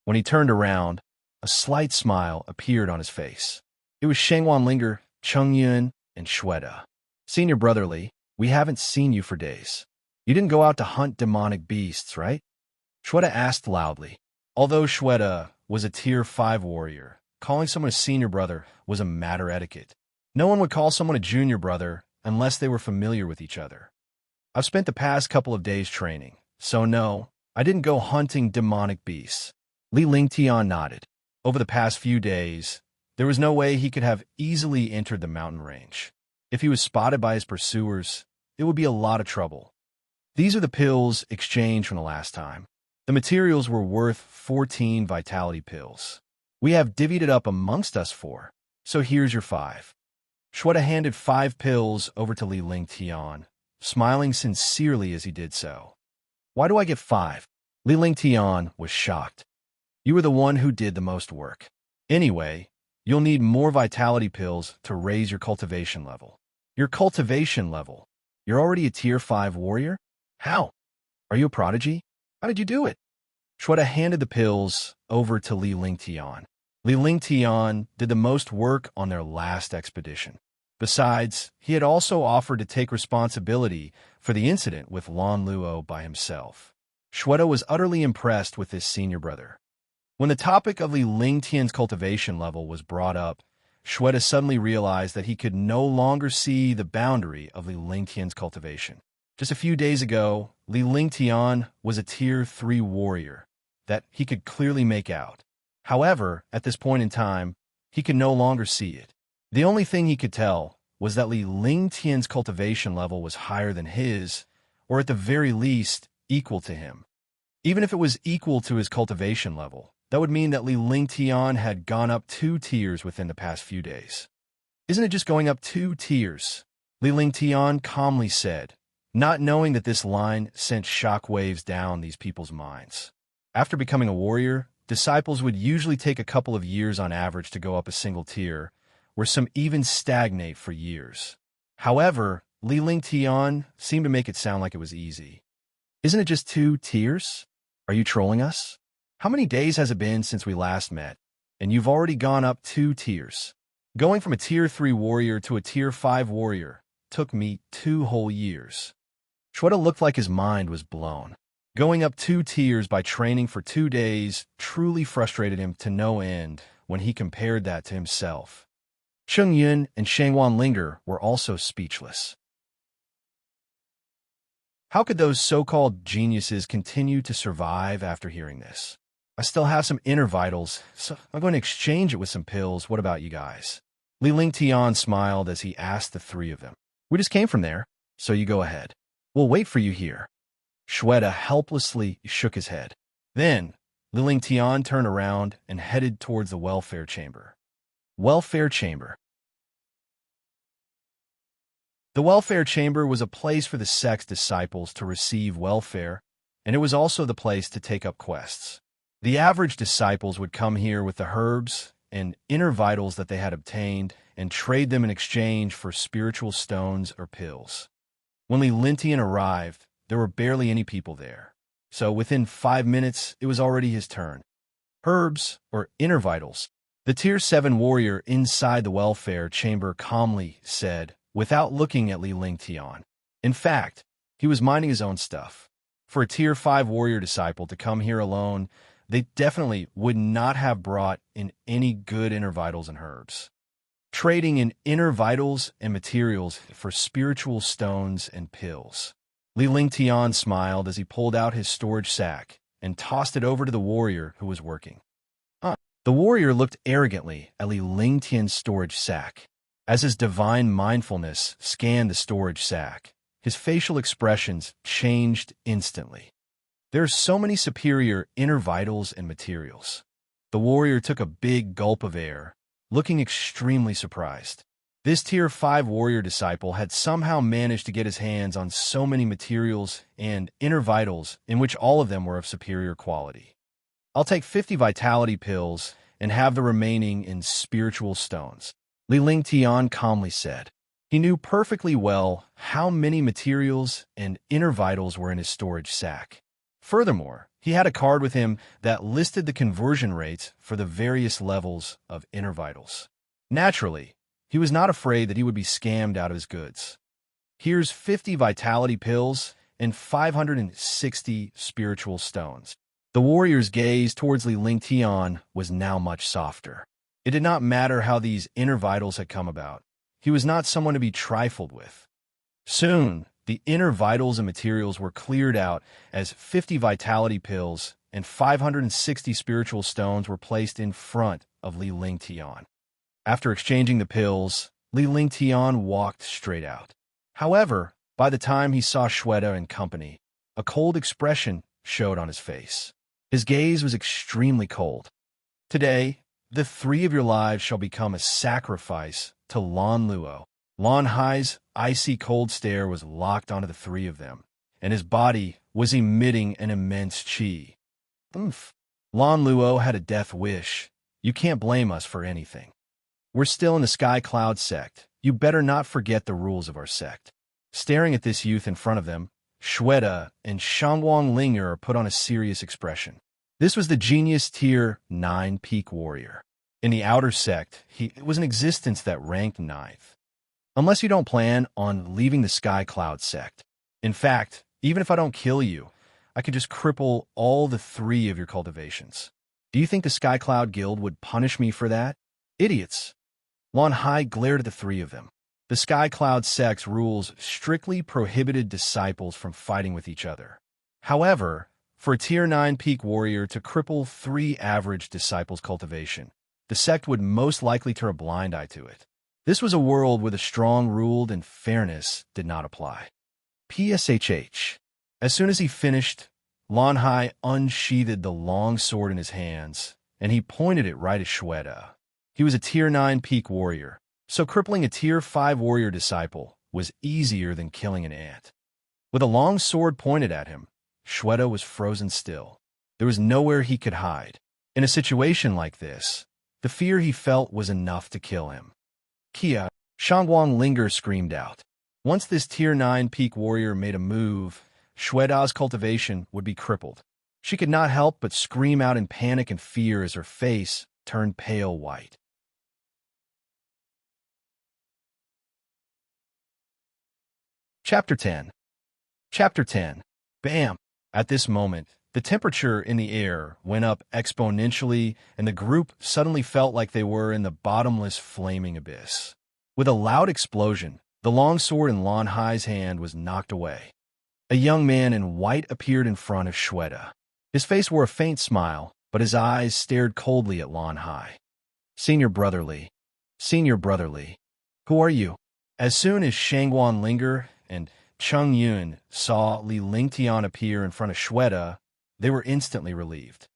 When he turned around, a slight smile appeared on his face. It was Shangwanlinger, Chungyun, and Shweta. Senior brotherly, we haven't seen you for days. You didn't go out to hunt demonic beasts, right? Shweta asked loudly. Although Shweta was a Tier 5 warrior, calling someone a senior brother was a matter etiquette. No one would call someone a junior brother unless they were familiar with each other. I've spent the past couple of days training, so no, I didn't go hunting demonic beasts. Li Lingtian nodded. Over the past few days, there was no way he could have easily entered the mountain range. If he was spotted by his pursuers, it would be a lot of trouble. These are the pills exchanged from the last time. The materials were worth 14 vitality pills. We have divvied it up amongst us 4, so here's your 5. Shweta handed 5 pills over to Li Lingtian, smiling sincerely as he did so. Why do I get 5? Li Lingtian was shocked. You were the one who did the most work. Anyway, you'll need more vitality pills to raise your cultivation level. Your cultivation level? You're already a Tier 5 warrior? How? Are you a prodigy? How did you do it? Shweta handed the pills over to Li Lingtian. Li Lingtian did the most work on their last expedition. Besides, he had also offered to take responsibility for the incident with Lan Luo by himself. Shweta was utterly impressed with his senior brother. When the topic of Li Lingtian's cultivation level was brought up, Shweta suddenly realized that he could no longer see the boundary of Li Lingtian's cultivation. Just a few days ago, Li Lingtian was a Tier 3 warrior that he could clearly make out. However, at this point in time, he could no longer see it. The only thing he could tell was that Li Lingtian's cultivation level was higher than his, or at the very least, equal to him. Even if it was equal to his cultivation level, that would mean that Li Lingtian had gone up 2 tiers within the past few days. Isn't it just going up 2 tiers? Li Lingtian calmly said, not knowing that this line sent shockwaves down these people's minds. After becoming a warrior, disciples would usually take a couple of years on average to go up a single tier, where some even stagnate for years. However, Li Lingtian seemed to make it sound like it was easy. Isn't it just 2 tiers? Are you trolling us? How many days has it been since we last met, and you've already gone up 2 tiers? Going from a Tier 3 warrior to a Tier 5 warrior took me 2 whole years. Shweta looked like his mind was blown. Going up 2 tiers by training for 2 days truly frustrated him to no end when he compared that to himself. Chungyun and Shangwanlinger were also speechless. How could those so-called geniuses continue to survive after hearing this? I still have some inner vitals, so I'm going to exchange it with some pills. What about you guys? Li Lingtian smiled as he asked the 3 of them. We just came from there, so you go ahead. We'll wait for you here. Shweta helplessly shook his head. Then, Li Lingtian turned around and headed towards the welfare chamber. Welfare chamber. The welfare chamber was a place for the sect's disciples to receive welfare, and it was also the place to take up quests. The average disciples would come here with the herbs and inner vitals that they had obtained and trade them in exchange for spiritual stones or pills. When Li Lingtian arrived, there were barely any people there, so within 5 minutes it was already his turn. Herbs, or inner vitals, the Tier 7 warrior inside the welfare chamber calmly said, without looking at Li Lingtian. In fact, he was minding his own stuff. For a Tier 5 warrior disciple to come here alone, they definitely would not have brought in any good inner vitals and herbs. Trading in inner vitals and materials for spiritual stones and pills. Li Lingtian smiled as he pulled out his storage sack and tossed it over to the warrior who was working. The warrior looked arrogantly at Li Lingtian's storage sack. As his divine mindfulness scanned the storage sack, his facial expressions changed instantly. There are so many superior inner vitals and materials. The warrior took a big gulp of air, looking extremely surprised. This Tier 5 warrior disciple had somehow managed to get his hands on so many materials and inner vitals in which all of them were of superior quality. I'll take 50 vitality pills and have the remaining in spiritual stones, Li Lingtian calmly said. He knew perfectly well how many materials and inner vitals were in his storage sack. Furthermore, he had a card with him that listed the conversion rates for the various levels of inner vitals. Naturally, he was not afraid that he would be scammed out of his goods. Here's 50 vitality pills and 560 spiritual stones. The warrior's gaze towards Li Lingtian was now much softer. It did not matter how these inner vitals had come about. He was not someone to be trifled with. Soon, the inner vitals and materials were cleared out as 50 vitality pills and 560 spiritual stones were placed in front of Li Lingtian. After exchanging the pills, Li Lingtian walked straight out. However, by the time he saw Shweta and company, a cold expression showed on his face. His gaze was extremely cold. Today, the three of your lives shall become a sacrifice to Lan Luo. Lan Hai's icy cold stare was locked onto the three of them, and his body was emitting an immense qi. Oomph. Lan Luo had a death wish. You can't blame us for anything. We're still in the Sky Cloud sect. You better not forget the rules of our sect. Staring at this youth in front of them, Shweta and Shangwang Linger put on a serious expression. This was the genius tier 9 peak warrior. In the outer sect, it was an existence that ranked 9th. Unless you don't plan on leaving the Sky Cloud sect. In fact, even if I don't kill you, I could just cripple all the 3 of your cultivations. Do you think the Sky Cloud Guild would punish me for that? Idiots! Lan Hai glared at the 3 of them. The Sky Cloud sect's rules strictly prohibited disciples from fighting with each other. However, for a tier 9 peak warrior to cripple 3 average disciples' cultivation, the sect would most likely turn a blind eye to it. This was a world where the strong ruled and fairness did not apply. PSHH. As soon as he finished, Lan Hai unsheathed the long sword in his hands, and he pointed it right at Shweta. He was a tier 9 peak warrior, so crippling a tier 5 warrior disciple was easier than killing an ant. With a long sword pointed at him, Shweta was frozen still. There was nowhere he could hide. In a situation like this, the fear he felt was enough to kill him. Kia, Shangwang Linger screamed out. Once this tier 9 peak warrior made a move, Shweta's cultivation would be crippled. She could not help but scream out in panic and fear as her face turned pale white. Chapter 10. Chapter 10. Bam! At this moment, the temperature in the air went up exponentially, and the group suddenly felt like they were in the bottomless flaming abyss. With a loud explosion, the long sword in Lan Hai's hand was knocked away. A young man in white appeared in front of Shweta. His face wore a faint smile, but his eyes stared coldly at Lan Hai. Senior Brotherly. Senior Brotherly. Who are you? As soon as Shangwan Linger and Chung Yun saw Li Lingtian appear in front of Shweta, they were instantly relieved.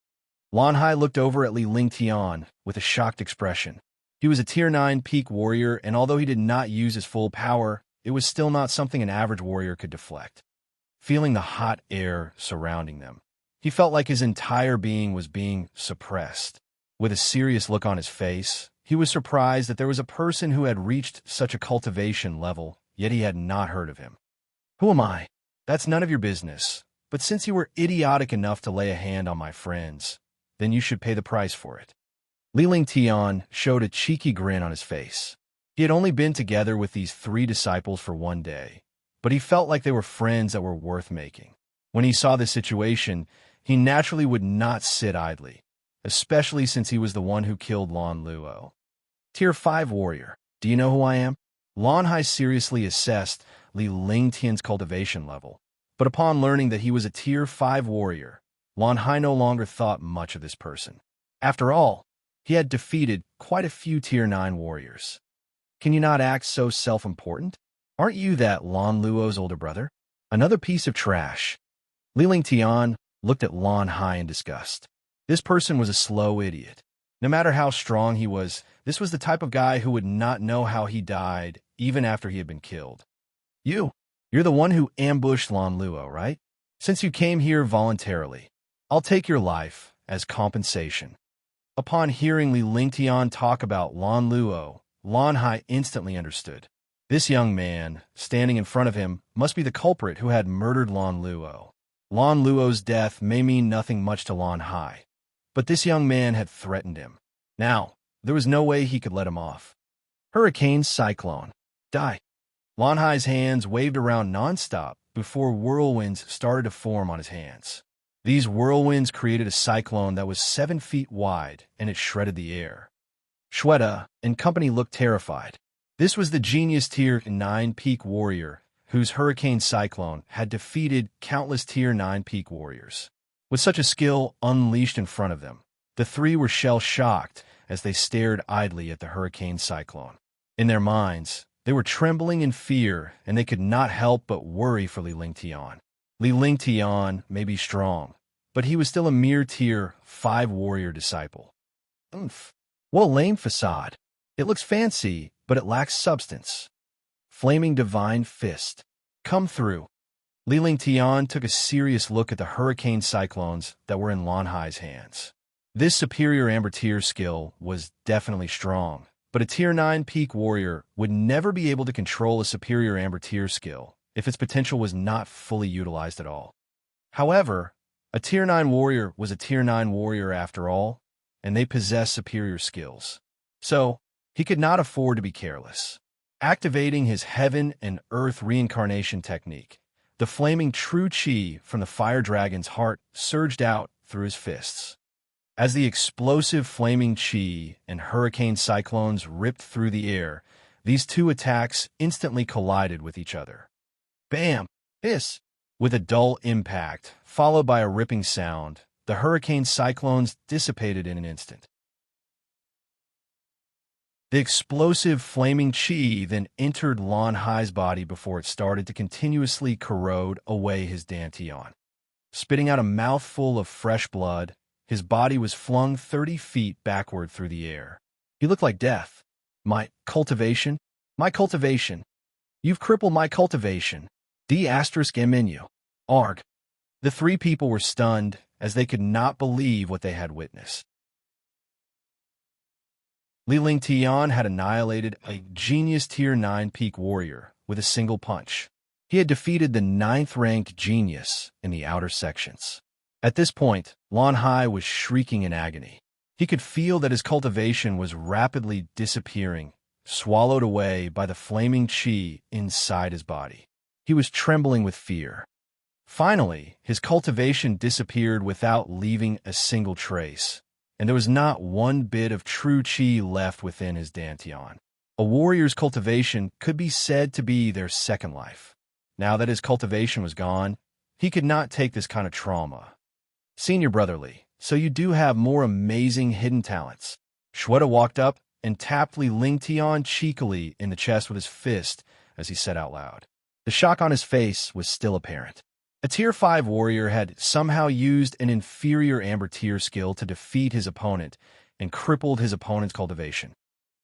Lan Hai looked over at Li Lingtian with a shocked expression. He was a tier 9 peak warrior, and although he did not use his full power, it was still not something an average warrior could deflect. Feeling the hot air surrounding them, he felt like his entire being was being suppressed. With a serious look on his face, he was surprised that there was a person who had reached such a cultivation level, yet he had not heard of him. Who am I? That's none of your business. But since you were idiotic enough to lay a hand on my friends, then you should pay the price for it. Li Lingtian showed a cheeky grin on his face. He had only been together with these 3 disciples for 1 day, but he felt like they were friends that were worth making. When he saw this situation, he naturally would not sit idly, especially since he was the one who killed Lan Luo. Tier 5 warrior. Do you know who I am? Lan Hai seriously assessed Li Lingtian's cultivation level, but upon learning that he was a tier 5 warrior, Lan Hai no longer thought much of this person. After all, he had defeated quite a few tier 9 warriors. Can you not act so self-important? Aren't you that Lan Luo's older brother? Another piece of trash. Li Lingtian looked at Lan Hai in disgust. This person was a slow idiot. No matter how strong he was, this was the type of guy who would not know how he died even after he had been killed. You're the one who ambushed Lan Luo, right? Since you came here voluntarily, I'll take your life as compensation. Upon hearing Li Lingtian talk about Lan Luo, Lan Hai instantly understood. This young man, standing in front of him, must be the culprit who had murdered Lan Luo. Lan Luo's death may mean nothing much to Lan Hai, but this young man had threatened him. Now, there was no way he could let him off. Hurricane Cyclone. Die. Lan Hai's hands waved around nonstop before whirlwinds started to form on his hands. These whirlwinds created a cyclone that was 7 feet wide, and it shredded the air. Shweta and company looked terrified. This was the genius Tier 9 peak warrior whose hurricane cyclone had defeated countless Tier 9 peak warriors. With such a skill unleashed in front of them, the three were shell-shocked as they stared idly at the hurricane cyclone. In their minds, they were trembling in fear, and they could not help but worry for Li Lingtian. Li Lingtian may be strong, but he was still a mere Tier 5 warrior disciple. Oomph. What a lame facade. It looks fancy, but it lacks substance. Flaming Divine Fist. Come through. Li Lingtian took a serious look at the hurricane cyclones that were in Lan Hai's hands. This superior Amber Tier skill was definitely strong, but a Tier 9 peak warrior would never be able to control a superior Amber Tier skill if its potential was not fully utilized at all. However, a Tier 9 warrior was a Tier 9 warrior after all, and they possessed superior skills. So, he could not afford to be careless. Activating his Heaven and Earth reincarnation technique, the flaming true chi from the fire dragon's heart surged out through his fists. As the explosive flaming chi and hurricane cyclones ripped through the air, these two attacks instantly collided with each other. Bam! Hiss! With a dull impact, followed by a ripping sound, the hurricane cyclones dissipated in an instant. The explosive flaming chi then entered Lan Hai's body before it started to continuously corrode away his dantian. Spitting out a mouthful of fresh blood, his body was flung 30 feet backward through the air. He looked like death. My cultivation? My cultivation. You've crippled my cultivation. D***menu. Arg. The three people were stunned as they could not believe what they had witnessed. Li Lingtian had annihilated a genius Tier 9 peak warrior with a single punch. He had defeated the 9th-ranked genius in the outer sections. At this point, Lan Hai was shrieking in agony. He could feel that his cultivation was rapidly disappearing, swallowed away by the flaming chi inside his body. He was trembling with fear. Finally, his cultivation disappeared without leaving a single trace, and there was not one bit of true chi left within his dantian. A warrior's cultivation could be said to be their second life. Now that his cultivation was gone, he could not take this kind of trauma. Senior Brotherly, so you do have more amazing hidden talents. Shweta walked up and tapped Li Lingtian cheekily in the chest with his fist as he said out loud. The shock on his face was still apparent. A Tier 5 warrior had somehow used an inferior Amber Tier skill to defeat his opponent and crippled his opponent's cultivation.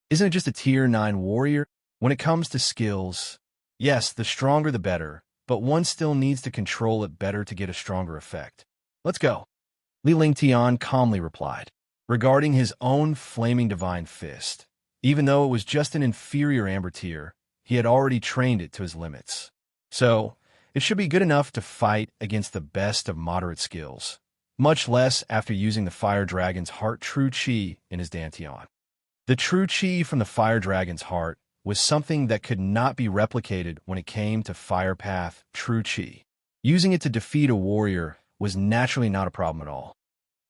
Isn't it just a Tier 9 warrior? When it comes to skills, yes, the stronger the better, but one still needs to control it better to get a stronger effect. Let's go. Li Lingtian calmly replied, regarding his own flaming divine fist. Even though it was just an inferior Amber Tier, he had already trained it to his limits. So, it should be good enough to fight against the best of moderate skills, much less after using the Fire Dragon's Heart True Chi in his dantian. The True Chi from the Fire Dragon's Heart was something that could not be replicated when it came to Fire Path True Chi. Using it to defeat a warrior was naturally not a problem at all.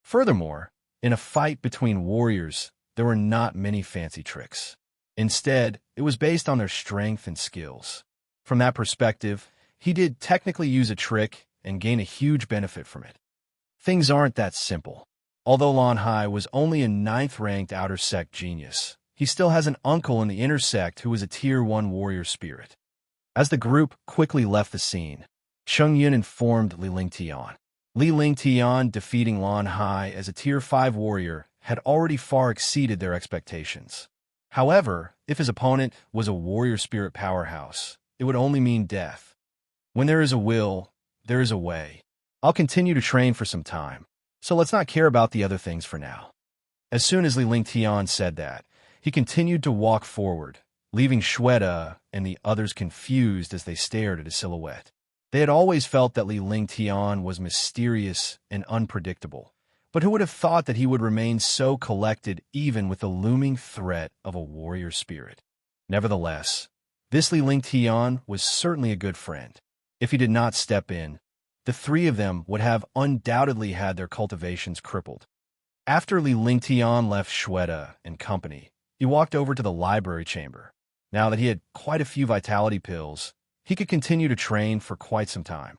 Furthermore, in a fight between warriors, there were not many fancy tricks. Instead, it was based on their strength and skills. From that perspective, he did technically use a trick and gain a huge benefit from it. Things aren't that simple. Although Lan Hai was only a 9th-ranked outer sect genius, he still has an uncle in the inner sect who was a Tier 1 warrior spirit. As the group quickly left the scene, Cheng Yun informed Li Lingtian. Li Lingtian defeating Lan Hai as a Tier 5 warrior had already far exceeded their expectations. However, if his opponent was a warrior spirit powerhouse, it would only mean death. When there is a will, there is a way. I'll continue to train for some time, so let's not care about the other things for now. As soon as Li Lingtian said that, he continued to walk forward, leaving Shweta and the others confused as they stared at his silhouette. They had always felt that Li Lingtian was mysterious and unpredictable, but who would have thought that he would remain so collected even with the looming threat of a warrior spirit? Nevertheless, this Li Lingtian was certainly a good friend. If he did not step in, the three of them would have undoubtedly had their cultivations crippled. After Li Lingtian left Shweta and company, he walked over to the library chamber. Now that he had quite a few vitality pills, he could continue to train for quite some time.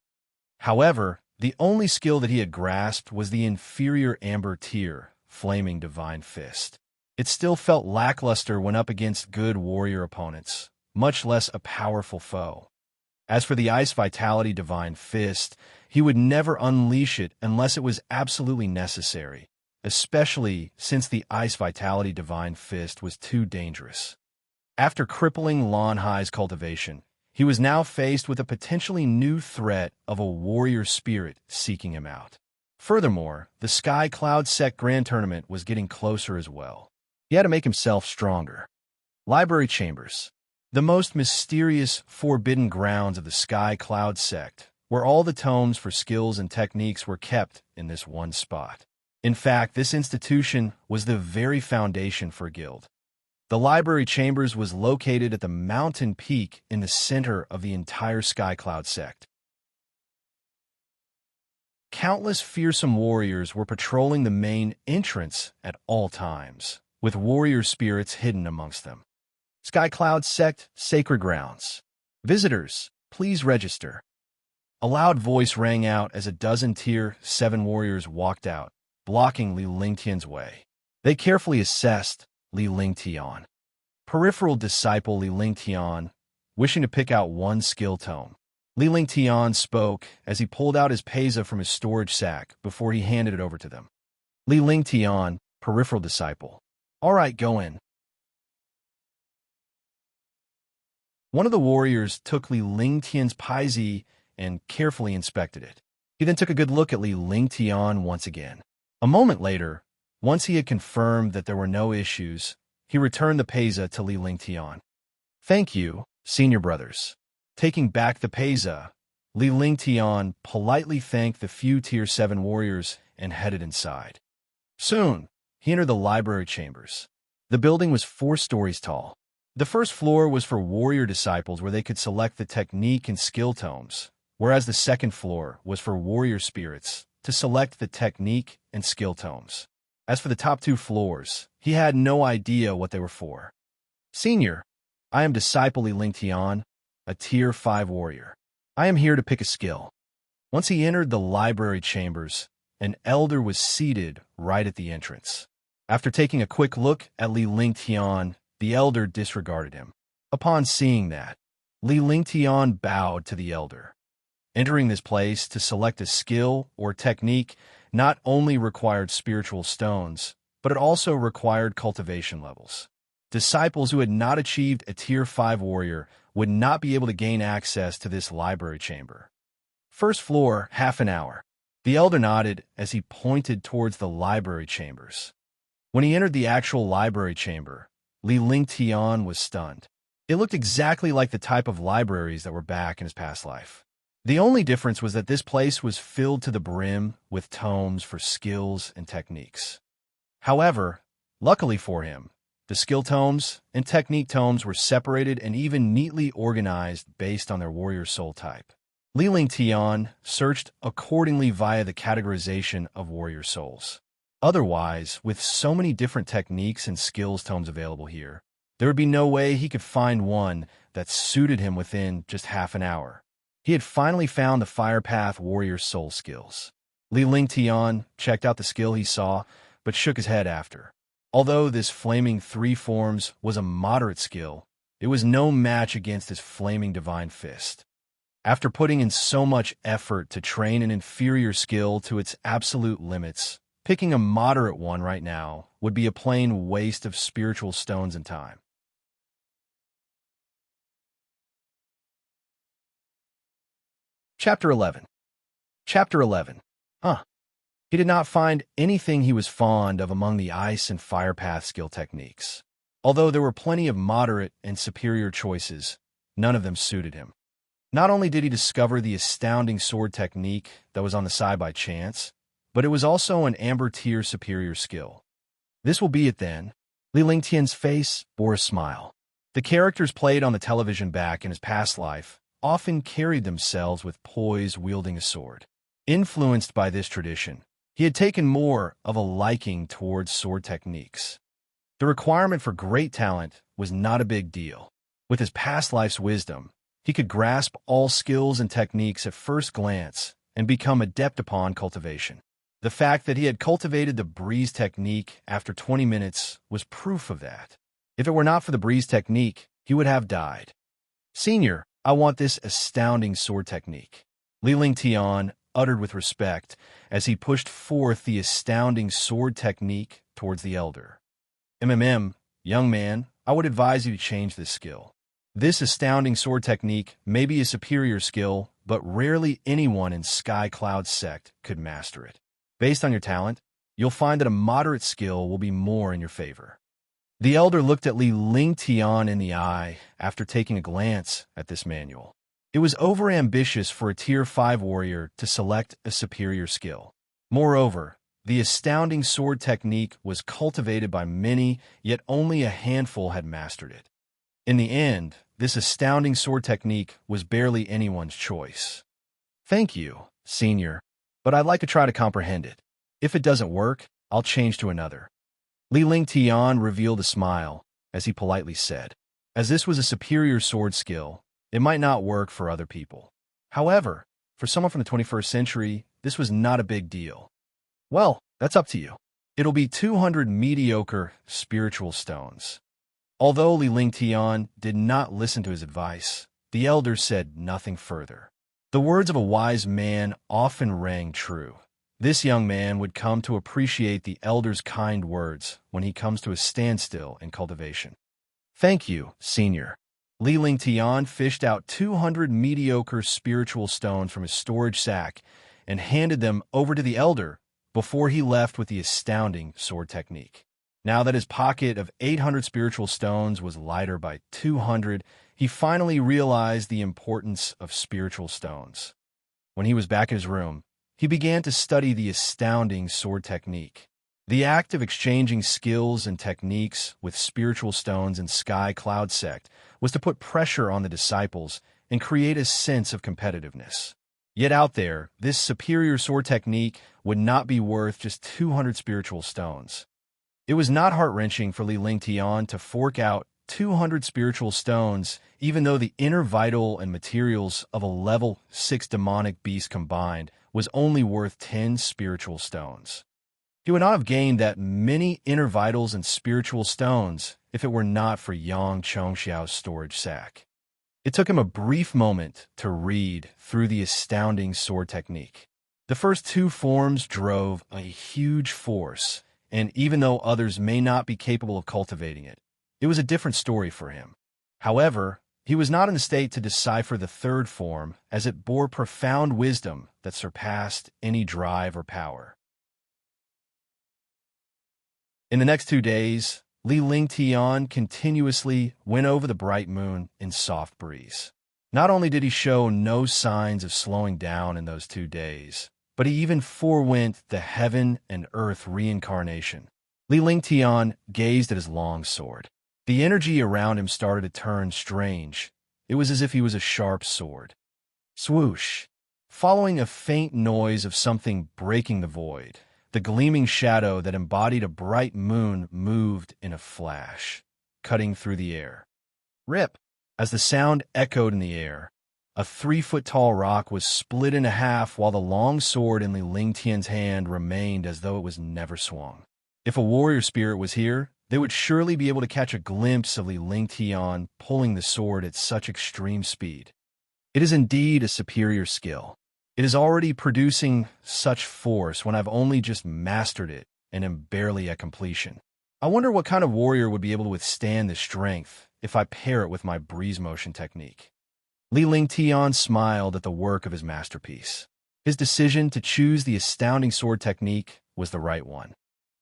However, the only skill that he had grasped was the inferior amber tier, Flaming Divine Fist. It still felt lackluster when up against good warrior opponents, much less a powerful foe. As for the Ice Vitality Divine Fist, he would never unleash it unless it was absolutely necessary, especially since the Ice Vitality Divine Fist was too dangerous. After crippling Lon Hai's cultivation, he was now faced with a potentially new threat of a warrior spirit seeking him out. Furthermore, the Sky Cloud Sect Grand Tournament was getting closer as well. He had to make himself stronger. Library Chambers, the most mysterious, forbidden grounds of the Sky Cloud Sect, where all the tomes for skills and techniques were kept in this one spot. In fact, this institution was the very foundation for a guild. The Library Chambers was located at the mountain peak in the center of the entire Sky Cloud Sect. Countless fearsome warriors were patrolling the main entrance at all times, with warrior spirits hidden amongst them. Sky Cloud Sect Sacred Grounds. Visitors, please register. A loud voice rang out as a dozen Tier 7 warriors walked out, blocking Li Lingtian's way. They carefully assessed Li Lingtian. Peripheral disciple Li Lingtian, wishing to pick out one skill tome. Li Lingtian spoke as he pulled out his peza from his storage sack before he handed it over to them. Li Lingtian, peripheral disciple. All right, go in. One of the warriors took Li Lingtian's paizi and carefully inspected it. He then took a good look at Li Lingtian once again. A moment later, once he had confirmed that there were no issues, he returned the peza to Li Lingtian. Thank you, senior brothers. Taking back the peza, Li Lingtian politely thanked the few Tier 7 warriors and headed inside. Soon, he entered the library chambers. The building was 4 stories tall. The first floor was for warrior disciples where they could select the technique and skill tomes, whereas the second floor was for warrior spirits to select the technique and skill tomes. As for the top 2 floors, he had no idea what they were for. Senior, I am Disciple Li Lingtian, a Tier 5 warrior. I am here to pick a skill. Once he entered the library chambers, an elder was seated right at the entrance. After taking a quick look at Li Lingtian, the elder disregarded him. Upon seeing that, Li Lingtian bowed to the elder. Entering this place to select a skill or technique not only required spiritual stones, but it also required cultivation levels. Disciples who had not achieved a Tier 5 warrior would not be able to gain access to this library chamber. First floor, half an hour. The elder nodded as he pointed towards the library chambers. When he entered the actual library chamber, Li Lingtian was stunned. It looked exactly like the type of libraries that were back in his past life. The only difference was that this place was filled to the brim with tomes for skills and techniques. However, luckily for him, the skill tomes and technique tomes were separated and even neatly organized based on their warrior soul type. Li Lingtian searched accordingly via the categorization of warrior souls. Otherwise, with so many different techniques and skills tomes available here, there would be no way he could find one that suited him within just half an hour. He had finally found the Fire Path warrior soul skills. Li Lingtian checked out the skill he saw, but shook his head after. Although this Flaming 3 Forms was a moderate skill, it was no match against his Flaming Divine Fist. After putting in so much effort to train an inferior skill to its absolute limits, picking a moderate one right now would be a plain waste of spiritual stones and time. Chapter 11. Chapter 11. He did not find anything he was fond of among the ice and fire path skill techniques. Although there were plenty of moderate and superior choices, none of them suited him. Not only did he discover the astounding sword technique that was on the side by chance, but it was also an amber tier superior skill. This will be it then. Li Lingtian's face bore a smile. The characters played on the television back in his past life often carried themselves with poise wielding a sword. Influenced by this tradition, he had taken more of a liking towards sword techniques. The requirement for great talent was not a big deal. With his past life's wisdom, he could grasp all skills and techniques at first glance and become adept upon cultivation. The fact that he had cultivated the breeze technique after 20 minutes was proof of that. If it were not for the breeze technique, he would have died. Senior, I want this astounding sword technique, Li Lingtian uttered with respect as he pushed forth the astounding sword technique towards the elder. Young man, I would advise you to change this skill. This astounding sword technique may be a superior skill, but rarely anyone in Sky Cloud sect could master it. Based on your talent, you'll find that a moderate skill will be more in your favor. The elder looked at Li Lingtian in the eye after taking a glance at this manual. It was overambitious for a Tier 5 warrior to select a superior skill. Moreover, the astounding sword technique was cultivated by many, yet only a handful had mastered it. In the end, this astounding sword technique was barely anyone's choice. Thank you, Senior, but I'd like to try to comprehend it. If it doesn't work, I'll change to another. Li Lingtian revealed a smile as he politely said, as this was a superior sword skill, it might not work for other people. However, for someone from the 21st century, this was not a big deal. Well, that's up to you. It'll be 200 mediocre spiritual stones. Although Li Lingtian did not listen to his advice, the elder said nothing further. The words of a wise man often rang true. This young man would come to appreciate the elder's kind words when he comes to a standstill in cultivation. Thank you, Senior. Li Lingtian fished out 200 mediocre spiritual stones from his storage sack and handed them over to the elder before he left with the astounding sword technique. Now that his pocket of 800 spiritual stones was lighter by 200, he finally realized the importance of spiritual stones. When he was back in his room, he began to study the astounding sword technique. The act of exchanging skills and techniques with spiritual stones in Sky Cloud Sect was to put pressure on the disciples and create a sense of competitiveness. Yet out there, this superior sword technique would not be worth just 200 spiritual stones. It was not heart-wrenching for Li Lingtian to fork out 200 spiritual stones, even though the inner vital and materials of a level 6 demonic beast combined was only worth 10 spiritual stones. He would not have gained that many inner vitals and spiritual stones if it were not for Yang Chongxiao's storage sack. It took him a brief moment to read through the astounding sword technique. The first two forms drove a huge force, and even though others may not be capable of cultivating it, it was a different story for him. However, he was not in the state to decipher the third form, as it bore profound wisdom that surpassed any drive or power. In the next 2 days, Li Lingtian continuously went over the bright moon in soft breeze. Not only did he show no signs of slowing down in those 2 days, but he even forewent the heaven and earth reincarnation. Li Lingtian gazed at his long sword. The energy around him started to turn strange. It was as if he was a sharp sword. Swoosh! Following a faint noise of something breaking the void, the gleaming shadow that embodied a bright moon moved in a flash, cutting through the air. Rip! As the sound echoed in the air, a 3-foot-tall rock was split in half while the long sword in Li Lingtian's hand remained as though it was never swung. If a warrior spirit was here, they would surely be able to catch a glimpse of Li Lingtian pulling the sword at such extreme speed. It is indeed a superior skill. It is already producing such force when I've only just mastered it and am barely at completion. I wonder what kind of warrior would be able to withstand this strength if I pair it with my breeze motion technique. Li Lingtian smiled at the work of his masterpiece. His decision to choose the astounding sword technique was the right one.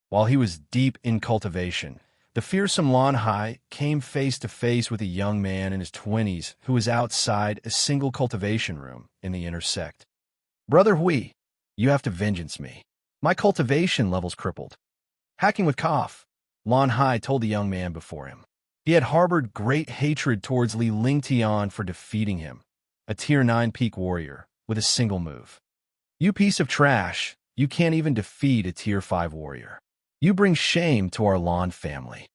While he was deep in cultivation, The fearsome Lon Hai came face to face with a young man in his 20s who was outside a single cultivation room in the inner sect. "Brother Hui, you have to vengeance me. My cultivation level's crippled." Hacking with cough, Lon Hai told the young man before him. He had harbored great hatred towards Li Lingtian for defeating him, a Tier 9 peak warrior, with a single move. "You piece of trash, you can't even defeat a Tier 5 warrior. You bring shame to our Lon family."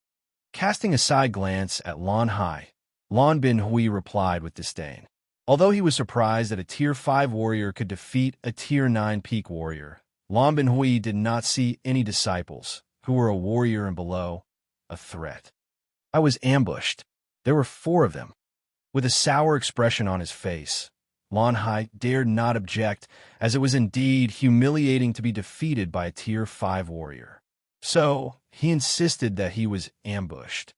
Casting a side glance at Lon Hai, Lon Bin Hui replied with disdain. Although he was surprised that a Tier 5 warrior could defeat a Tier 9 peak warrior, Lon Bin Hui did not see any disciples, who were a warrior and below, a threat. "I was ambushed. There were 4 of them." With a sour expression on his face, Lon Hai dared not object, as it was indeed humiliating to be defeated by a Tier 5 warrior. So, he insisted that he was ambushed.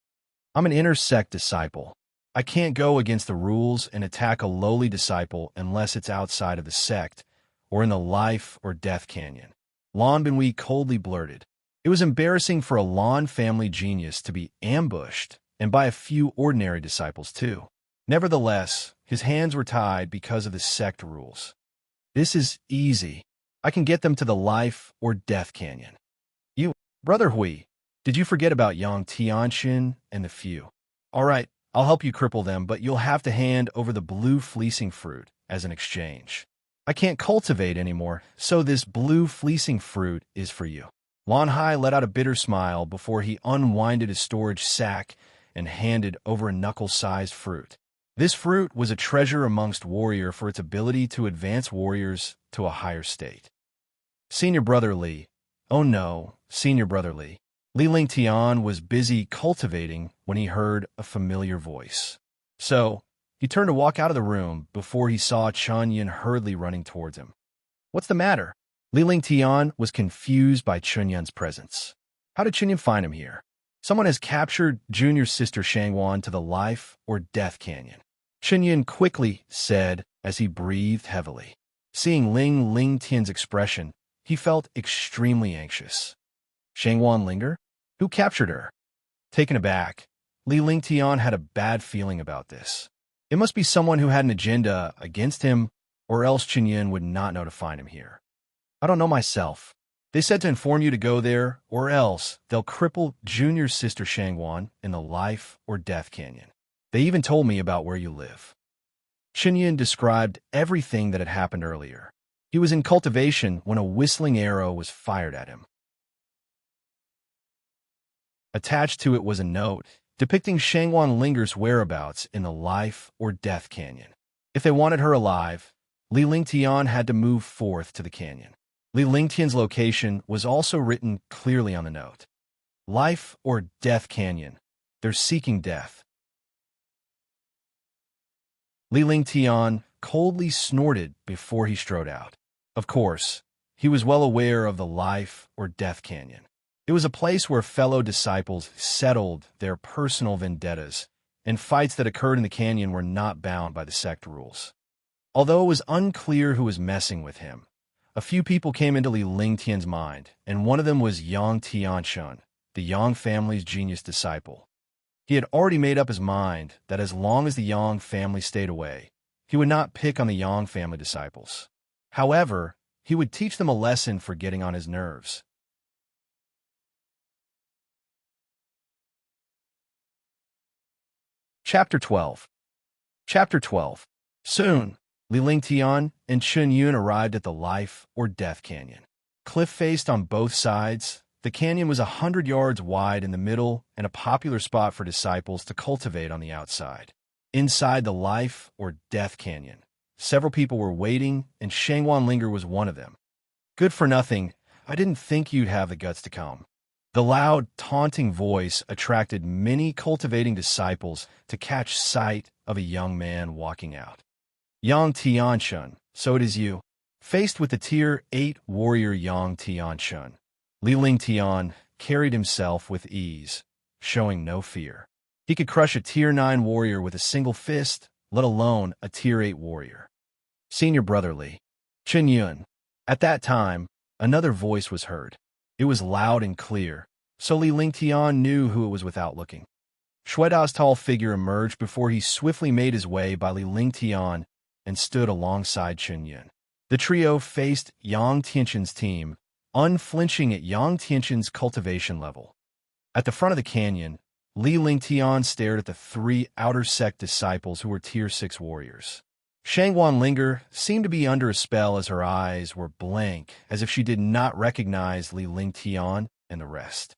"I'm an inner sect disciple. I can't go against the rules and attack a lowly disciple unless it's outside of the sect, or in the life or death canyon," Lon Binhui coldly blurted. It was embarrassing for a Lon family genius to be ambushed, and by a few ordinary disciples too. Nevertheless, his hands were tied because of the sect rules. "This is easy. I can get them to the life or death canyon." "You, Brother Hui, did you forget about Yang Tianxin and the few? All right, I'll help you cripple them, but you'll have to hand over the blue fleecing fruit as an exchange. I can't cultivate anymore, so this blue fleecing fruit is for you." Lon Hai let out a bitter smile before he unwinded his storage sack and handed over a knuckle-sized fruit. This fruit was a treasure amongst warrior for its ability to advance warriors to a higher state. "Senior Brother Li." "Oh no, Senior Brother Li." Li Lingtian was busy cultivating when he heard a familiar voice. So, he turned to walk out of the room before he saw Chunyin hurriedly running towards him. "What's the matter?" Li Lingtian was confused by Chunyun's presence. How did Chunyun find him here? "Someone has captured junior sister Shangwan to the life or death canyon," Chunyun quickly said as he breathed heavily. Seeing Ling Lingtian's expression, he felt extremely anxious. "Shangwan Linger? Who captured her?" Taken aback, Li Lingtian had a bad feeling about this. It must be someone who had an agenda against him, or else Chunyun would not know to find him here. "I don't know myself. They said to inform you to go there, or else they'll cripple junior sister Shangwan in the life or death canyon. They even told me about where you live." Chunyun described everything that had happened earlier. He was in cultivation when a whistling arrow was fired at him. Attached to it was a note depicting Shangwan Linger's whereabouts in the life or death canyon. If they wanted her alive, Li Lingtian had to move forth to the canyon. Li Lingtian's location was also written clearly on the note. Life or death canyon. They're seeking death. Li Lingtian coldly snorted before he strode out. Of course, he was well aware of the life or death canyon. It was a place where fellow disciples settled their personal vendettas, and fights that occurred in the canyon were not bound by the sect rules. Although it was unclear who was messing with him, a few people came into Li Lingtian's mind, and one of them was Yang Tianxun, the Yang family's genius disciple. He had already made up his mind that as long as the Yang family stayed away, he would not pick on the Yang family disciples. However, he would teach them a lesson for getting on his nerves. Chapter 12. Chapter 12. Soon, Li Lingtian and Chunyun arrived at the life or death canyon. Cliff-faced on both sides, the canyon was 100 yards wide in the middle and a popular spot for disciples to cultivate on the outside. Inside the life or death canyon, several people were waiting, and Shangwan Linger was one of them. "Good for nothing, I didn't think you'd have the guts to come." The loud, taunting voice attracted many cultivating disciples to catch sight of a young man walking out. "Yang Tianxun, so it is you." Faced with the Tier 8 warrior Yang Tianxun, Li Lingtian carried himself with ease, showing no fear. He could crush a Tier 9 warrior with a single fist, let alone a Tier 8 warrior. "Senior Brother Li." Chunyun. At that time, another voice was heard. It was loud and clear, so Li Lingtian knew who it was without looking. Shueda's tall figure emerged before he swiftly made his way by Li Lingtian and stood alongside Chen Yun. The trio faced Yang Tianqin's team, unflinching at Yang Tianqin's cultivation level. At the front of the canyon, Li Lingtian stared at the three outer sect disciples who were Tier 6 warriors. Shangguan Linger seemed to be under a spell as her eyes were blank, as if she did not recognize Li Lingtian and the rest.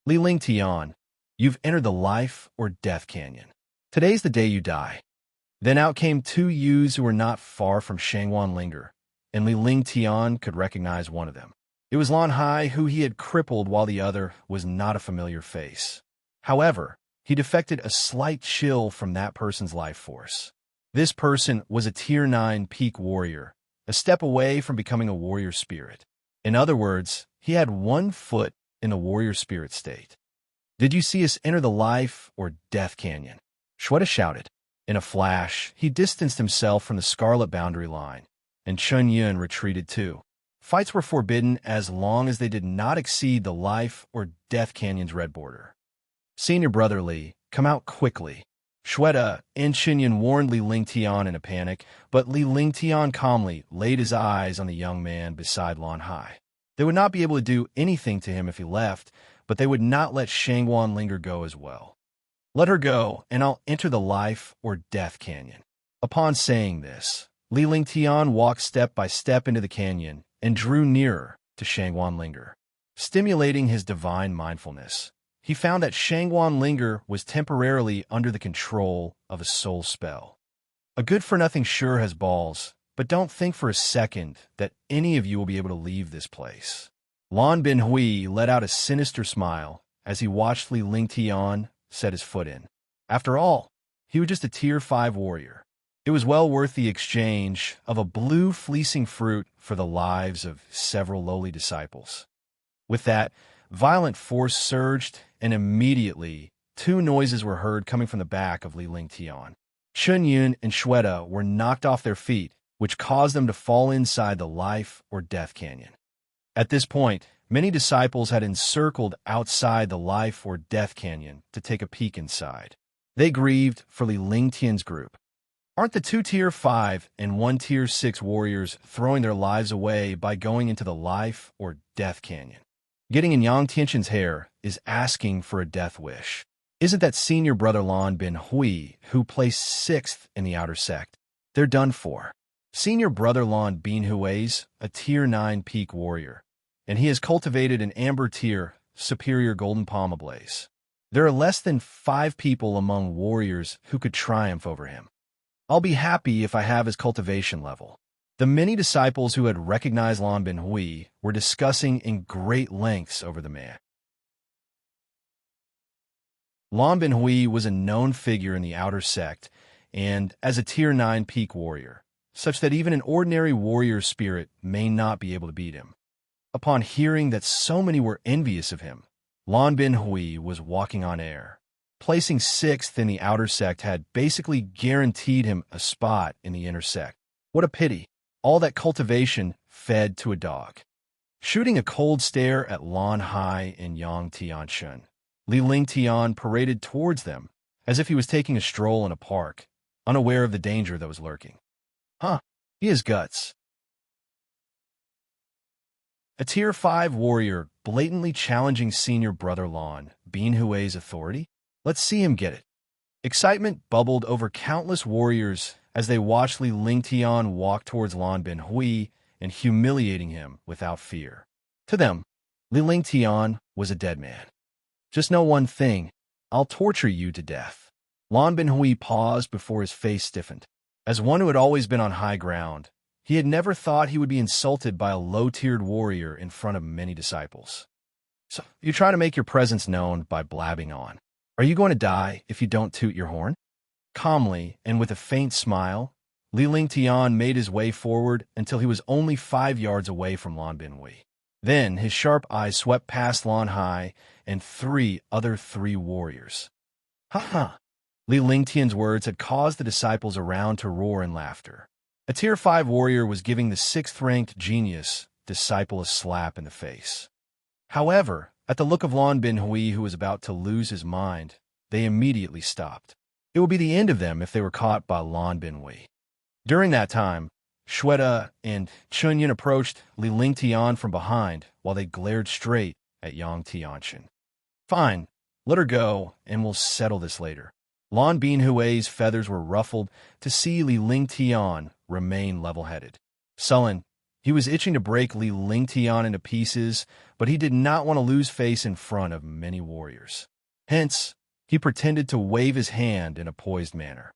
Li Lingtian, you've entered the life or death canyon. Today's the day you die. Then out came two youths who were not far from Shangguan Linger, and Li Lingtian could recognize one of them. It was Lan Hai, who he had crippled, while the other was not a familiar face. However, he defected a slight chill from that person's life force. This person was a Tier 9 peak warrior, a step away from becoming a warrior spirit. In other words, he had 1 foot in the warrior spirit state. Did you see us enter the life or death canyon? Shueda shouted. In a flash, he distanced himself from the scarlet boundary line, and Chen Yun retreated too. Fights were forbidden as long as they did not exceed the life or death canyon's red border. Senior brother Li, come out quickly. Shueda and Chen Yun warned Li Lingtian in a panic, but Li Lingtian calmly laid his eyes on the young man beside Lan Hai. They would not be able to do anything to him if he left, but they would not let Shangguan Linger go as well. Let her go, and I'll enter the life or death canyon. Upon saying this, Li Lingtian walked step by step into the canyon and drew nearer to Shangguan Linger. Stimulating his divine mindfulness, he found that Shangguan Linger was temporarily under the control of a soul spell. A good-for-nothing sure has balls, but don't think for a second that any of you will be able to leave this place. Lan Binhui let out a sinister smile as he watched Li Lingtian set his foot in. After all, he was just a Tier 5 warrior. It was well worth the exchange of a blue fleecing fruit for the lives of several lowly disciples. With that, violent force surged, and immediately 2 noises were heard coming from the back of Li Lingtian. Chen Yun and Shueda were knocked off their feet, which caused them to fall inside the life or death canyon. At this point, many disciples had encircled outside the life or death canyon to take a peek inside. They grieved for Li Lingtian's group. Aren't the 2 Tier 5 and 1 Tier 6 warriors throwing their lives away by going into the life or death canyon? Getting in Yang Tianqin's hair is asking for a death wish. Isn't that senior brother Lan Binhui, who placed 6th in the outer sect? They're done for. Senior brother Lan Binhui's a Tier 9 peak warrior, and he has cultivated an amber tier, superior golden palm ablaze. There are less than 5 people among warriors who could triumph over him. I'll be happy if I have his cultivation level. The many disciples who had recognized Lan Binhui were discussing in great lengths over the man. Lan Binhui was a known figure in the outer sect, and as a Tier 9 peak warrior, such that even an ordinary warrior spirit may not be able to beat him. Upon hearing that so many were envious of him, Lan Binhui was walking on air. Placing 6th in the outer sect had basically guaranteed him a spot in the inner sect. What a pity. All that cultivation fed to a dog. Shooting a cold stare at Lan Hai and Yang Tianqin, Li Lingtian paraded towards them as if he was taking a stroll in a park, unaware of the danger that was lurking. He has guts. A Tier 5 warrior blatantly challenging senior brother Lan Binhui's authority? Let's see him get it. Excitement bubbled over countless warriors as they watched Li Lingtian walk towards Lan Binhui and humiliating him without fear. To them, Li Lingtian was a dead man. Just know one thing, I'll torture you to death. Lan Binhui paused before his face stiffened. As one who had always been on high ground, he had never thought he would be insulted by a low-tiered warrior in front of many disciples. So, you try to make your presence known by blabbing on. Are you going to die if you don't toot your horn? Calmly, and with a faint smile, Li Lingtian made his way forward until he was only 5 yards away from Lan Binhui. Then his sharp eyes swept past Lan Hai and 3 other warriors. Ha! Li Lingtian's words had caused the disciples around to roar in laughter. A Tier 5 warrior was giving the 6th-ranked genius disciple a slap in the face. However, At the look of Lan Bin Hui, who was about to lose his mind, they immediately stopped. It would be the end of them if they were caught by Lan Bin Hui. During that time, Shweta and Chunyin approached Li Lingtian from behind while they glared straight at Yang Tianxin. Fine, let her go, and we'll settle this later. Lan Bin Hui's feathers were ruffled to see Li Lingtian remain level-headed. Sullen, he was itching to break Li Lingtian into pieces, but he did not want to lose face in front of many warriors. Hence, he pretended to wave his hand in a poised manner.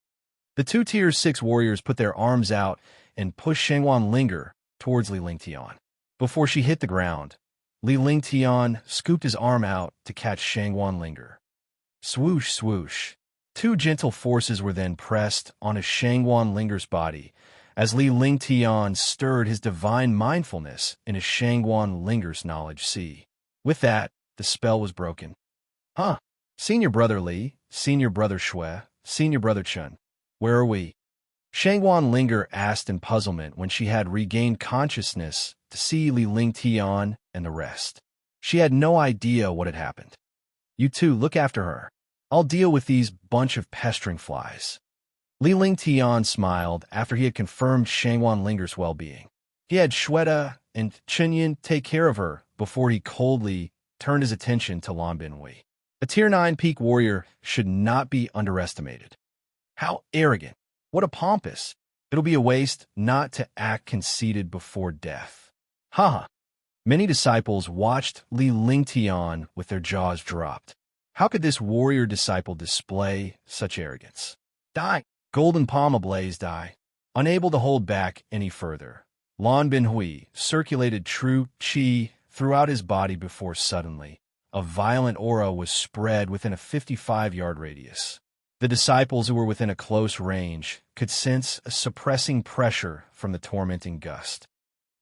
The two Tier 6 warriors put their arms out and pushed Shangwan Linger towards Li Lingtian. Before she hit the ground, Li Lingtian scooped his arm out to catch Shangwan Linger. Swoosh, swoosh. Two gentle forces were then pressed onto Shangwan Linger's body as Li Lingtian stirred his divine mindfulness into Shangwan Linger's knowledge sea. With that, the spell was broken. Huh. Senior brother Li, senior brother Shui, senior brother Chun, where are we? Shangwan Linger asked in puzzlement when she had regained consciousness to see Li Lingtian and the rest. She had no idea what had happened. You two, look after her. I'll deal with these bunch of pestering flies. Li Lingtian smiled after he had confirmed Shangwan Linger's well-being. He had Shweta and Chunyin take care of her before he coldly turned his attention to Lan Bin Hui. A Tier 9 peak warrior should not be underestimated. How arrogant. What a pompous. It'll be a waste not to act conceited before death. Haha. Many disciples watched Li Lingtian with their jaws dropped. How could this warrior disciple display such arrogance? Die! Golden palm ablaze, die. Unable to hold back any further, Lan Bin Hui circulated true qi throughout his body before suddenly a violent aura was spread within a 55-yard radius. The disciples who were within a close range could sense a suppressing pressure from the tormenting gust.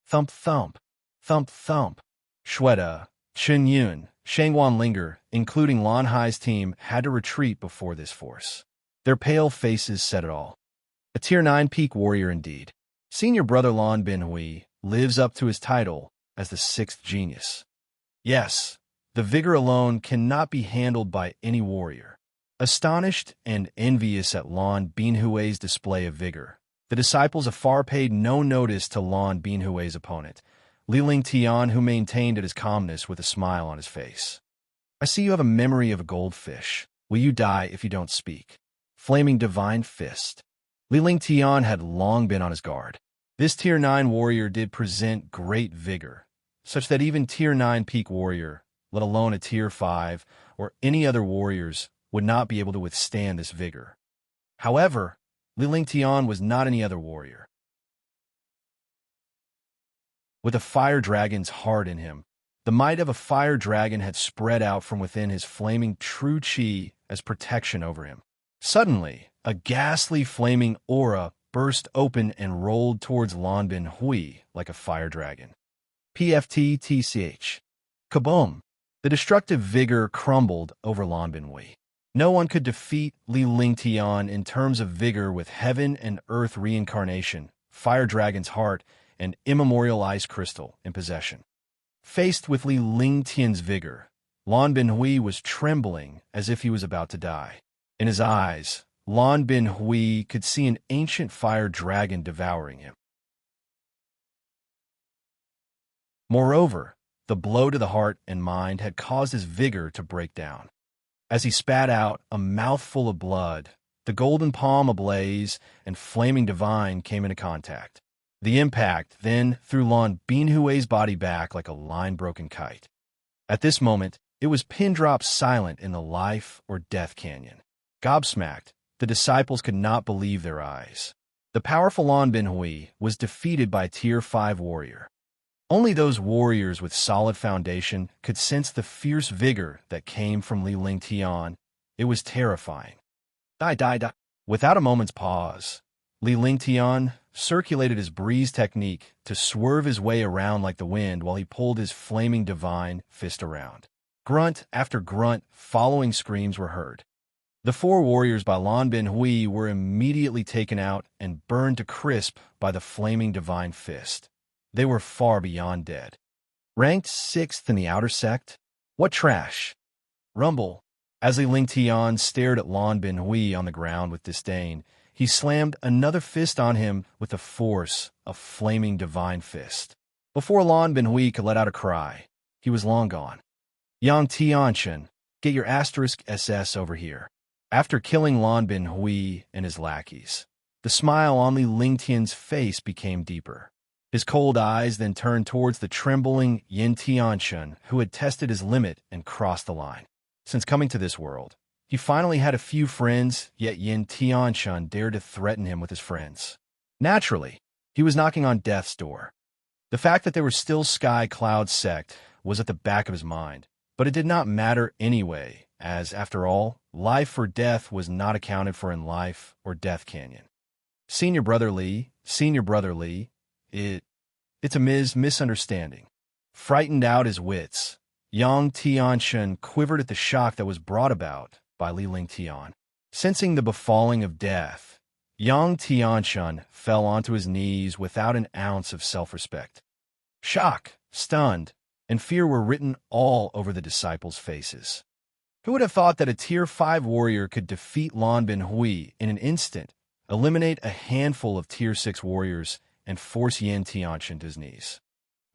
Thump, thump, thump, thump. Shweta, Chunyin, Shangwan Linger, including Lan Hai's team, had to retreat before this force. Their pale faces said it all. A Tier 9 peak warrior indeed. Senior brother Lan Bin Hui lives up to his title as the 6th genius. Yes, the vigor alone cannot be handled by any warrior. Astonished and envious at Lan Bin Hui's display of vigor, the disciples afar paid no notice to Lan Bin Hui's opponent, Li Lingtian, who maintained his calmness with a smile on his face. I see you have a memory of a goldfish. Will you die if you don't speak? Flaming divine fist. Li Lingtian had long been on his guard. This Tier 9 warrior did present great vigor, such that even Tier 9 peak warrior, let alone a Tier 5 or any other warriors, would not be able to withstand this vigor. However, Li Lingtian was not any other warrior. With a fire dragon's heart in him, the might of a fire dragon had spread out from within his flaming true qi as protection over him. Suddenly, a ghastly flaming aura burst open and rolled towards Lan Bin Hui like a fire dragon. PFTTCH. Kaboom! The destructive vigor crumbled over Lan Bin Hui. No one could defeat Li Lingtian in terms of vigor with heaven and earth reincarnation, fire dragon's heart, and immemorial ice crystal in possession. Faced with Li Lingtian's vigor, Lan Bin Hui was trembling as if he was about to die. In his eyes, Lan Bin Hui could see an ancient fire dragon devouring him. Moreover, the blow to the heart and mind had caused his vigor to break down. As he spat out a mouthful of blood, the golden palm ablaze and flaming divine came into contact. The impact then threw Lan Bin Hui's body back like a line-broken kite. At this moment, it was pin-drop silent in the life or death canyon. Gobsmacked, the disciples could not believe their eyes. The powerful Lan Bin Hui was defeated by a Tier 5 warrior. Only those warriors with solid foundation could sense the fierce vigor that came from Li Lingtian. It was terrifying. Die, die, die. Without a moment's pause, Li Lingtian circulated his breeze technique to swerve his way around like the wind while he pulled his flaming divine fist around. Grunt after grunt, following screams were heard. The 4 warriors by Lan Bin Hui were immediately taken out and burned to crisp by the flaming divine fist. They were far beyond dead. Ranked 6th in the outer sect, What trash? Rumble. As Li Lingtian stared at Lan Binhui on the ground with disdain, he slammed another fist on him with the force of flaming divine fist. Before Lan Binhui could let out a cry, he was long gone. Yang Tianchen, get your *SS over here. After killing Lan Binhui and his lackeys, the smile on Li Lingtian's face became deeper. His cold eyes then turned towards the trembling Yin Tianchen, who had tested his limit and crossed the line. Since coming to this world, he finally had a few friends, yet Yin Tianchen dared to threaten him with his friends. Naturally, he was knocking on death's door. The fact that there was still Sky Cloud sect was at the back of his mind, but it did not matter anyway, as, after all, life or death was not accounted for in Life or Death Canyon. Senior Brother Li, it's a misunderstanding. Frightened out his wits, Yang Tianchen quivered at the shock that was brought about by Li Lingtian. Sensing the befalling of death, Yang Tianchen fell onto his knees without an ounce of self-respect. Shock, stunned, and fear were written all over the disciples' faces. Who would have thought that a Tier 5 warrior could defeat Lan Binhui in an instant, eliminate a handful of Tier 6 warriors, and force Yin Tianchen to his knees?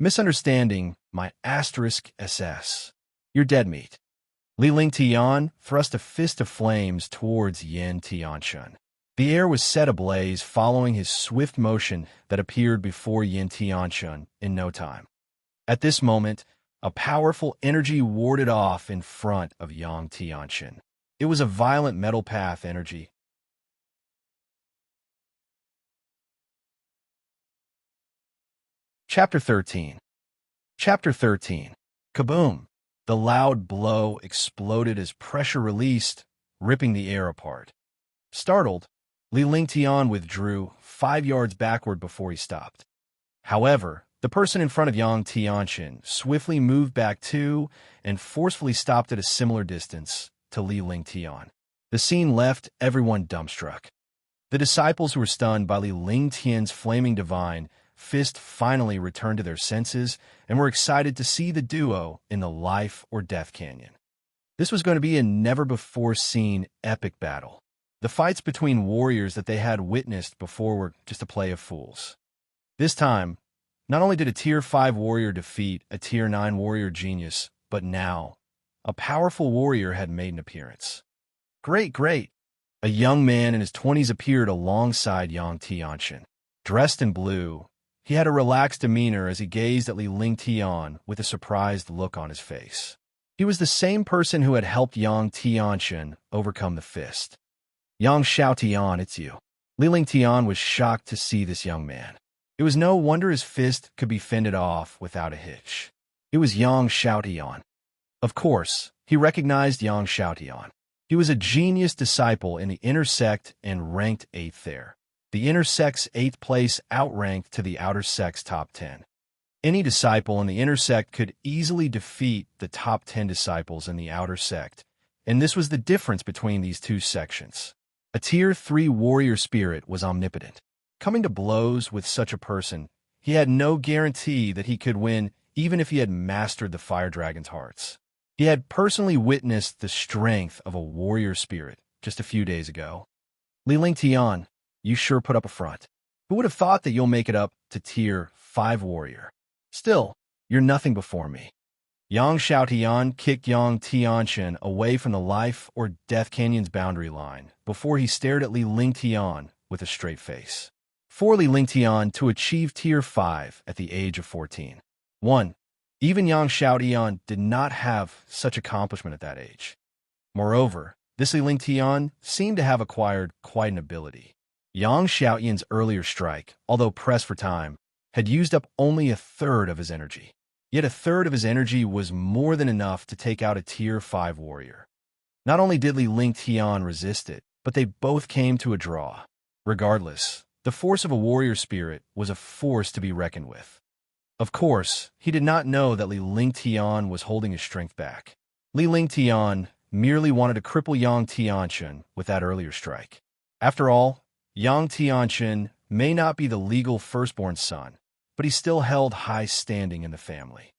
Misunderstanding my *SS. You're dead meat. Li Lingtian thrust a fist of flames towards Yin Tianchen. The air was set ablaze following his swift motion that appeared before Yin Tianchen in no time. At this moment, a powerful energy warded off in front of Yang Tianchen. It was a violent metal path energy. Chapter 13. Kaboom! The loud blow exploded as pressure released, ripping the air apart. Startled, Li Lingtian withdrew 5 yards backward before he stopped. However, the person in front of Yang Tianchen swiftly moved back too and forcefully stopped at a similar distance to Li Lingtian. The scene left everyone dumbstruck. The disciples who were stunned by Li Lingtian's flaming divine fist finally returned to their senses and were excited to see the duo in the Life or Death Canyon. This was going to be a never-before-seen epic battle. The fights between warriors that they had witnessed before were just a play of fools. This time, not only did a Tier 5 warrior defeat a Tier 9 warrior genius, but now, a powerful warrior had made an appearance. Great! A young man in his 20s appeared alongside Yang Tianchen. Dressed in blue, he had a relaxed demeanor as he gazed at Li Lingtian with a surprised look on his face. He was the same person who had helped Yang Tianchen overcome the fist. Yang Xiaotian, it's you. Li Lingtian was shocked to see this young man. It was no wonder his fist could be fended off without a hitch. It was Yang Xiaotian. Of course, he recognized Yang Xiaotian. He was a genius disciple in the inner sect and ranked 8th there. The inner sect's 8th place outranked to the outer sect's top 10. Any disciple in the inner sect could easily defeat the top 10 disciples in the outer sect, and this was the difference between these two sections. A Tier 3 warrior spirit was omnipotent. Coming to blows with such a person, he had no guarantee that he could win even if he had mastered the fire dragon's hearts. He had personally witnessed the strength of a warrior spirit just a few days ago. Li Lingtian, you sure put up a front. Who would have thought that you'll make it up to Tier 5 warrior? Still, you're nothing before me. Yang Xiaotian kicked Yang Tianchen away from the Life or Death Canyon's boundary line before he stared at Li Lingtian with a straight face. For Li Lingtian to achieve Tier 5 at the age of 14. 1. Even Yang Xiaotian did not have such accomplishment at that age. Moreover, this Li Lingtian seemed to have acquired quite an ability. Yang Xiaotian's earlier strike, although pressed for time, had used up only a third of his energy. Yet a third of his energy was more than enough to take out a Tier 5 warrior. Not only did Li Lingtian resist it, but they both came to a draw. Regardless, the force of a warrior spirit was a force to be reckoned with. Of course, he did not know that Li Lingtian was holding his strength back. Li Lingtian merely wanted to cripple Yang Tianchen with that earlier strike. After all, Yang Tianchen may not be the legal firstborn son, but he still held high standing in the family.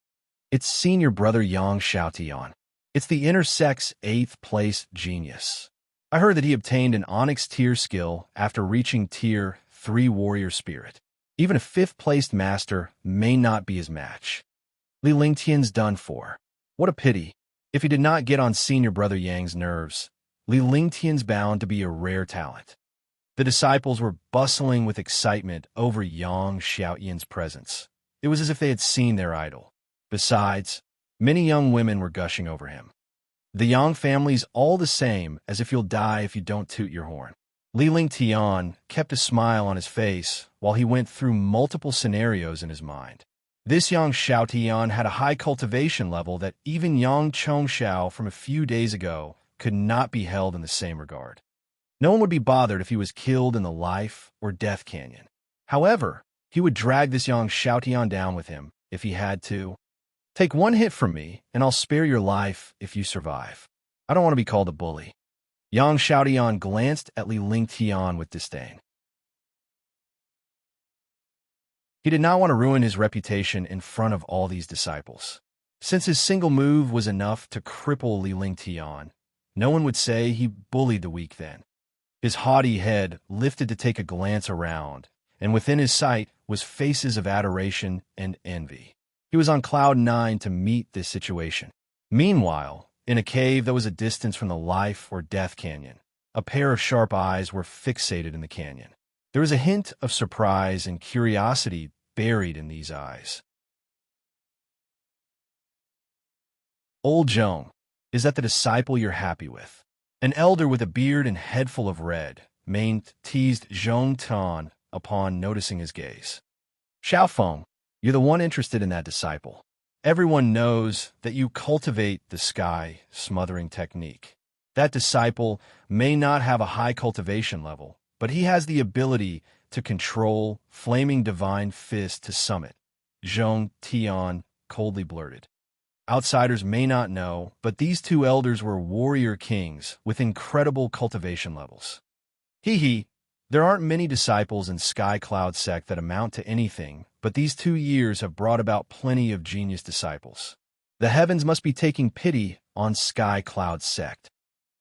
It's senior brother Yang Xiaotian. It's the intersex 8th place genius. I heard that he obtained an Onyx tier skill after reaching tier 3 warrior spirit. Even a 5th placed master may not be his match. Li Lingtian's done for. What a pity. If he did not get on senior brother Yang's nerves, Li Lingtian's bound to be a rare talent. The disciples were bustling with excitement over Yang Xiaotian's presence. It was as if they had seen their idol. Besides, many young women were gushing over him. The Yang family's all the same as if you'll die if you don't toot your horn. Li Lingtian kept a smile on his face while he went through multiple scenarios in his mind. This Yang Xiaotian had a high cultivation level that even Yang Chongxiao from a few days ago could not be held in the same regard. No one would be bothered if he was killed in the life or death canyon. However, he would drag this Yang Xiaotian down with him if he had to. Take one hit from me, and I'll spare your life if you survive. I don't want to be called a bully. Yang Xiaotian glanced at Li Lingtian with disdain. He did not want to ruin his reputation in front of all these disciples. Since his single move was enough to cripple Li Lingtian, no one would say he bullied the weak then. His haughty head lifted to take a glance around, and within his sight was faces of adoration and envy. He was on cloud 9 to meet this situation. Meanwhile, in a cave that was a distance from the life or death canyon, a pair of sharp eyes were fixated in the canyon. There was a hint of surprise and curiosity buried in these eyes. Old Zhong, is that the disciple you're happy with? An elder with a beard and head full of red mane teased Zhong Tan upon noticing his gaze. Xiaofeng, you're the one interested in that disciple. Everyone knows that you cultivate the sky-smothering technique. That disciple may not have a high cultivation level, but he has the ability to control flaming divine fist to summit, Zhong Tian coldly blurted. Outsiders may not know, but these two elders were warrior kings with incredible cultivation levels. Hee, there aren't many disciples in Sky Cloud sect that amount to anything, but these 2 years have brought about plenty of genius disciples. The heavens must be taking pity on Sky Cloud sect.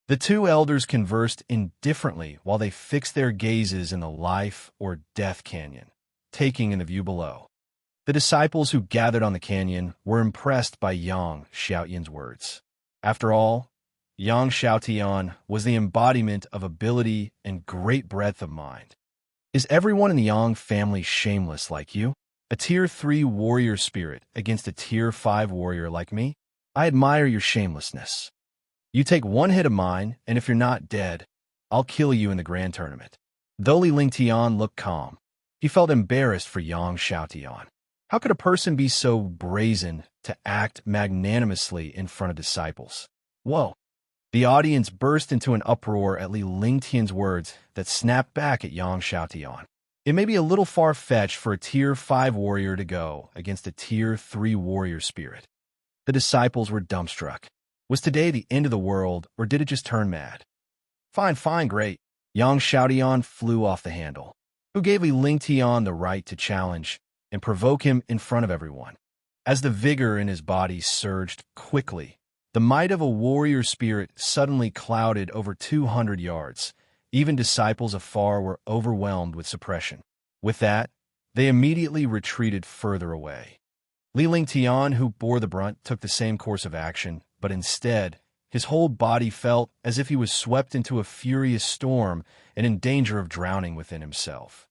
The two elders conversed indifferently while they fixed their gazes in the life or death canyon, taking in the view below. The disciples who gathered on the canyon were impressed by Yang Xiaotian's words. After all, Yang Xiaotian was the embodiment of ability and great breadth of mind. Is everyone in the Yang family shameless like you? A tier 3 warrior spirit against a tier 5 warrior like me? I admire your shamelessness. You take one hit of mine, and if you're not dead, I'll kill you in the grand tournament. Though Li Lingtian looked calm, he felt embarrassed for Yang Xiaotian. How could a person be so brazen to act magnanimously in front of disciples? Whoa! The audience burst into an uproar at Li Lingtian's words that snapped back at Yang Xiaotian. It may be a little far-fetched for a tier 5 warrior to go against a tier 3 warrior spirit. The disciples were dumbstruck. Was today the end of the world, or did it just turn mad? Fine, great. Yang Xiaotian flew off the handle. Who gave Li Lingtian the right to challenge and provoke him in front of everyone? As the vigor in his body surged quickly, the might of a warrior spirit suddenly clouded over 200 yards. Even disciples afar were overwhelmed with suppression. With that, they immediately retreated further away. Li Lingtian, who bore the brunt, took the same course of action, but instead, his whole body felt as if he was swept into a furious storm and in danger of drowning within himself.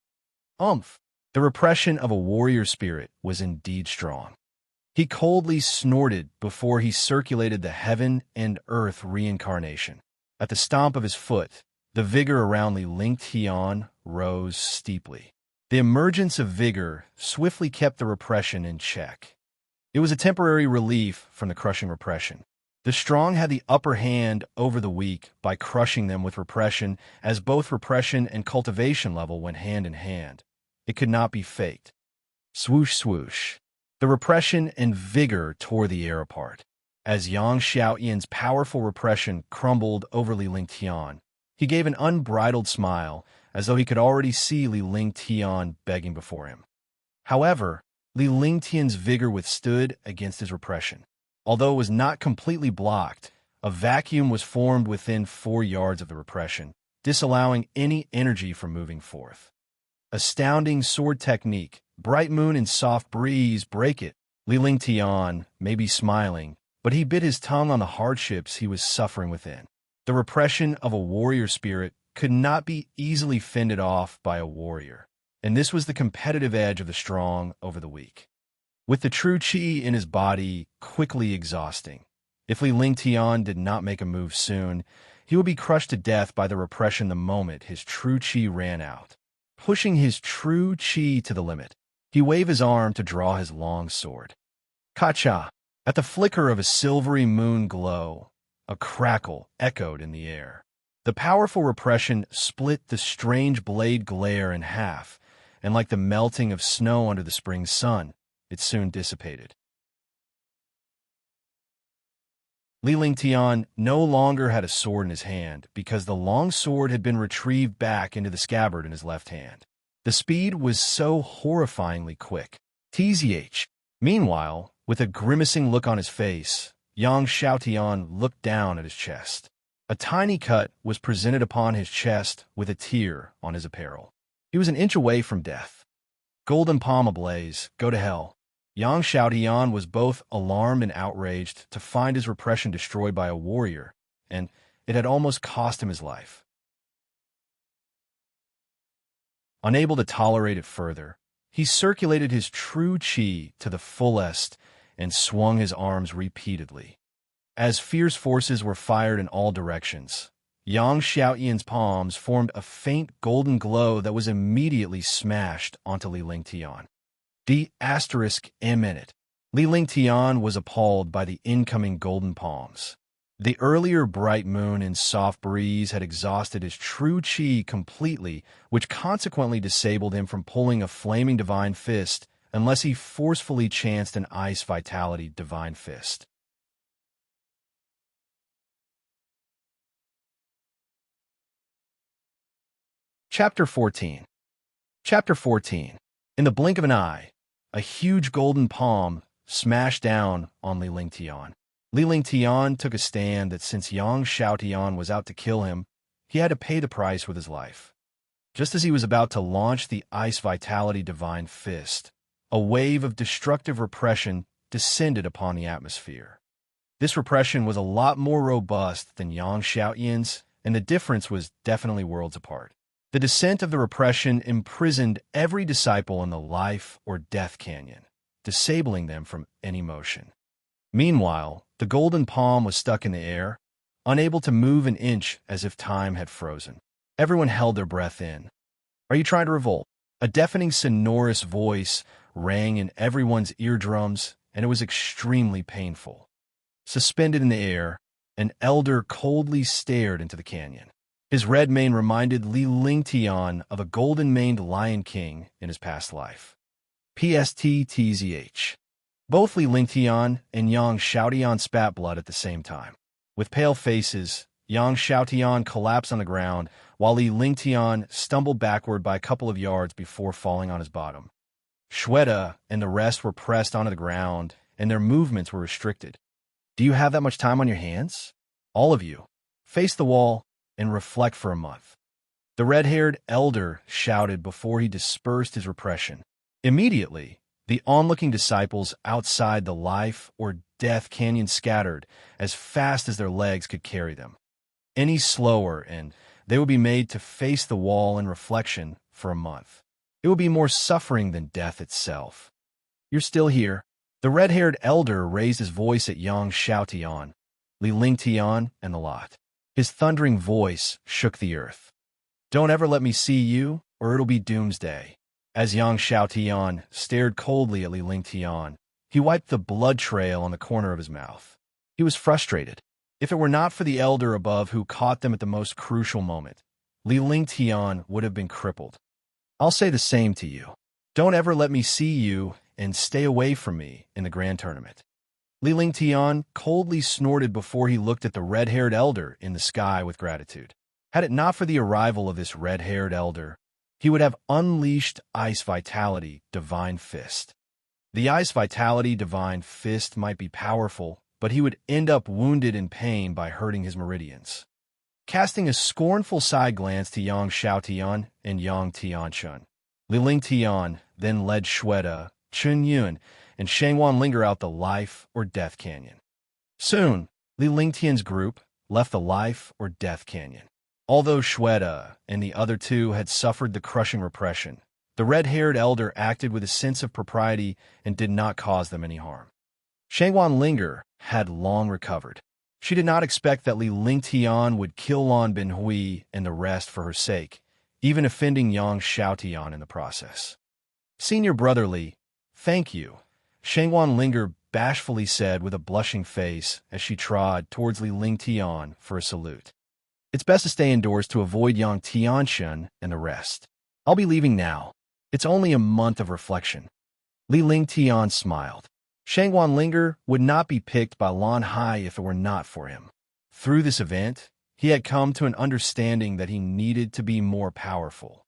The repression of a warrior spirit was indeed strong. He coldly snorted before he circulated the heaven and earth reincarnation. At the stomp of his foot, the vigor around Li Lingtian rose steeply. The emergence of vigor swiftly kept the repression in check. It was a temporary relief from the crushing repression. The strong had the upper hand over the weak by crushing them with repression, as both repression and cultivation level went hand in hand. It could not be faked. Swoosh, swoosh. The repression and vigor tore the air apart. As Yang Xiaotian's powerful repression crumbled over Li Lingtian, he gave an unbridled smile, as though he could already see Li Lingtian begging before him. However, Li Lingtian's vigor withstood against his repression. Although it was not completely blocked, a vacuum was formed within 4 yards of the repression, disallowing any energy from moving forth. Astounding sword technique. Bright moon and soft breeze break it. Li Lingtian may be smiling, but he bit his tongue on the hardships he was suffering within. The repression of a warrior spirit could not be easily fended off by a warrior, and this was the competitive edge of the strong over the weak. With the true qi in his body quickly exhausting, if Li Lingtian did not make a move soon, he would be crushed to death by the repression the moment his true qi ran out. Pushing his true qi to the limit, he waved his arm to draw his long sword. Ka-cha! At the flicker of a silvery moon glow, a crackle echoed in the air. The powerful repression split the strange blade glare in half, and like the melting of snow under the spring sun, it soon dissipated. Li Lingtian no longer had a sword in his hand because the long sword had been retrieved back into the scabbard in his left hand. The speed was so horrifyingly quick. TZH. Meanwhile, with a grimacing look on his face, Yang Xiaotian looked down at his chest. A tiny cut was presented upon his chest with a tear on his apparel. He was an inch away from death. Golden palm ablaze, go to hell. Yang Xiaotian was both alarmed and outraged to find his repression destroyed by a warrior, and it had almost cost him his life. Unable to tolerate it further, he circulated his true qi to the fullest and swung his arms repeatedly. As fierce forces were fired in all directions, Yang Xiaotian's palms formed a faint golden glow that was immediately smashed onto Li Lingtian. D*M in it. Li Lingtian was appalled by the incoming golden palms. The earlier bright moon and soft breeze had exhausted his true qi completely, which consequently disabled him from pulling a flaming divine fist unless he forcefully chanced an ice vitality divine fist. Chapter 14. Chapter 14. In the blink of an eye, a huge golden palm smashed down on Li Lingtian. Li Lingtian took a stand that since Yang Xiaotian was out to kill him, he had to pay the price with his life. Just as he was about to launch the Ice Vitality Divine Fist, a wave of destructive repression descended upon the atmosphere. This repression was a lot more robust than Yang Xiaotian's, and the difference was definitely worlds apart. The descent of the repression imprisoned every disciple in the life or death canyon, disabling them from any motion. Meanwhile, the golden palm was stuck in the air, unable to move an inch as if time had frozen. Everyone held their breath in. Are you trying to revolt? A deafening sonorous voice rang in everyone's eardrums, and it was extremely painful. Suspended in the air, an elder coldly stared into the canyon. His red mane reminded Li Lingtian of a golden-maned lion king in his past life. PSTTZH. Both Li Lingtian and Yang Xiaotian spat blood at the same time. With pale faces, Yang Xiaotian collapsed on the ground, while Li Lingtian stumbled backward by a couple of yards before falling on his bottom. Shweta and the rest were pressed onto the ground, and their movements were restricted. Do you have that much time on your hands? All of you, face the wall and reflect for a month. The red-haired elder shouted before he dispersed his repression. Immediately, the onlooking disciples outside the life or death canyon scattered as fast as their legs could carry them. Any slower, and they would be made to face the wall in reflection for a month. It would be more suffering than death itself. You're still here. The red-haired elder raised his voice at Yang Xiaotian, Li Lingtian, and the lot. His thundering voice shook the earth. Don't ever let me see you, or it'll be doomsday. As Yang Xiaotian stared coldly at Li Lingtian, he wiped the blood trail on the corner of his mouth. He was frustrated. If it were not for the elder above who caught them at the most crucial moment, Li Lingtian would have been crippled. I'll say the same to you. Don't ever let me see you, and stay away from me in the grand tournament. Li Lingtian coldly snorted before he looked at the red-haired elder in the sky with gratitude. Had it not for the arrival of this red-haired elder, he would have unleashed Ice Vitality Divine Fist. The ice vitality divine fist might be powerful, but he would end up wounded in pain by hurting his meridians. Casting a scornful side glance to Yang Xiaotian and Yang Tianchun, Li Lingtian then led Shweta, Chun Yun, and Shangwan Linger out the life or death canyon. Soon, Li Lingtian's group left the life or death canyon. Although Shweta and the other two had suffered the crushing repression, the red-haired elder acted with a sense of propriety and did not cause them any harm. Shangwan Linger had long recovered. She did not expect that Li Lingtian would kill Lan Binhui and the rest for her sake, even offending Yang Xiaotian in the process. Senior brother Li, thank you, Shangwan Linger bashfully said with a blushing face as she trod towards Li Lingtian for a salute. It's best to stay indoors to avoid Yang Tianchun and the rest. I'll be leaving now. It's only a month of reflection. Li Lingtian smiled. Shangwan Linger would not be picked by Lan Hai if it were not for him. Through this event, he had come to an understanding that he needed to be more powerful.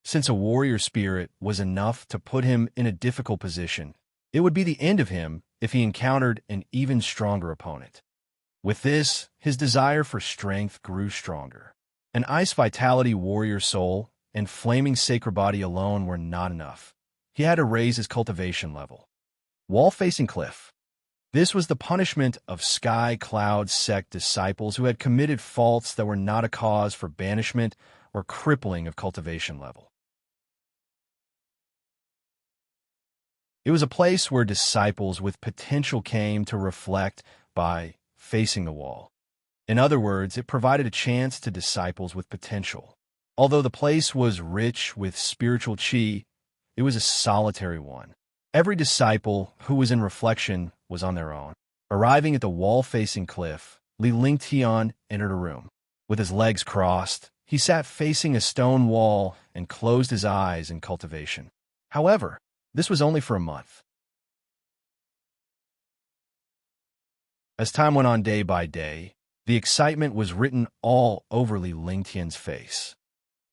Since a warrior spirit was enough to put him in a difficult position, it would be the end of him if he encountered an even stronger opponent. With this, his desire for strength grew stronger. An ice vitality warrior soul and flaming sacred body alone were not enough. He had to raise his cultivation level. Wall-facing cliff. This was the punishment of Sky Cloud sect disciples who had committed faults that were not a cause for banishment or crippling of cultivation level. It was a place where disciples with potential came to reflect by facing the wall. In other words, it provided a chance to disciples with potential. Although the place was rich with spiritual chi, it was a solitary one. Every disciple who was in reflection was on their own. Arriving at the wall-facing cliff, Li Lingtian entered a room. With his legs crossed, he sat facing a stone wall and closed his eyes in cultivation. However, this was only for a month. As time went on day by day, the excitement was written all over Li Lingtian's face.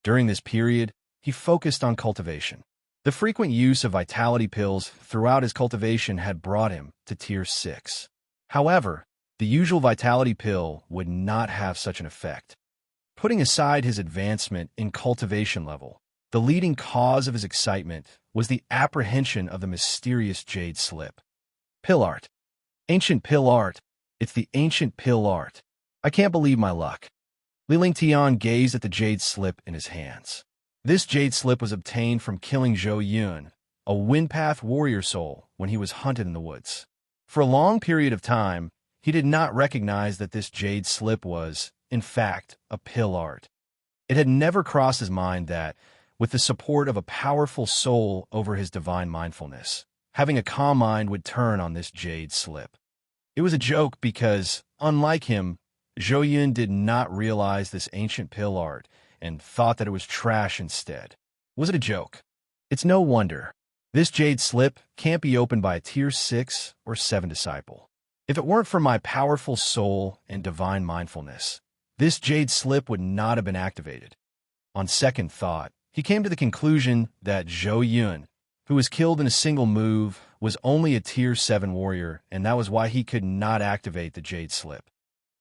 During this period, he focused on cultivation. The frequent use of vitality pills throughout his cultivation had brought him to Tier 6. However, the usual vitality pill would not have such an effect. Putting aside his advancement in cultivation level, the leading cause of his excitement was the apprehension of the mysterious jade slip. Pill art. Ancient pill art. It's the ancient pill art. I can't believe my luck. Li Lingtian gazed at the jade slip in his hands. This jade slip was obtained from killing Zhou Yun, a Windpath warrior soul, when he was hunted in the woods. For a long period of time, he did not recognize that this jade slip was, in fact, a pill art. It had never crossed his mind that, with the support of a powerful soul over his divine mindfulness, having a calm mind would turn on this jade slip. It was a joke because, unlike him, Zhou Yun did not realize this ancient pill art and thought that it was trash instead. Was it a joke? It's no wonder. This jade slip can't be opened by a Tier 6 or 7 disciple. If it weren't for my powerful soul and divine mindfulness, this jade slip would not have been activated. On second thought, he came to the conclusion that Zhou Yun, who was killed in a single move, was only a Tier 7 warrior, and that was why he could not activate the jade slip.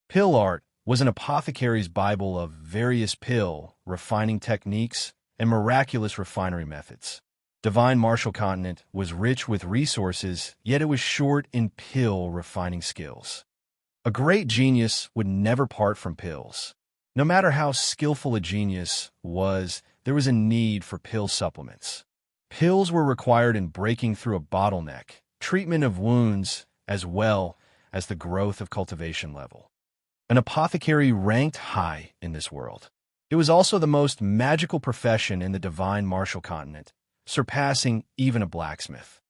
Pill art was an apothecary's Bible of various pill refining techniques and miraculous refinery methods. Divine Martial Continent was rich with resources, yet it was short in pill refining skills. A great genius would never part from pills. No matter how skillful a genius was, there was a need for pill supplements. Pills were required in breaking through a bottleneck, treatment of wounds, as well as the growth of cultivation level. An apothecary ranked high in this world. It was also the most magical profession in the Divine Martial Continent, surpassing even a blacksmith.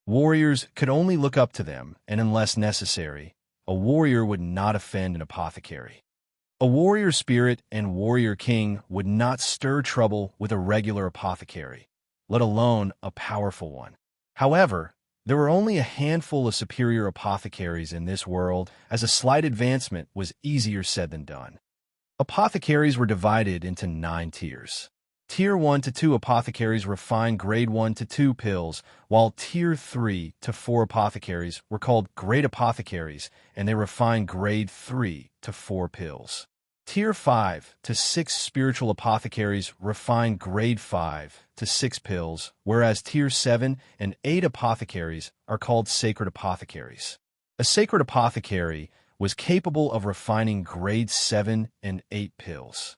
Warriors could only look up to them, and unless necessary, a warrior would not offend an apothecary. A warrior spirit and warrior king would not stir trouble with a regular apothecary, let alone a powerful one. However, there were only a handful of superior apothecaries in this world, as a slight advancement was easier said than done. Apothecaries were divided into 9 tiers. Tier 1 to 2 apothecaries refined grade 1 to 2 pills, while Tier 3 to 4 apothecaries were called great apothecaries, and they refined grade 3 to 4 pills. Tier 5 to 6 spiritual apothecaries refined grade 5 to 6 pills, whereas Tier 7 and 8 apothecaries are called sacred apothecaries. A sacred apothecary was capable of refining grade 7 and 8 pills.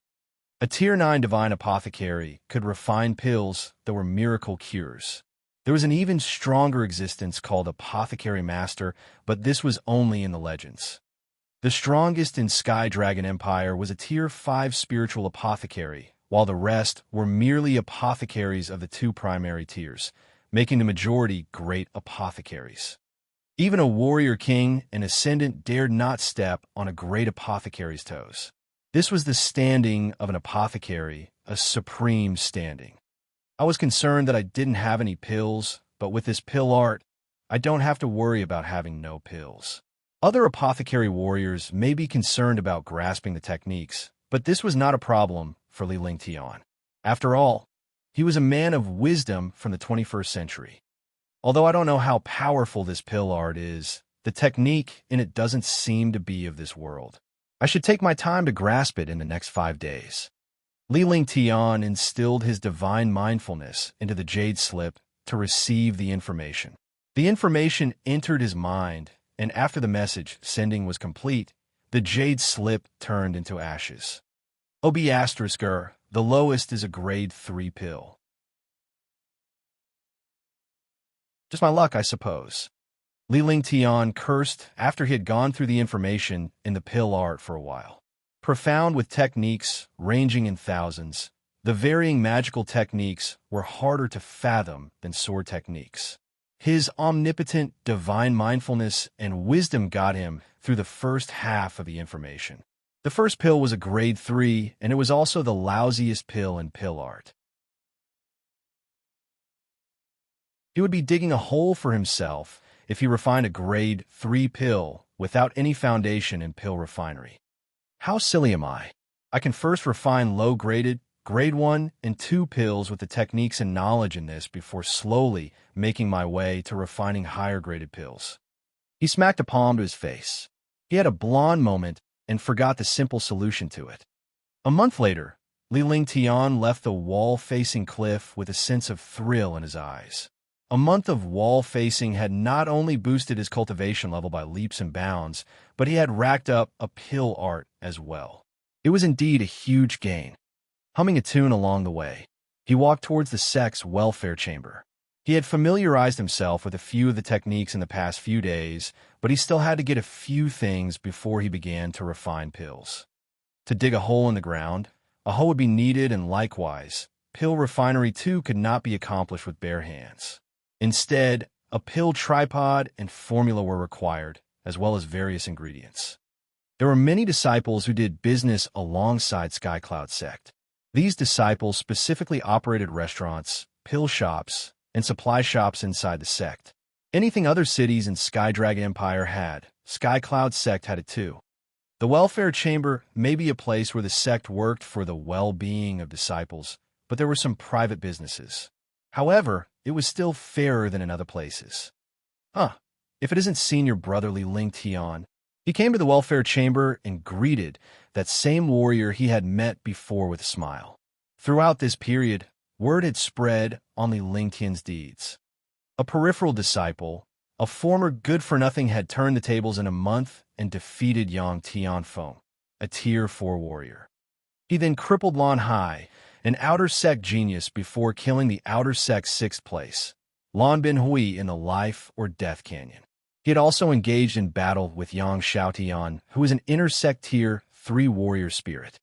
A Tier 9 divine apothecary could refine pills that were miracle cures. There was an even stronger existence called Apothecary Master, but this was only in the legends. The strongest in Sky Dragon Empire was a Tier 5 spiritual apothecary, while the rest were merely apothecaries of the 2 primary tiers, making the majority great apothecaries. Even a warrior king and ascendant dared not step on a great apothecary's toes. This was the standing of an apothecary, a supreme standing. I was concerned that I didn't have any pills, but with this pill art, I don't have to worry about having no pills. Other apothecary warriors may be concerned about grasping the techniques, but this was not a problem for Li Lingtian. After all, he was a man of wisdom from the 21st century. Although I don't know how powerful this pill art is, the technique in it doesn't seem to be of this world. I should take my time to grasp it in the next 5 days. Li Lingtian instilled his divine mindfulness into the jade slip to receive the information. The information entered his mind, and after the message sending was complete, the jade slip turned into ashes. OB*, the lowest is a grade 3 pill. Just my luck, I suppose. Li Lingtian cursed after he had gone through the information in the pill art for a while. Profound with techniques ranging in thousands, the varying magical techniques were harder to fathom than sword techniques. His omnipotent divine mindfulness and wisdom got him through the first half of the information. The first pill was a grade 3, and it was also the lousiest pill in pill art. He would be digging a hole for himself if he refined a grade 3 pill without any foundation in pill refinery. How silly am I? I can first refine low-graded, grade 1 and 2 pills with the techniques and knowledge in this before slowly making my way to refining higher-graded pills. He smacked a palm to his face. He had a blonde moment and forgot the simple solution to it. A month later, Li Lingtian left the wall-facing cliff with a sense of thrill in his eyes. A month of wall-facing had not only boosted his cultivation level by leaps and bounds, but he had racked up a pill art as well. It was indeed a huge gain. Humming a tune along the way, he walked towards the sect's welfare chamber. He had familiarized himself with a few of the techniques in the past few days, but he still had to get a few things before he began to refine pills. To dig a hole in the ground, a hoe would be needed, and likewise, pill refinery too could not be accomplished with bare hands. Instead, a pill tripod and formula were required, as well as various ingredients. There were many disciples who did business alongside SkyCloud Sect. These disciples specifically operated restaurants, pill shops, and supply shops inside the sect. Anything other cities in Skydragon Empire had, SkyCloud Sect had it too. The welfare chamber may be a place where the sect worked for the well-being of disciples, but there were some private businesses. However, it was still fairer than in other places. If it isn't Senior Brotherly Lingtian. He came to the welfare chamber and greeted that same warrior he had met before with a smile. Throughout this period, word had spread on Li Lingtian's deeds. A peripheral disciple, a former good-for-nothing, had turned the tables in a month and defeated Yang Tianfeng, a Tier 4 warrior. He then crippled Lan Hai, an Outer Sect genius, before killing the Outer Sect's 6th place, Lan Binhui, in the Life or Death Canyon. He had also engaged in battle with Yang Xiaotian, who was an Inner Sect Tier 3 warrior spirit.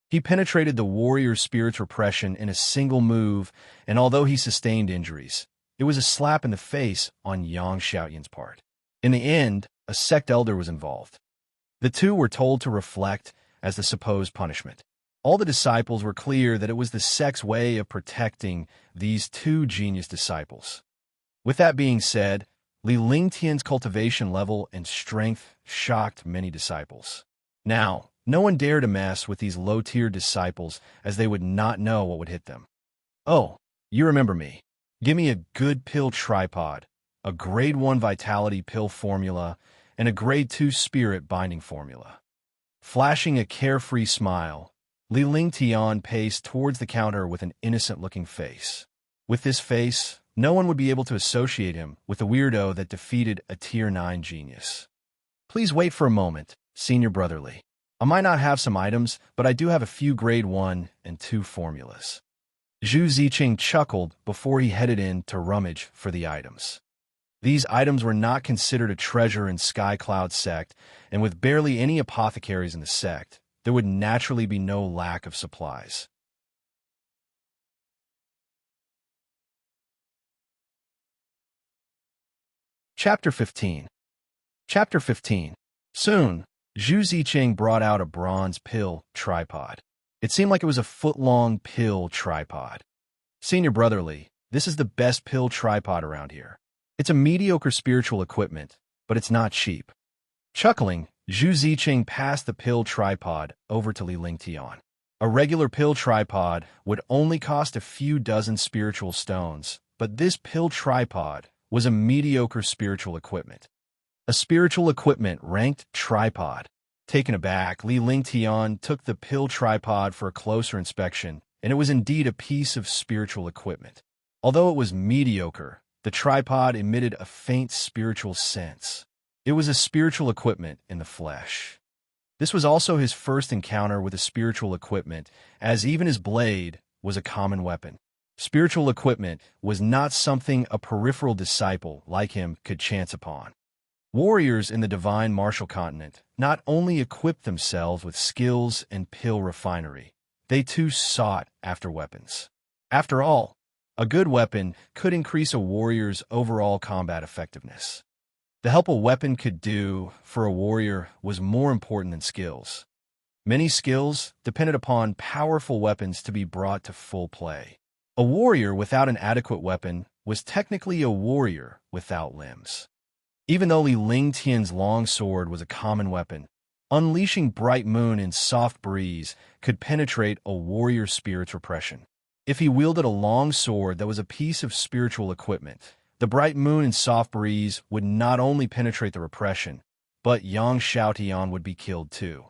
He penetrated the warrior spirit's repression in a single move, and although he sustained injuries, it was a slap in the face on Yang Xiaotian's part. In the end, a sect elder was involved. The two were told to reflect as the supposed punishment. All the disciples were clear that it was the sect's way of protecting these two genius disciples. With that being said, Li Lingtian's cultivation level and strength shocked many disciples. Now, No one dared to mess with these low-tier disciples, as they would not know what would hit them. Oh, you remember me. Give me a good pill tripod, a grade 1 vitality pill formula, and a grade 2 spirit binding formula. Flashing a carefree smile, Li Lingtian paced towards the counter with an innocent-looking face. With this face, no one would be able to associate him with the weirdo that defeated a Tier 9 genius. Please wait for a moment, Senior Brotherly. I might not have some items, but I do have a few grade 1 and 2 formulas. Zhu Ziqing chuckled before he headed in to rummage for the items. These items were not considered a treasure in Sky Cloud sect, and with barely any apothecaries in the sect, there would naturally be no lack of supplies. Chapter 15. Chapter 15. Soon, Zhu Ziqing brought out a bronze pill tripod. It seemed like it was a foot-long pill tripod. Senior Brotherly, this is the best pill tripod around here. It's a mediocre spiritual equipment, but it's not cheap. Chuckling, Zhu Ziqing passed the pill tripod over to Li Lingtian. A regular pill tripod would only cost a few dozen spiritual stones, but this pill tripod was a mediocre spiritual equipment. A spiritual equipment ranked tripod. Taken aback, Li Lingtian took the pill tripod for a closer inspection, and it was indeed a piece of spiritual equipment. Although it was mediocre, the tripod emitted a faint spiritual sense. It was a spiritual equipment in the flesh. This was also his first encounter with a spiritual equipment, as even his blade was a common weapon. Spiritual equipment was not something a peripheral disciple like him could chance upon. Warriors in the divine martial continent not only equipped themselves with skills and pill refinery, they too sought after weapons. After all, a good weapon could increase a warrior's overall combat effectiveness. The help a weapon could do for a warrior was more important than skills. Many skills depended upon powerful weapons to be brought to full play. A warrior without an adequate weapon was technically a warrior without limbs. Even though Li Lingtian's long sword was a common weapon, unleashing bright moon and soft breeze could penetrate a warrior's spirit's repression. If he wielded a long sword that was a piece of spiritual equipment, the bright moon and soft breeze would not only penetrate the repression, but Yang Xiaotian would be killed too.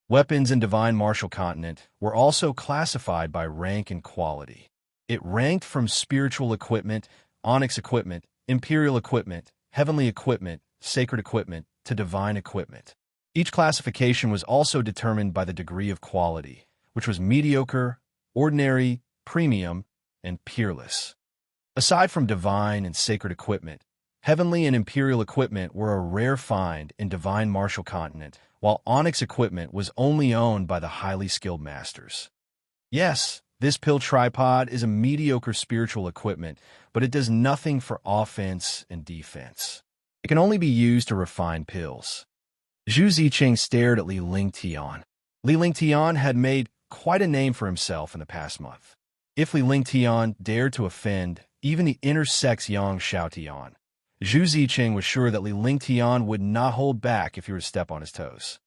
Weapons in Divine Martial Continent were also classified by rank and quality. It ranked from spiritual equipment, onyx equipment, imperial equipment, heavenly equipment, sacred equipment, to divine equipment. Each classification was also determined by the degree of quality, which was mediocre, ordinary, premium, and peerless. Aside from divine and sacred equipment, heavenly and imperial equipment were a rare find in Divine Martial Continent, while onyx equipment was only owned by the highly skilled masters. Yes, this pill tripod is a mediocre spiritual equipment, but it does nothing for offense and defense. It can only be used to refine pills. Zhu Ziqing stared at Li Lingtian. Li Lingtian had made quite a name for himself in the past month. If Li Lingtian dared to offend even the intersex Yang Xiaotian, Zhu Ziqing was sure that Li Lingtian would not hold back if he were to step on his toes.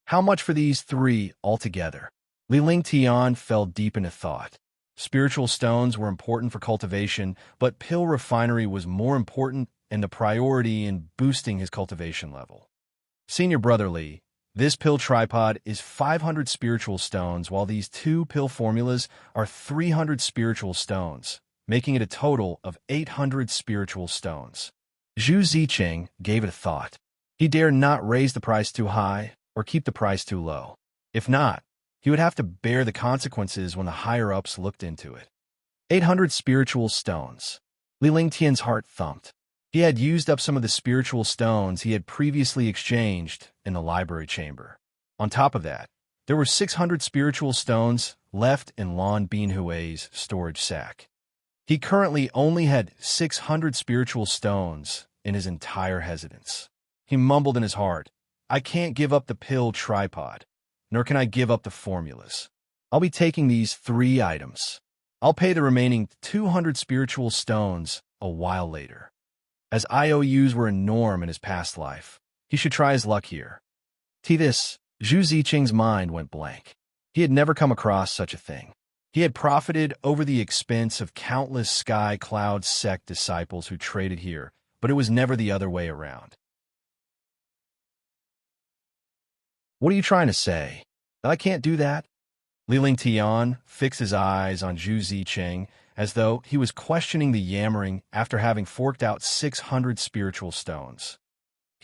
How much for these three altogether? Li Lingtian fell deep into thought. Spiritual stones were important for cultivation, but pill refinery was more important and the priority in boosting his cultivation level. Senior Brotherly, this pill tripod is 500 spiritual stones, while these two pill formulas are 300 spiritual stones, making it a total of 800 spiritual stones. Zhu Ziqing gave it a thought. He dared not raise the price too high or keep the price too low. If not, he would have to bear the consequences when the higher-ups looked into it. 800 spiritual stones. Li Lingtian's heart thumped. He had used up some of the spiritual stones he had previously exchanged in the library chamber. On top of that, there were 600 spiritual stones left in Lan Binhui's storage sack. He currently only had 600 spiritual stones in his entire residence. He mumbled in his heart, "I can't give up the pill tripod, nor can I give up the formulas. I'll be taking these 3 items. I'll pay the remaining 200 spiritual stones a while later." As IOUs were a norm in his past life, he should try his luck here. To this, Zhu Ziqing's mind went blank. He had never come across such a thing. He had profited over the expense of countless Sky Cloud sect disciples who traded here, but it was never the other way around. What are you trying to say? That I can't do that? Li Lingtian fixed his eyes on Zhu Ziqing as though he was questioning the yammering after having forked out 600 spiritual stones.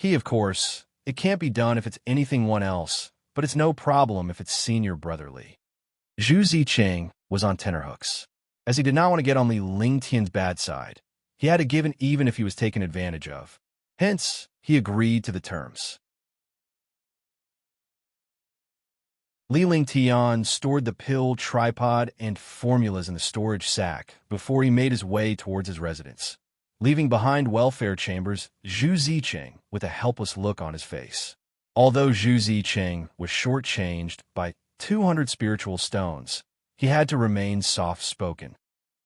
Of course, it can't be done if it's anything one else, but it's no problem if it's senior brotherly. Zhu Ziqing was on tenterhooks, as he did not want to get on Li Lingtian's bad side. He had to give in even if he was taken advantage of. Hence, he agreed to the terms. Li Lingtian stored the pill, tripod, and formulas in the storage sack before he made his way towards his residence, leaving behind welfare chambers Zhu Ziqing with a helpless look on his face. Although Zhu Ziqing was shortchanged by 200 spiritual stones, he had to remain soft-spoken.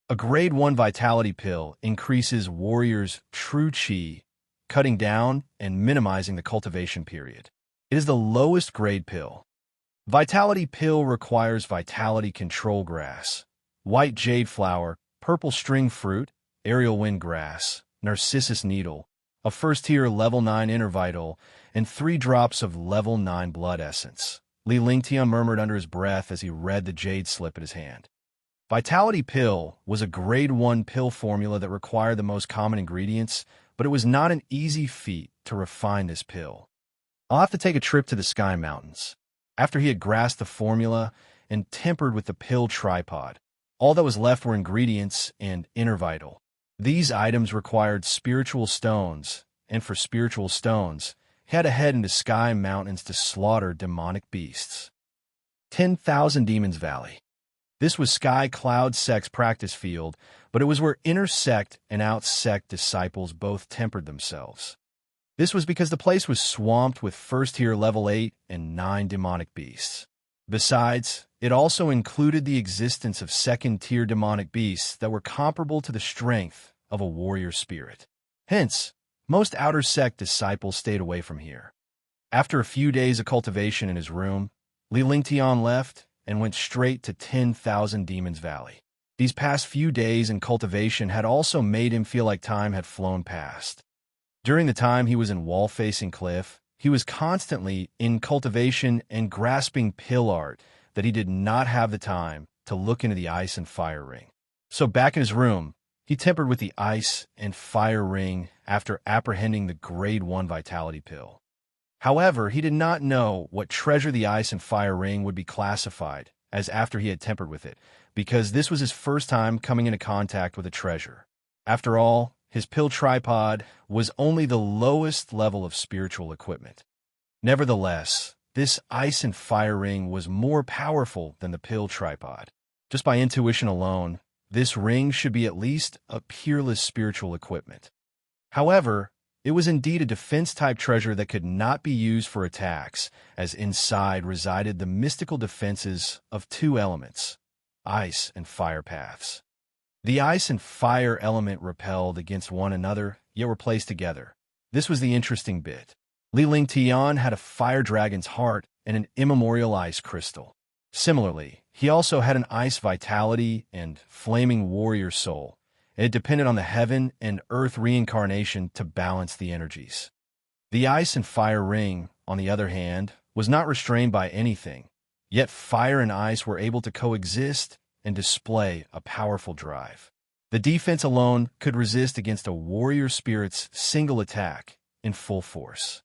A Grade 1 vitality pill increases warriors' true chi, cutting down and minimizing the cultivation period. It is the lowest grade pill. Vitality pill requires vitality control grass, white jade flower, purple string fruit, aerial wind grass, narcissus needle, a first-tier level 9 intervital, and 3 drops of level 9 blood essence. Li Lingtian murmured under his breath as he read the jade slip in his hand. Vitality pill was a Grade 1 pill formula that required the most common ingredients, but it was not an easy feat to refine this pill. I'll have to take a trip to the Sky Mountains. After he had grasped the formula and tempered with the pill tripod, all that was left were ingredients and intervital. These items required spiritual stones, and for spiritual stones, he had to head into Sky Mountains to slaughter demonic beasts. 10,000 Demons Valley. This was Sky Cloud Sect's practice field, but it was where inter-sect and out-sect disciples both tempered themselves. This was because the place was swamped with first-tier level 8 and 9 demonic beasts. Besides, it also included the existence of second-tier demonic beasts that were comparable to the strength of a warrior spirit. Hence, most outer sect disciples stayed away from here. After a few days of cultivation in his room, Li Lingtian left and went straight to 10,000 Demons Valley. These past few days in cultivation had also made him feel like time had flown past. During the time he was in wall-facing cliff, he was constantly in cultivation and grasping pill art that he did not have the time to look into the ice and fire ring. So back in his room, he tempered with the ice and fire ring after apprehending the Grade 1 vitality pill. However, he did not know what treasure the ice and fire ring would be classified as after he had tempered with it, because this was his first time coming into contact with a treasure. After all, his pill tripod was only the lowest level of spiritual equipment. Nevertheless, this ice and fire ring was more powerful than the pill tripod. Just by intuition alone, this ring should be at least a peerless spiritual equipment. However, it was indeed a defense-type treasure that could not be used for attacks, as inside resided the mystical defenses of 2 elements, ice and fire paths. The ice and fire element repelled against one another, yet were placed together. This was the interesting bit. Li Lingtian had a fire dragon's heart and an immemorial ice crystal. Similarly, he also had an ice vitality and flaming warrior soul, and it depended on the heaven and earth reincarnation to balance the energies. The ice and fire ring, on the other hand, was not restrained by anything, yet fire and ice were able to coexist and display a powerful drive. The defense alone could resist against a warrior spirit's single attack in full force.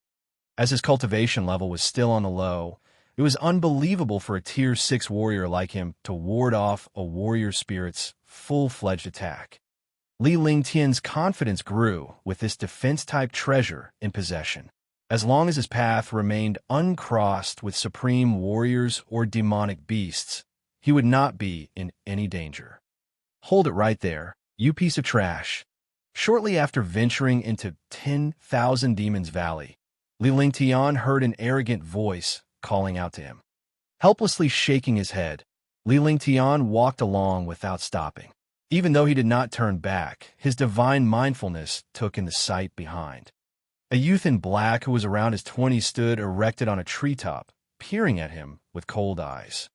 As his cultivation level was still on the low, it was unbelievable for a Tier 6 warrior like him to ward off a warrior spirit's full-fledged attack. Li Lingtian's confidence grew with this defense-type treasure in possession. As long as his path remained uncrossed with supreme warriors or demonic beasts, he would not be in any danger. Hold it right there, you piece of trash. Shortly after venturing into 10,000 Demons Valley, Li Lingtian heard an arrogant voice calling out to him. Helplessly shaking his head, Li Lingtian walked along without stopping. Even though he did not turn back, his divine mindfulness took in the sight behind. A youth in black who was around his 20s stood erected on a treetop, peering at him with cold eyes.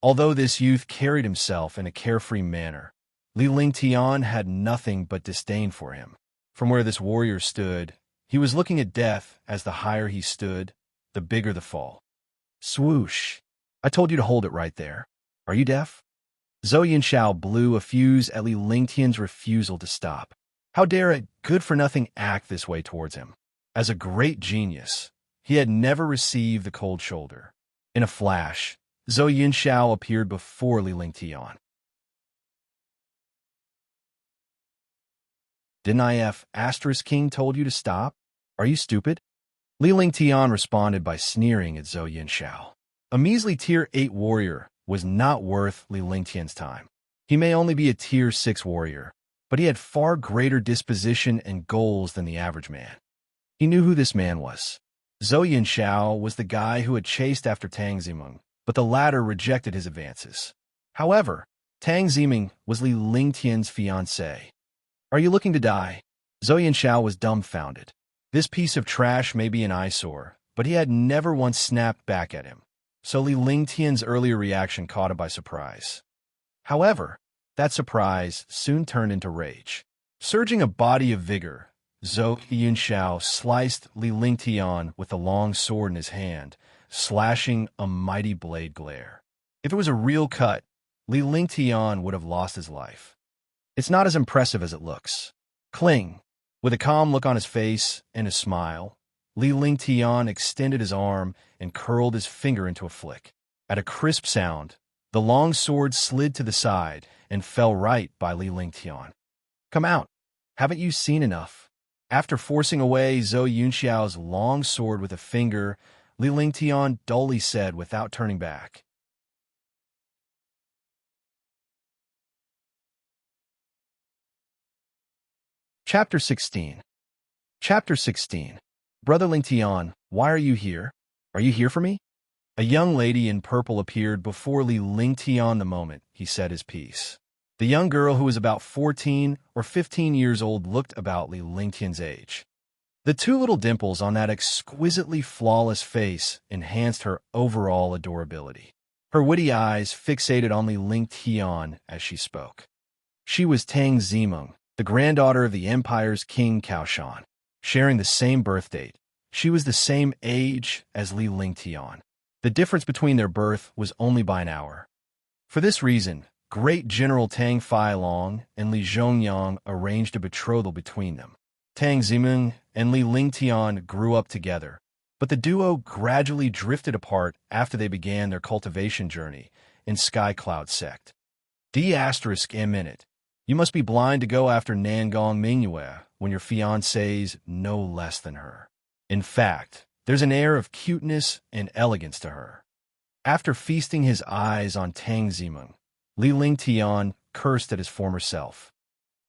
Although this youth carried himself in a carefree manner, Li Lingtian had nothing but disdain for him. From where this warrior stood, he was looking at death as the higher he stood, the bigger the fall. Swoosh! I told you to hold it right there. Are you deaf? Zhou Yunxiao blew a fuse at Li Lingtian's refusal to stop. How dare a good-for-nothing act this way towards him? As a great genius, he had never received the cold shoulder. In a flash, Zhou Yunxiao appeared before Li Lingtian. Didn't I Asterisk King told you to stop? Are you stupid? Li Lingtian responded by sneering at Zhou Yunxiao. A measly Tier 8 warrior was not worth Li Lingtian's time. He may only be a Tier 6 warrior, but he had far greater disposition and goals than the average man. He knew who this man was. Zhou Yunxiao was the guy who had chased after Tang Zimeng, but the latter rejected his advances. However, Tang Zimeng was Li Lingtian's fiancée. Are you looking to die? Zhou Yunxiao was dumbfounded. This piece of trash may be an eyesore, but he had never once snapped back at him, so Li Lingtian's earlier reaction caught him by surprise. However, that surprise soon turned into rage. Surging a body of vigor, Zhou Yunxiao sliced Li Lingtian with the long sword in his hand, slashing a mighty blade glare. If it was a real cut, Li Lingtian would have lost his life. It's not as impressive as it looks. Cling. With a calm look on his face and a smile, Li Lingtian extended his arm and curled his finger into a flick. At a crisp sound, the long sword slid to the side and fell right by Li Lingtian. Come out. Haven't you seen enough? After forcing away Zhou Yunxiao's long sword with a finger, Li Lingtian dully said without turning back. Chapter 16. Chapter 16. Brother Lingtian, why are you here? Are you here for me? A young lady in purple appeared before Li Lingtian the moment he said his piece. The young girl, who was about 14 or 15 years old, looked about Li Lingtian's age. The two little dimples on that exquisitely flawless face enhanced her overall adorability. Her witty eyes fixated on Li Lingtian as she spoke. She was Tang Zimeng, the granddaughter of the Empire's King Kaoshan. Sharing the same birth date, she was the same age as Li Lingtian. The difference between their birth was only by an hour. For this reason, Great General Tang Failong and Li Zhongyang arranged a betrothal between them. Tang Zimeng and Li Lingtian grew up together, but the duo gradually drifted apart after they began their cultivation journey in Sky Cloud Sect. D***, you must be blind to go after Nangong Mingyue when your fiancé's no less than her. In fact, there's an air of cuteness and elegance to her. After feasting his eyes on Tang Zimeng, Li Lingtian cursed at his former self.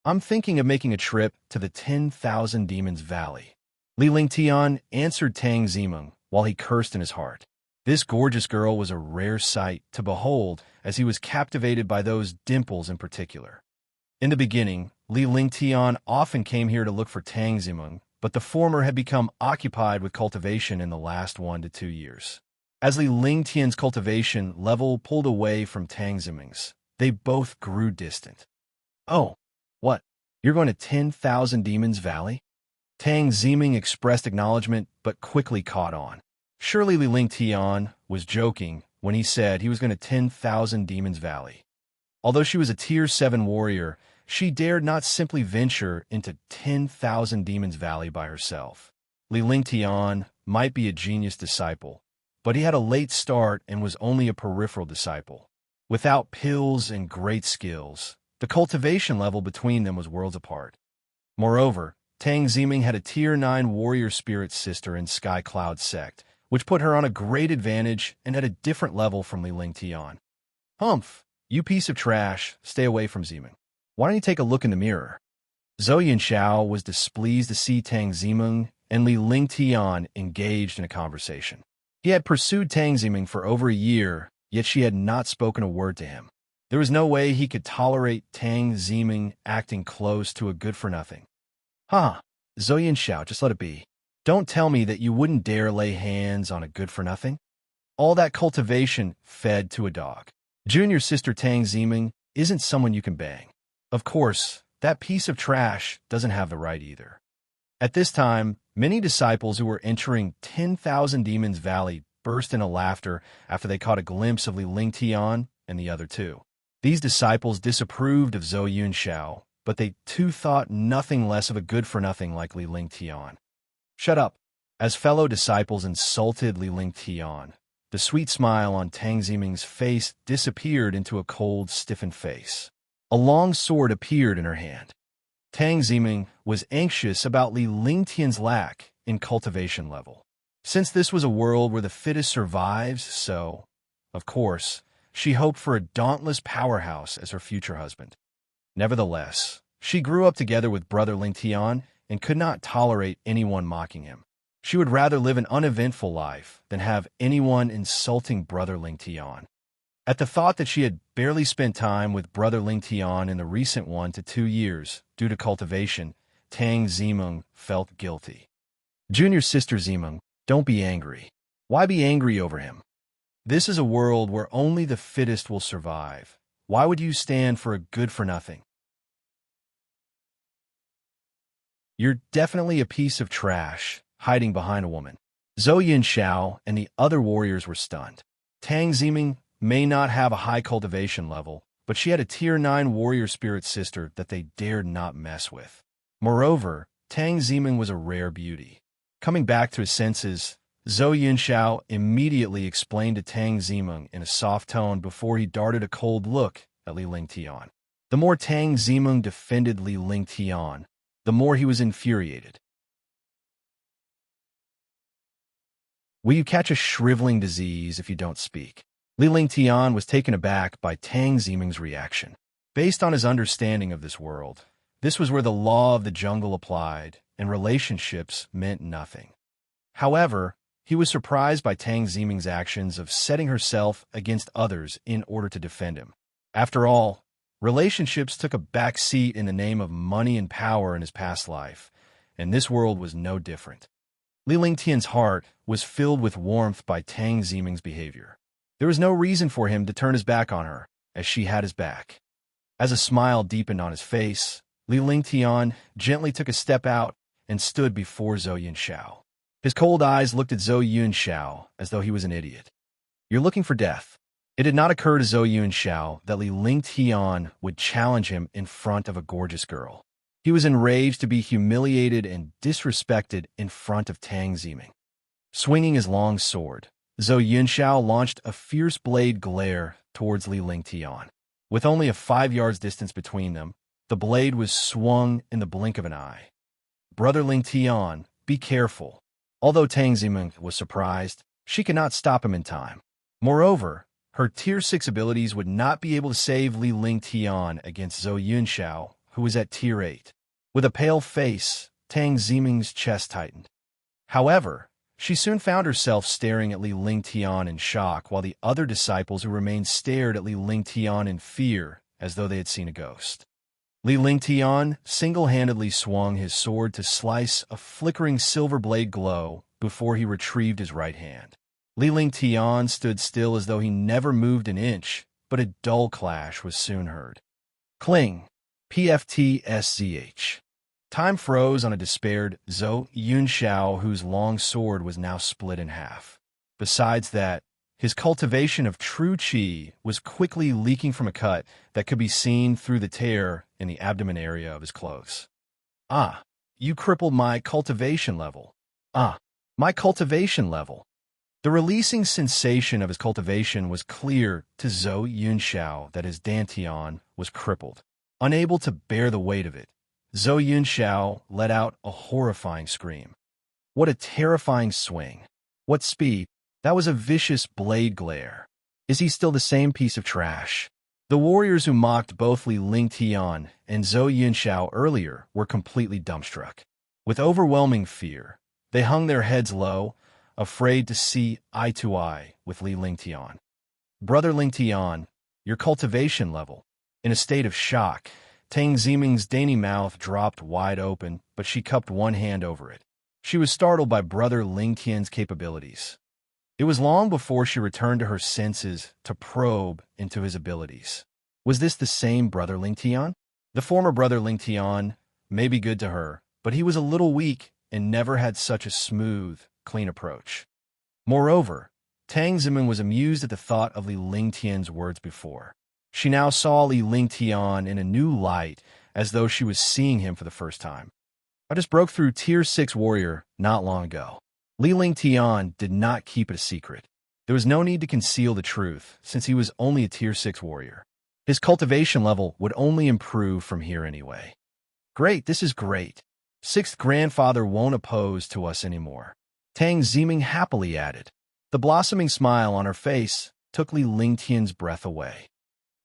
I'm thinking of making a trip to the 10,000 Demons Valley. Li Lingtian answered Tang Zimeng while he cursed in his heart. This gorgeous girl was a rare sight to behold, as he was captivated by those dimples in particular. In the beginning, Li Lingtian often came here to look for Tang Zimeng, but the former had become occupied with cultivation in the last 1 to 2 years. As Li Lingtian's cultivation level pulled away from Tang Zimeng's, they both grew distant. Oh, what? You're going to 10,000 Demons Valley? Tang Zimeng expressed acknowledgement, but quickly caught on. Surely Li Lingtian was joking when he said he was going to 10,000 Demons Valley. Although she was a Tier 7 warrior, she dared not simply venture into 10,000 Demons Valley by herself. Li Lingtian might be a genius disciple, but he had a late start and was only a peripheral disciple. Without pills and great skills, the cultivation level between them was worlds apart. Moreover, Tang Zimeng had a Tier 9 warrior spirit sister in Sky Cloud Sect, which put her on a great advantage and at a different level from Li Lingtian. Humph! You piece of trash, stay away from Zimeng. Why don't you take a look in the mirror? Zhou Yunxiao was displeased to see Tang Zimeng and Li Lingtian engaged in a conversation. He had pursued Tang Zimeng for over a year, yet she had not spoken a word to him. There was no way he could tolerate Tang Zimeng acting close to a good-for-nothing. Zhou Yunxiao, just let it be. Don't tell me that you wouldn't dare lay hands on a good-for-nothing? All that cultivation fed to a dog. Junior sister Tang Ziming isn't someone you can bang. Of course, that piece of trash doesn't have the right either. At this time, many disciples who were entering 10,000 Demons Valley burst into laughter after they caught a glimpse of Li Lingtian and the other two. These disciples disapproved of Zhou Yunxiao, but they too thought nothing less of a good-for-nothing like Li Lingtian. Shut up! As fellow disciples insulted Li Lingtian, the sweet smile on Tang Ziming's face disappeared into a cold, stiffened face. A long sword appeared in her hand. Tang Ziming was anxious about Li Lingtian's lack in cultivation level. Since this was a world where the fittest survives, so, of course, she hoped for a dauntless powerhouse as her future husband. Nevertheless, she grew up together with brother Lingtian and could not tolerate anyone mocking him. She would rather live an uneventful life than have anyone insulting brother Lingtian. At the thought that she had barely spent time with brother Lingtian in the recent 1 to 2 years due to cultivation, Tang Ziming felt guilty. Junior sister Ziming, don't be angry. Why be angry over him? This is a world where only the fittest will survive. Why would you stand for a good-for-nothing? You're definitely a piece of trash, hiding behind a woman. Zhou Yunxiao and the other warriors were stunned. Tang Ziming may not have a high cultivation level, but she had a Tier 9 warrior spirit sister that they dared not mess with. Moreover, Tang Ziming was a rare beauty. Coming back to his senses, Zhou Yunxiao immediately explained to Tang Ziming in a soft tone before he darted a cold look at Li Lingtian. The more Tang Ziming defended Li Lingtian, the more he was infuriated. Will you catch a shriveling disease if you don't speak? Li Lingtian was taken aback by Tang Ziming's reaction. Based on his understanding of this world, this was where the law of the jungle applied, and relationships meant nothing. However, he was surprised by Tang Ziming's actions of setting herself against others in order to defend him. After all, relationships took a back seat in the name of money and power in his past life, and this world was no different. Li Lingtian's heart was filled with warmth by Tang Ziming's behavior. There was no reason for him to turn his back on her, as she had his back. As a smile deepened on his face, Li Lingtian gently took a step out and stood before Zhou Yunxiao. His cold eyes looked at Zhou Yunxiao as though he was an idiot. You're looking for death. It did not occur to Zhou Yunxiao that Li Lingtian would challenge him in front of a gorgeous girl. He was enraged to be humiliated and disrespected in front of Tang Ziming. Swinging his long sword, Zhou Yunxiao launched a fierce blade glare towards Li Lingtian. With only a 5 yards distance between them, the blade was swung in the blink of an eye. Brother Lingtian, be careful. Although Tang Ziming was surprised, she could not stop him in time. Moreover, her Tier 6 abilities would not be able to save Li Lingtian against Zhou Yunxiao, who was at Tier 8. With a pale face, Tang Ziming's chest tightened. However, she soon found herself staring at Li Lingtian in shock, while the other disciples who remained stared at Li Lingtian in fear, as though they had seen a ghost. Li Lingtian single-handedly swung his sword to slice a flickering silver blade glow before he retrieved his right hand. Li Lingtian stood still as though he never moved an inch, but a dull clash was soon heard. Cling. PFTSZH. Time froze on a despaired Zhou Yunxiao, whose long sword was now split in half. Besides that, his cultivation of true qi was quickly leaking from a cut that could be seen through the tear in the abdomen area of his clothes. Ah, you crippled my cultivation level. Ah, my cultivation level. The releasing sensation of his cultivation was clear to Zhou Yunxiao that his dantian was crippled. Unable to bear the weight of it, Zhou Yunxiao let out a horrifying scream. What a terrifying swing. What speed. That was a vicious blade glare. Is he still the same piece of trash? The warriors who mocked both Li Lingtian and Zhou Yunxiao earlier were completely dumbstruck. With overwhelming fear, they hung their heads low, afraid to see eye to eye with Li Lingtian. Brother Lingtian, your cultivation level. In a state of shock, Tang Ziming's dainty mouth dropped wide open, but she cupped one hand over it. She was startled by Brother Ling Tian's capabilities. It was long before she returned to her senses to probe into his abilities. Was this the same Brother Ling Tian? The former Brother Ling Tian may be good to her, but he was a little weak and never had such a smooth, clean approach. Moreover, Tang Zimin was amused at the thought of Li Ling Tian's words before. She now saw Li Ling Tian in a new light, as though she was seeing him for the first time. I just broke through Tier 6 warrior not long ago. Li Ling Tian did not keep it a secret. There was no need to conceal the truth, since he was only a Tier 6 warrior. His cultivation level would only improve from here anyway. Great, this is great. Sixth grandfather won't oppose to us anymore. Tang Ziming happily added. The blossoming smile on her face took Li Ling Tian's breath away.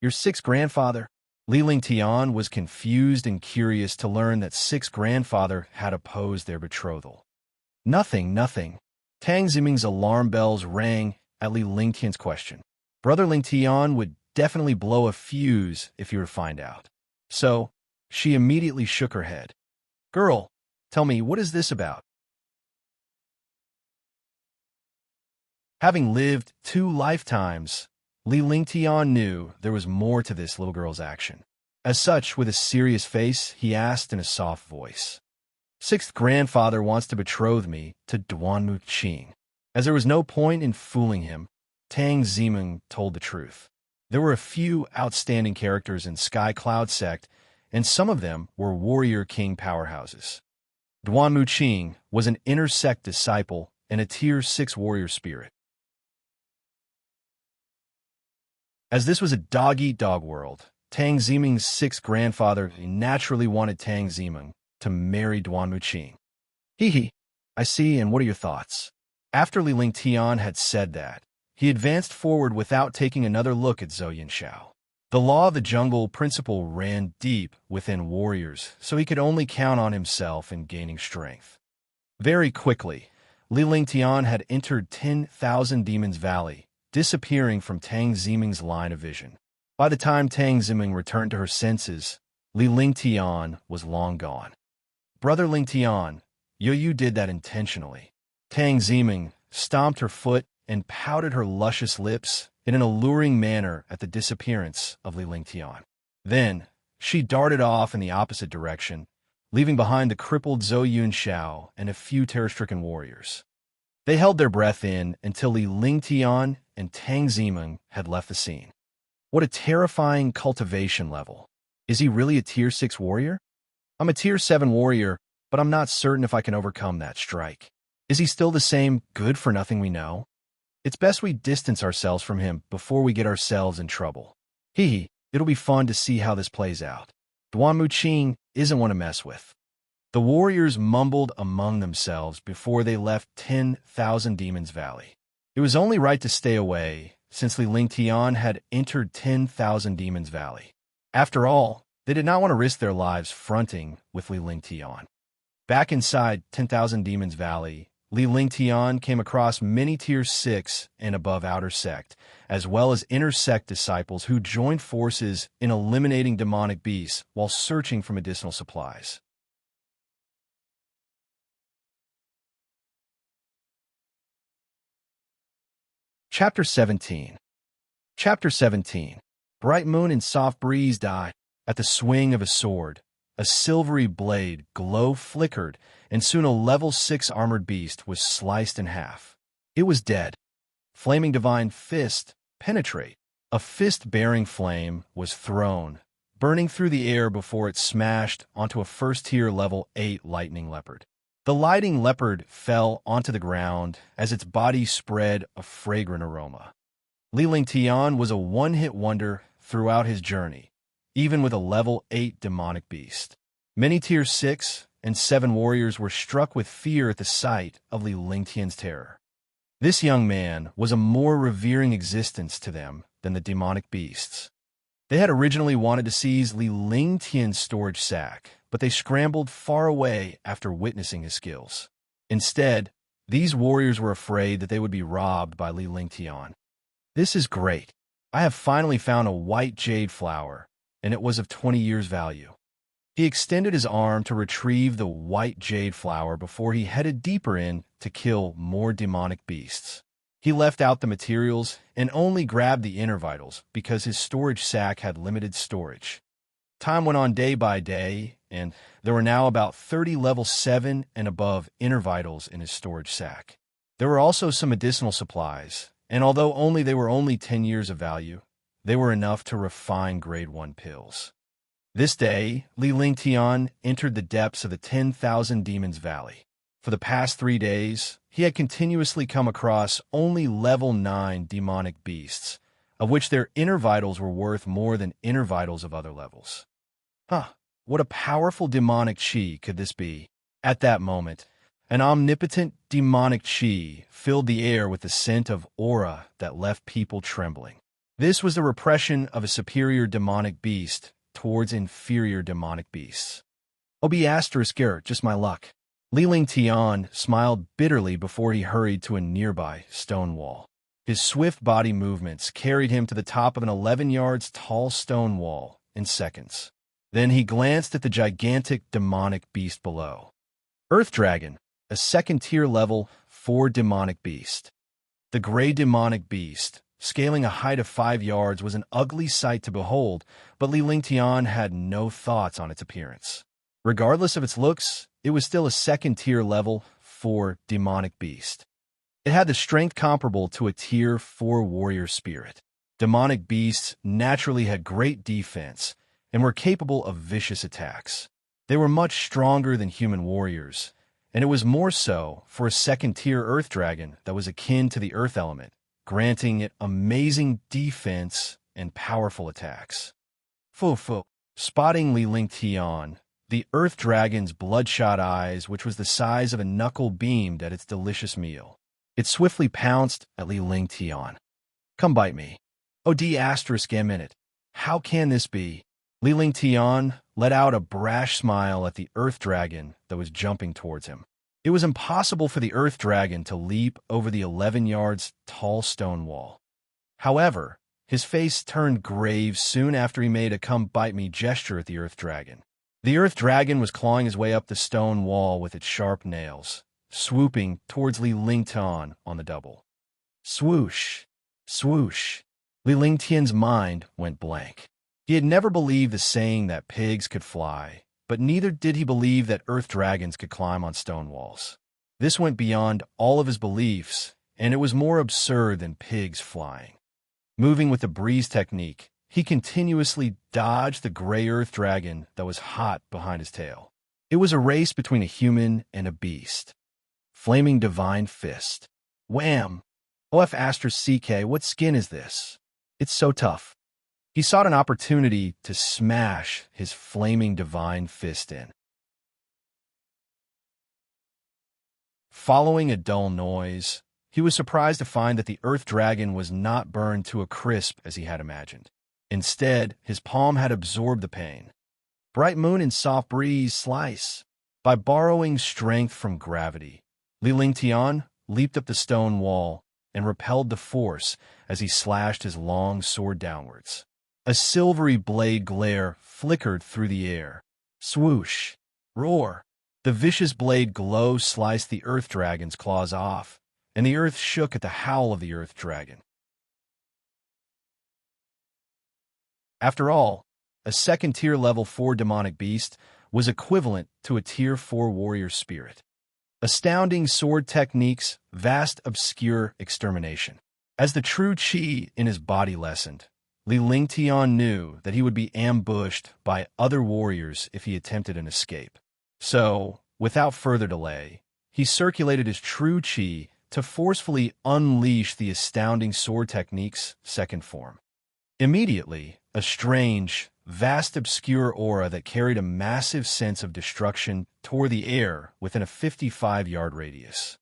Your sixth grandfather? Li Ling Tian was confused and curious to learn that sixth grandfather had opposed their betrothal. Nothing. Tang Ziming's alarm bells rang at Li Ling Tian's question. Brother Ling Tian would definitely blow a fuse if he were to find out. So, she immediately shook her head. Girl, tell me, what is this about? Having lived 2 lifetimes, Li Ling Tian knew there was more to this little girl's action. As such, with a serious face, he asked in a soft voice. Sixth grandfather wants to betroth me to Duanmu Qing. As there was no point in fooling him, Tang Ziming told the truth. There were a few outstanding characters in Sky Cloud sect, and some of them were warrior king powerhouses. Duanmu Qing was an inner sect disciple and a Tier 6 warrior spirit. As this was a dog-eat-dog world, Tang Ziming's sixth grandfather naturally wanted Tang Ziming to marry Duanmu Qing. Hee, I see, and what are your thoughts? After Li Ling Tian had said that, he advanced forward without taking another look at Zhou Yinshao. The law of the jungle principle ran deep within warriors, so he could only count on himself in gaining strength. Very quickly, Li Ling Tian had entered 10,000 Demons Valley, disappearing from Tang Ziming's line of vision. By the time Tang Ziming returned to her senses, Li Ling Tian was long gone. Brother Ling Tian, you did that intentionally. Tang Ziming stomped her foot and pouted her luscious lips in an alluring manner at the disappearance of Li Ling Tian. Then, she darted off in the opposite direction, leaving behind the crippled Zhou Yunshao and a few terror-stricken warriors. They held their breath in until Li Ling Tian and Tang Ziming had left the scene. What a terrifying cultivation level. Is he really a Tier 6 warrior? I'm a Tier 7 warrior, but I'm not certain if I can overcome that strike. Is he still the same good-for-nothing we know? It's best we distance ourselves from him before we get ourselves in trouble. It'll be fun to see how this plays out. Duanmu Qing isn't one to mess with. The warriors mumbled among themselves before they left 10,000 Demons Valley. It was only right to stay away, since Li Ling Tian had entered 10,000 Demons Valley. After all, they did not want to risk their lives fronting with Li Ling Tian. Back inside 10,000 Demons Valley, Li Ling Tian came across many Tier 6 and above outer sect, as well as inner sect disciples who joined forces in eliminating demonic beasts while searching for medicinal supplies. Chapter 17. Bright moon and soft breeze died. At the swing of a sword, a silvery blade glow flickered, and soon a level 6 armored beast was sliced in half. It was dead. Flaming divine fist penetrate. A fist-bearing flame was thrown, burning through the air before it smashed onto a first-tier level 8 lightning leopard. The lightning leopard fell onto the ground as its body spread a fragrant aroma. Li Ling Tian was a one-hit wonder throughout his journey, even with a level 8 demonic beast. Many Tier 6 and 7 warriors were struck with fear at the sight of Li Ling Tian's terror. This young man was a more revering existence to them than the demonic beasts. They had originally wanted to seize Li Ling Tian's storage sack, but they scrambled far away after witnessing his skills. Instead, these warriors were afraid that they would be robbed by Li Ling Tian. This is great. I have finally found a white jade flower, and it was of 20 years' value. He extended his arm to retrieve the white jade flower before he headed deeper in to kill more demonic beasts. He left out the materials and only grabbed the inner vitals because his storage sack had limited storage. Time went on day by day, and there were now about 30 level 7 and above inner vitals in his storage sack. There were also some medicinal supplies, and although they were only 10 years of value, they were enough to refine grade 1 pills. This day, Li Lingtian entered the depths of the 10,000 Demons Valley. For the past 3 days, he had continuously come across only level 9 demonic beasts, of which their inner vitals were worth more than inner vitals of other levels. What a powerful demonic chi could this be? At that moment, an omnipotent demonic chi filled the air with the scent of aura that left people trembling. This was the repression of a superior demonic beast towards inferior demonic beasts. Just my luck. Li Lingtian smiled bitterly before he hurried to a nearby stone wall. His swift body movements carried him to the top of an 11 yards tall stone wall in seconds. Then he glanced at the gigantic demonic beast below. Earth Dragon, a second-tier level 4 demonic beast. The gray demonic beast, scaling a height of 5 yards, was an ugly sight to behold, but Li Lingtian had no thoughts on its appearance. Regardless of its looks, it was still a second-tier level 4 demonic beast. It had the strength comparable to a tier 4 warrior spirit. Demonic beasts naturally had great defense and were capable of vicious attacks. They were much stronger than human warriors, and it was more so for a second-tier earth dragon that was akin to the earth element, granting it amazing defense and powerful attacks. Spotting Li Lingtian, the earth dragon's bloodshot eyes, which was the size of a knuckle, beamed at its delicious meal. It swiftly pounced at Li Lingtian. Come bite me. A minute. How can this be? Li Lingtian let out a brash smile at the earth dragon that was jumping towards him. It was impossible for the earth dragon to leap over the 11 yards tall stone wall. However, his face turned grave soon after he made a come-bite-me gesture at the earth dragon. The earth dragon was clawing his way up the stone wall with its sharp nails, swooping towards Li Lingtian on the double. Swoosh! Swoosh! Li Lingtian's mind went blank. He had never believed the saying that pigs could fly, but neither did he believe that earth dragons could climb on stone walls. This went beyond all of his beliefs, and it was more absurd than pigs flying. Moving with the breeze technique, he continuously dodged the gray earth dragon that was hot behind his tail. It was a race between a human and a beast. Flaming Divine Fist. Wham! CK, what skin is this? It's so tough. He sought an opportunity to smash his flaming divine fist in. Following a dull noise, he was surprised to find that the earth dragon was not burned to a crisp as he had imagined. Instead, his palm had absorbed the pain. Bright moon and soft breeze slice. By borrowing strength from gravity, Li Lingtian leaped up the stone wall and repelled the force as he slashed his long sword downwards. A silvery blade glare flickered through the air. Swoosh! Roar! The vicious blade glow sliced the earth dragon's claws off, and the earth shook at the howl of the earth dragon. After all, a second-tier level 4 demonic beast was equivalent to a tier 4 warrior spirit. Astounding sword techniques, vast obscure extermination. As the true chi in his body lessened, Li Lingtian knew that he would be ambushed by other warriors if he attempted an escape. So, without further delay, he circulated his true chi to forcefully unleash the astounding sword technique's second form. Immediately, a strange, vast obscure aura that carried a massive sense of destruction tore the air within a 55-yard radius.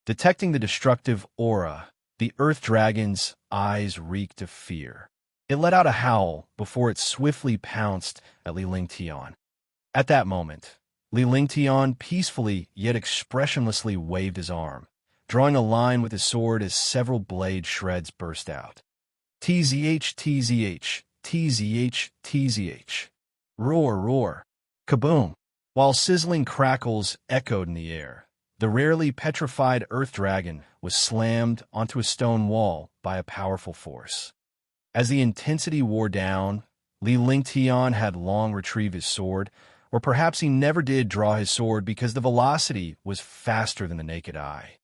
Detecting the destructive aura, the earth dragon's eyes reeked of fear. It let out a howl before it swiftly pounced at Li Lingtian. At that moment, Li Lingtian peacefully yet expressionlessly waved his arm, drawing a line with his sword as several blade shreds burst out. TZH, TZH, TZH, TZH. Roar, roar. Kaboom! While sizzling crackles echoed in the air, the rarely petrified earth dragon was slammed onto a stone wall by a powerful force. As the intensity wore down, Li Lingtian had long retrieved his sword, or perhaps he never did draw his sword because the velocity was faster than the naked eye.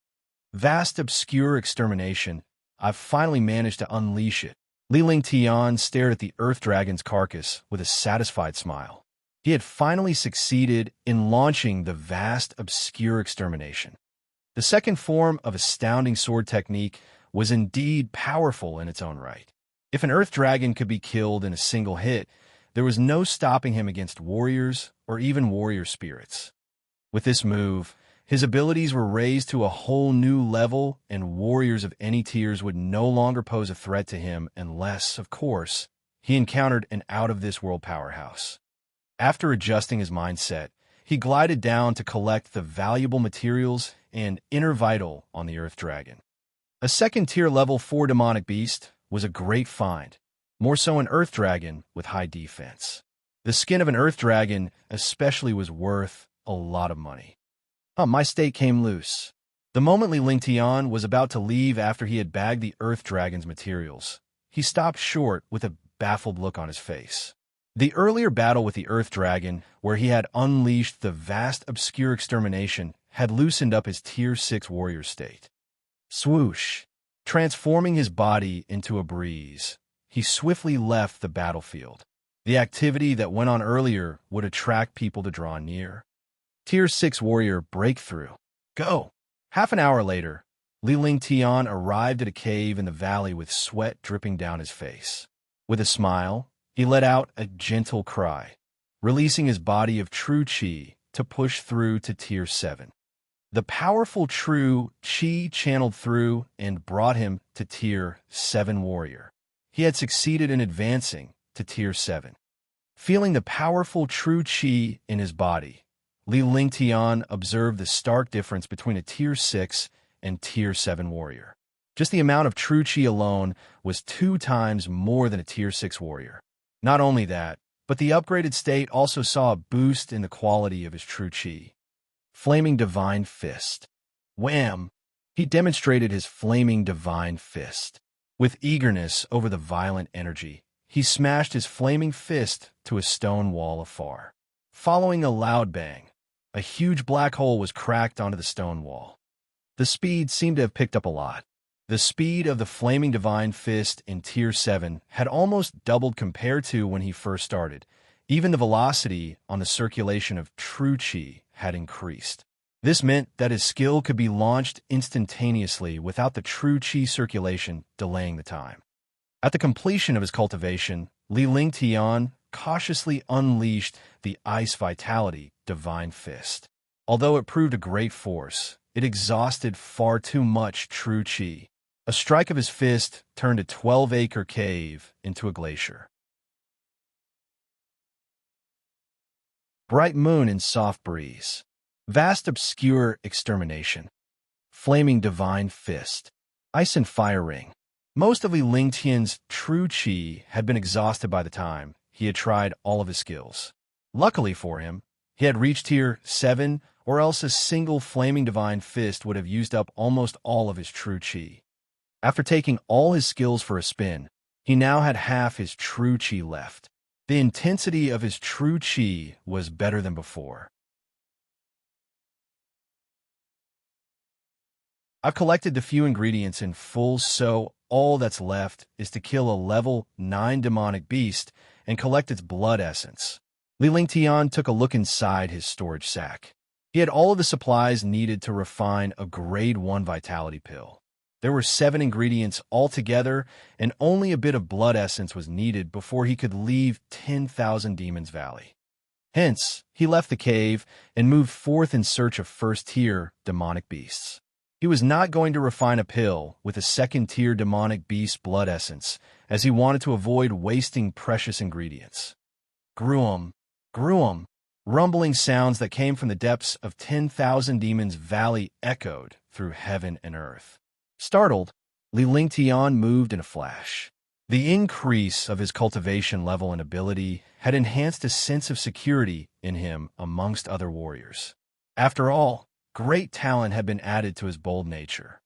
Vast, obscure extermination. I've finally managed to unleash it. Li Lingtian stared at the earth dragon's carcass with a satisfied smile. He had finally succeeded in launching the vast, obscure extermination. The second form of astounding sword technique was indeed powerful in its own right. If an earth dragon could be killed in a single hit, there was no stopping him against warriors or even warrior spirits. With this move, his abilities were raised to a whole new level, and warriors of any tiers would no longer pose a threat to him unless, of course, he encountered an out-of-this-world powerhouse. After adjusting his mindset, he glided down to collect the valuable materials and inner vital on the earth dragon. A second-tier level 4 demonic beast was a great find, more so an earth dragon with high defense. The skin of an earth dragon especially was worth a lot of money. My stake came loose. The moment Li Lingtian was about to leave after he had bagged the earth dragon's materials, he stopped short with a baffled look on his face. The earlier battle with the earth dragon, where he had unleashed the vast obscure extermination, had loosened up his tier 6 warrior state. Swoosh! Transforming his body into a breeze, he swiftly left the battlefield. The activity that went on earlier would attract people to draw near. Tier 6 warrior breakthrough. Go! Half an hour later, Li Lingtian arrived at a cave in the valley with sweat dripping down his face. With a smile, he let out a gentle cry, releasing his body of true chi to push through to Tier 7. The powerful true chi channeled through and brought him to Tier 7 warrior. He had succeeded in advancing to Tier 7. Feeling the powerful true chi in his body, Li Lingtian observed the stark difference between a Tier 6 and Tier 7 warrior. Just the amount of true chi alone was 2 times more than a Tier 6 warrior. Not only that, but the upgraded state also saw a boost in the quality of his true chi. Flaming Divine Fist. Wham! He demonstrated his Flaming Divine Fist. With eagerness over the violent energy, he smashed his flaming fist to a stone wall afar. Following a loud bang, a huge black hole was cracked onto the stone wall. The speed seemed to have picked up a lot. The speed of the Flaming Divine Fist in Tier 7 had almost doubled compared to when he first started. Even the velocity on the circulation of true chi had increased. This meant that his skill could be launched instantaneously without the true chi circulation delaying the time. At the completion of his cultivation, Li Lingtian cautiously unleashed the Ice Vitality Divine Fist. Although it proved a great force, it exhausted far too much true chi. A strike of his fist turned a 12-acre cave into a glacier. Bright moon and soft breeze. Vast obscure extermination. Flaming divine fist. Ice and fire ring. Most of Li Lingtian's true chi had been exhausted by the time he had tried all of his skills. Luckily for him, he had reached Tier 7, or else a single flaming divine fist would have used up almost all of his true chi. After taking all his skills for a spin, he now had half his true chi left. The intensity of his true chi was better than before. I've collected the few ingredients in full, so all that's left is to kill a level 9 demonic beast and collect its blood essence. Li Lingtian took a look inside his storage sack. He had all of the supplies needed to refine a grade 1 vitality pill. There were 7 ingredients altogether, and only a bit of blood essence was needed before he could leave 10,000 Demons Valley. Hence, he left the cave and moved forth in search of first-tier demonic beasts. He was not going to refine a pill with a second-tier demonic beast blood essence, as he wanted to avoid wasting precious ingredients. Gruum, gruum, rumbling sounds that came from the depths of 10,000 Demons Valley echoed through heaven and earth. Startled, Li Lingtian moved in a flash. The increase of his cultivation level and ability had enhanced a sense of security in him amongst other warriors. After all, great talent had been added to his bold nature.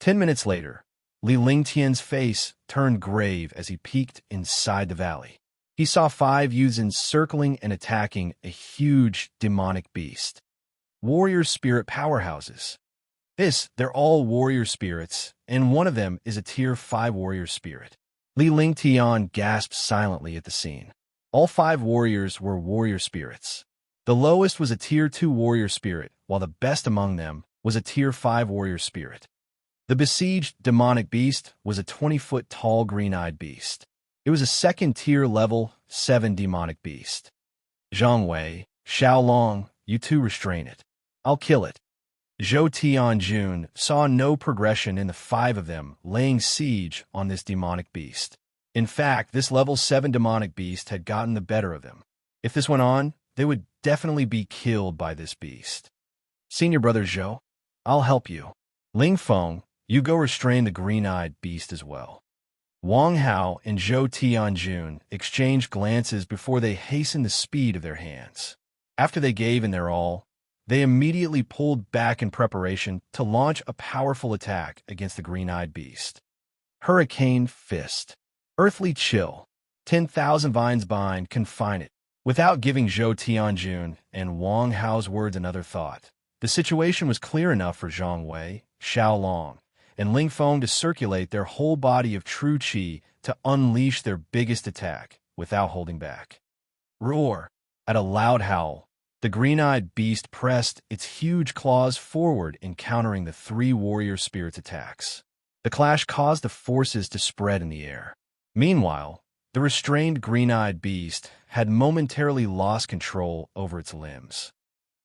10 minutes later, Li Lingtian's face turned grave as he peeked inside the valley. He saw 5 youths encircling and attacking a huge demonic beast. Warrior spirit powerhouses. They're all warrior spirits, and one of them is a tier 5 warrior spirit. Li Lingtian gasped silently at the scene. All 5 warriors were warrior spirits. The lowest was a tier 2 warrior spirit, while the best among them was a tier 5 warrior spirit. The besieged demonic beast was a 20-foot tall green-eyed beast. It was a second-tier level 7 demonic beast. Zhang Wei, Xiao Long, you two restrain it. I'll kill it. Zhou Tianjun saw no progression in the 5 of them laying siege on this demonic beast. In fact, this level 7 demonic beast had gotten the better of them. If this went on, they would definitely be killed by this beast. Senior brother Zhou, I'll help you. Ling Feng, you go restrain the green-eyed beast as well. Wang Hao and Zhou Tianjun exchanged glances before they hastened the speed of their hands. After they gave in their all, they immediately pulled back in preparation to launch a powerful attack against the green-eyed beast. Hurricane Fist. Earthly Chill. 10,000 vines bind, confine it. Without giving Zhou Tianjun and Wang Hao's words another thought, the situation was clear enough for Zhang Wei, Xiao Long, and Ling Feng to circulate their whole body of true qi to unleash their biggest attack without holding back. Roar! At a loud howl, the green-eyed beast pressed its huge claws forward, encountering the 3 warrior spirits' attacks. The clash caused the forces to spread in the air. Meanwhile, the restrained green-eyed beast had momentarily lost control over its limbs.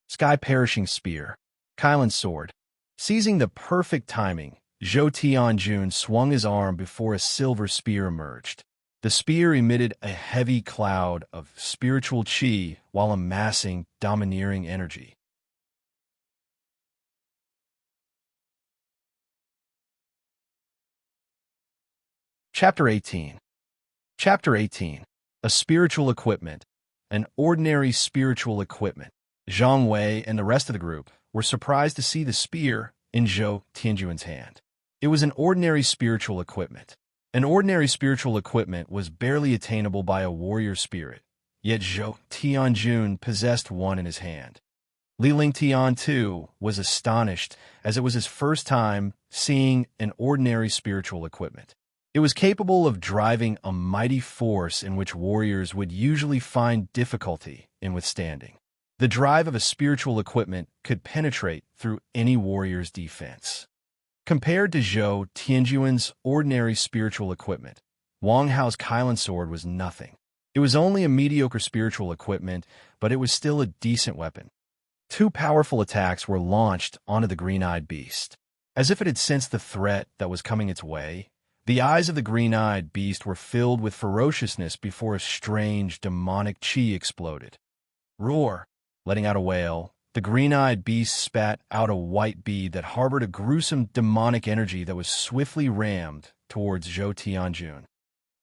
Sky-perishing spear. Kylan's sword. Seizing the perfect timing, Zhou Tianjun swung his arm before a silver spear emerged. The spear emitted a heavy cloud of spiritual qi while amassing domineering energy. Chapter 18. Chapter 18. A spiritual equipment. An ordinary spiritual equipment. Zhang Wei and the rest of the group were surprised to see the spear in Zhou Tianjun's hand. It was an ordinary spiritual equipment. An ordinary spiritual equipment was barely attainable by a warrior spirit, yet Zhou Tianjun possessed one in his hand. Li Lingtian, too, was astonished, as it was his first time seeing an ordinary spiritual equipment. It was capable of driving a mighty force in which warriors would usually find difficulty in withstanding. The drive of a spiritual equipment could penetrate through any warrior's defense. Compared to Zhou Tianjun's ordinary spiritual equipment, Wang Hao's Kylan sword was nothing. It was only a mediocre spiritual equipment, but it was still a decent weapon. 2 powerful attacks were launched onto the green-eyed beast. As if it had sensed the threat that was coming its way, the eyes of the green-eyed beast were filled with ferociousness before a strange, demonic qi exploded. Roar! Letting out a wail, the green-eyed beast spat out a white bead that harbored a gruesome demonic energy that was swiftly rammed towards Zhou Tianjun.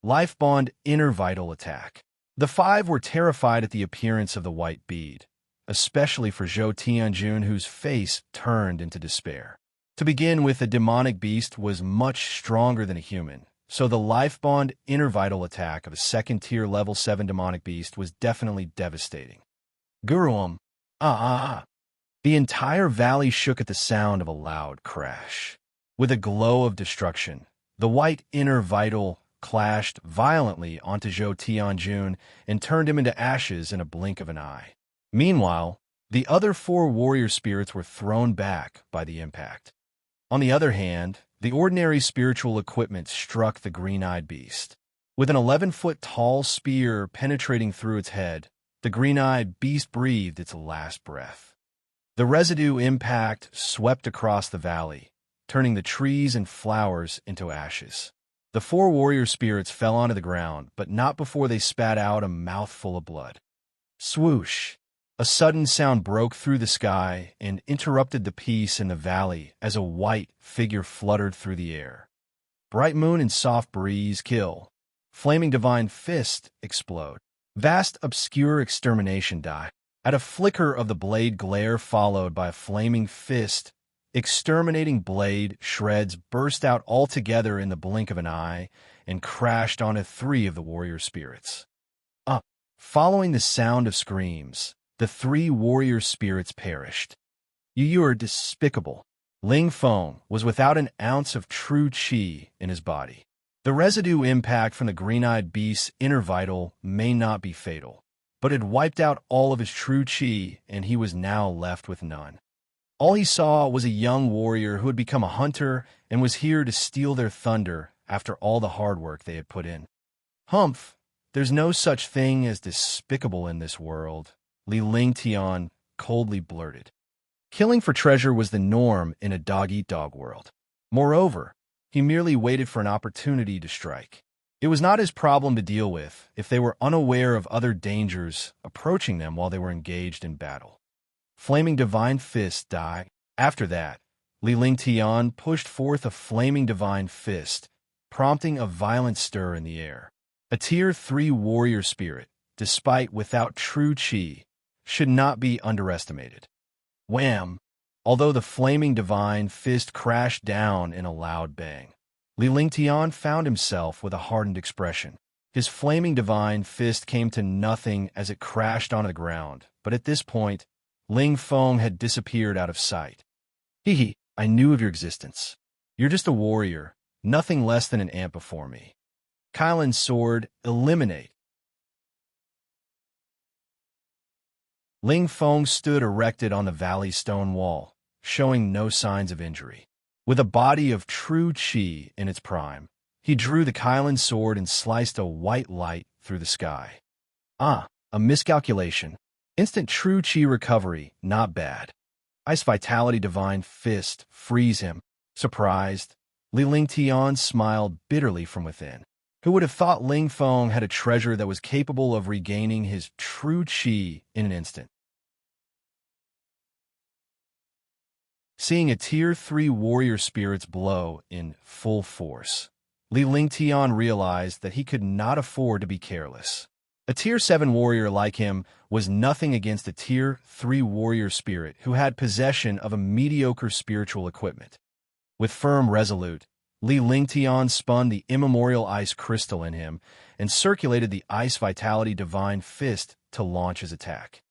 Life Bond Inner Vital Attack. The 5 were terrified at the appearance of the white bead, especially for Zhou Tianjun, whose face turned into despair. To begin with, the demonic beast was much stronger than a human, so the Life Bond Inner Vital Attack of a second-tier level 7 demonic beast was definitely devastating. Guruum! The entire valley shook at the sound of a loud crash. With a glow of destruction, the white inner vital clashed violently onto Zhou Tianjun and turned him into ashes in a blink of an eye. Meanwhile, the other 4 warrior spirits were thrown back by the impact. On the other hand, the ordinary spiritual equipment struck the green-eyed beast. With an 11-foot tall spear penetrating through its head, the green-eyed beast breathed its last breath. The residue impact swept across the valley, turning the trees and flowers into ashes. The 4 warrior spirits fell onto the ground, but not before they spat out a mouthful of blood. Swoosh! A sudden sound broke through the sky and interrupted the peace in the valley as a white figure fluttered through the air. Bright moon and soft breeze kill. Flaming divine fist explode. Vast, obscure extermination die. At a flicker of the blade glare followed by a flaming fist, exterminating blade shreds burst out altogether in the blink of an eye and crashed onto 3 of the warrior spirits. Up, following the sound of screams, the 3 warrior spirits perished. You are despicable. Ling Feng was without an ounce of true qi in his body. The residue impact from the green-eyed beast's inner vital may not be fatal, but it wiped out all of his true qi, and he was now left with none. All he saw was a young warrior who had become a hunter and was here to steal their thunder after all the hard work they had put in. Humph, there's no such thing as despicable in this world, Li Lingtian coldly blurted. Killing for treasure was the norm in a dog-eat-dog world. Moreover, he merely waited for an opportunity to strike. It was not his problem to deal with if they were unaware of other dangers approaching them while they were engaged in battle. Flaming Divine Fist died. After that, Li Lingtian pushed forth a flaming Divine Fist, prompting a violent stir in the air. A Tier 3 warrior spirit, despite without true qi, should not be underestimated. Wham! Although the flaming Divine Fist crashed down in a loud bang, Li Lingtian found himself with a hardened expression. His flaming Divine Fist came to nothing as it crashed onto the ground, but at this point, Ling Feng had disappeared out of sight. Hee, I knew of your existence. You're just a warrior, nothing less than an ant before me. Kylan's sword, eliminate. Ling Feng stood erected on the valley's stone wall, showing no signs of injury. With a body of true qi in its prime, he drew the Kylan sword and sliced a white light through the sky. A miscalculation. Instant true qi recovery, not bad. Ice Vitality Divine Fist, freeze him. Surprised, Li Lingtian smiled bitterly from within. Who would have thought Ling Feng had a treasure that was capable of regaining his true qi in an instant? Seeing a Tier 3 warrior spirit's blow in full force, Li Lingtian realized that he could not afford to be careless. A Tier 7 warrior like him was nothing against a Tier 3 warrior spirit who had possession of a mediocre spiritual equipment. With firm resolute, Li Lingtian spun the immemorial ice crystal in him and circulated the Ice Vitality Divine Fist to launch his attack.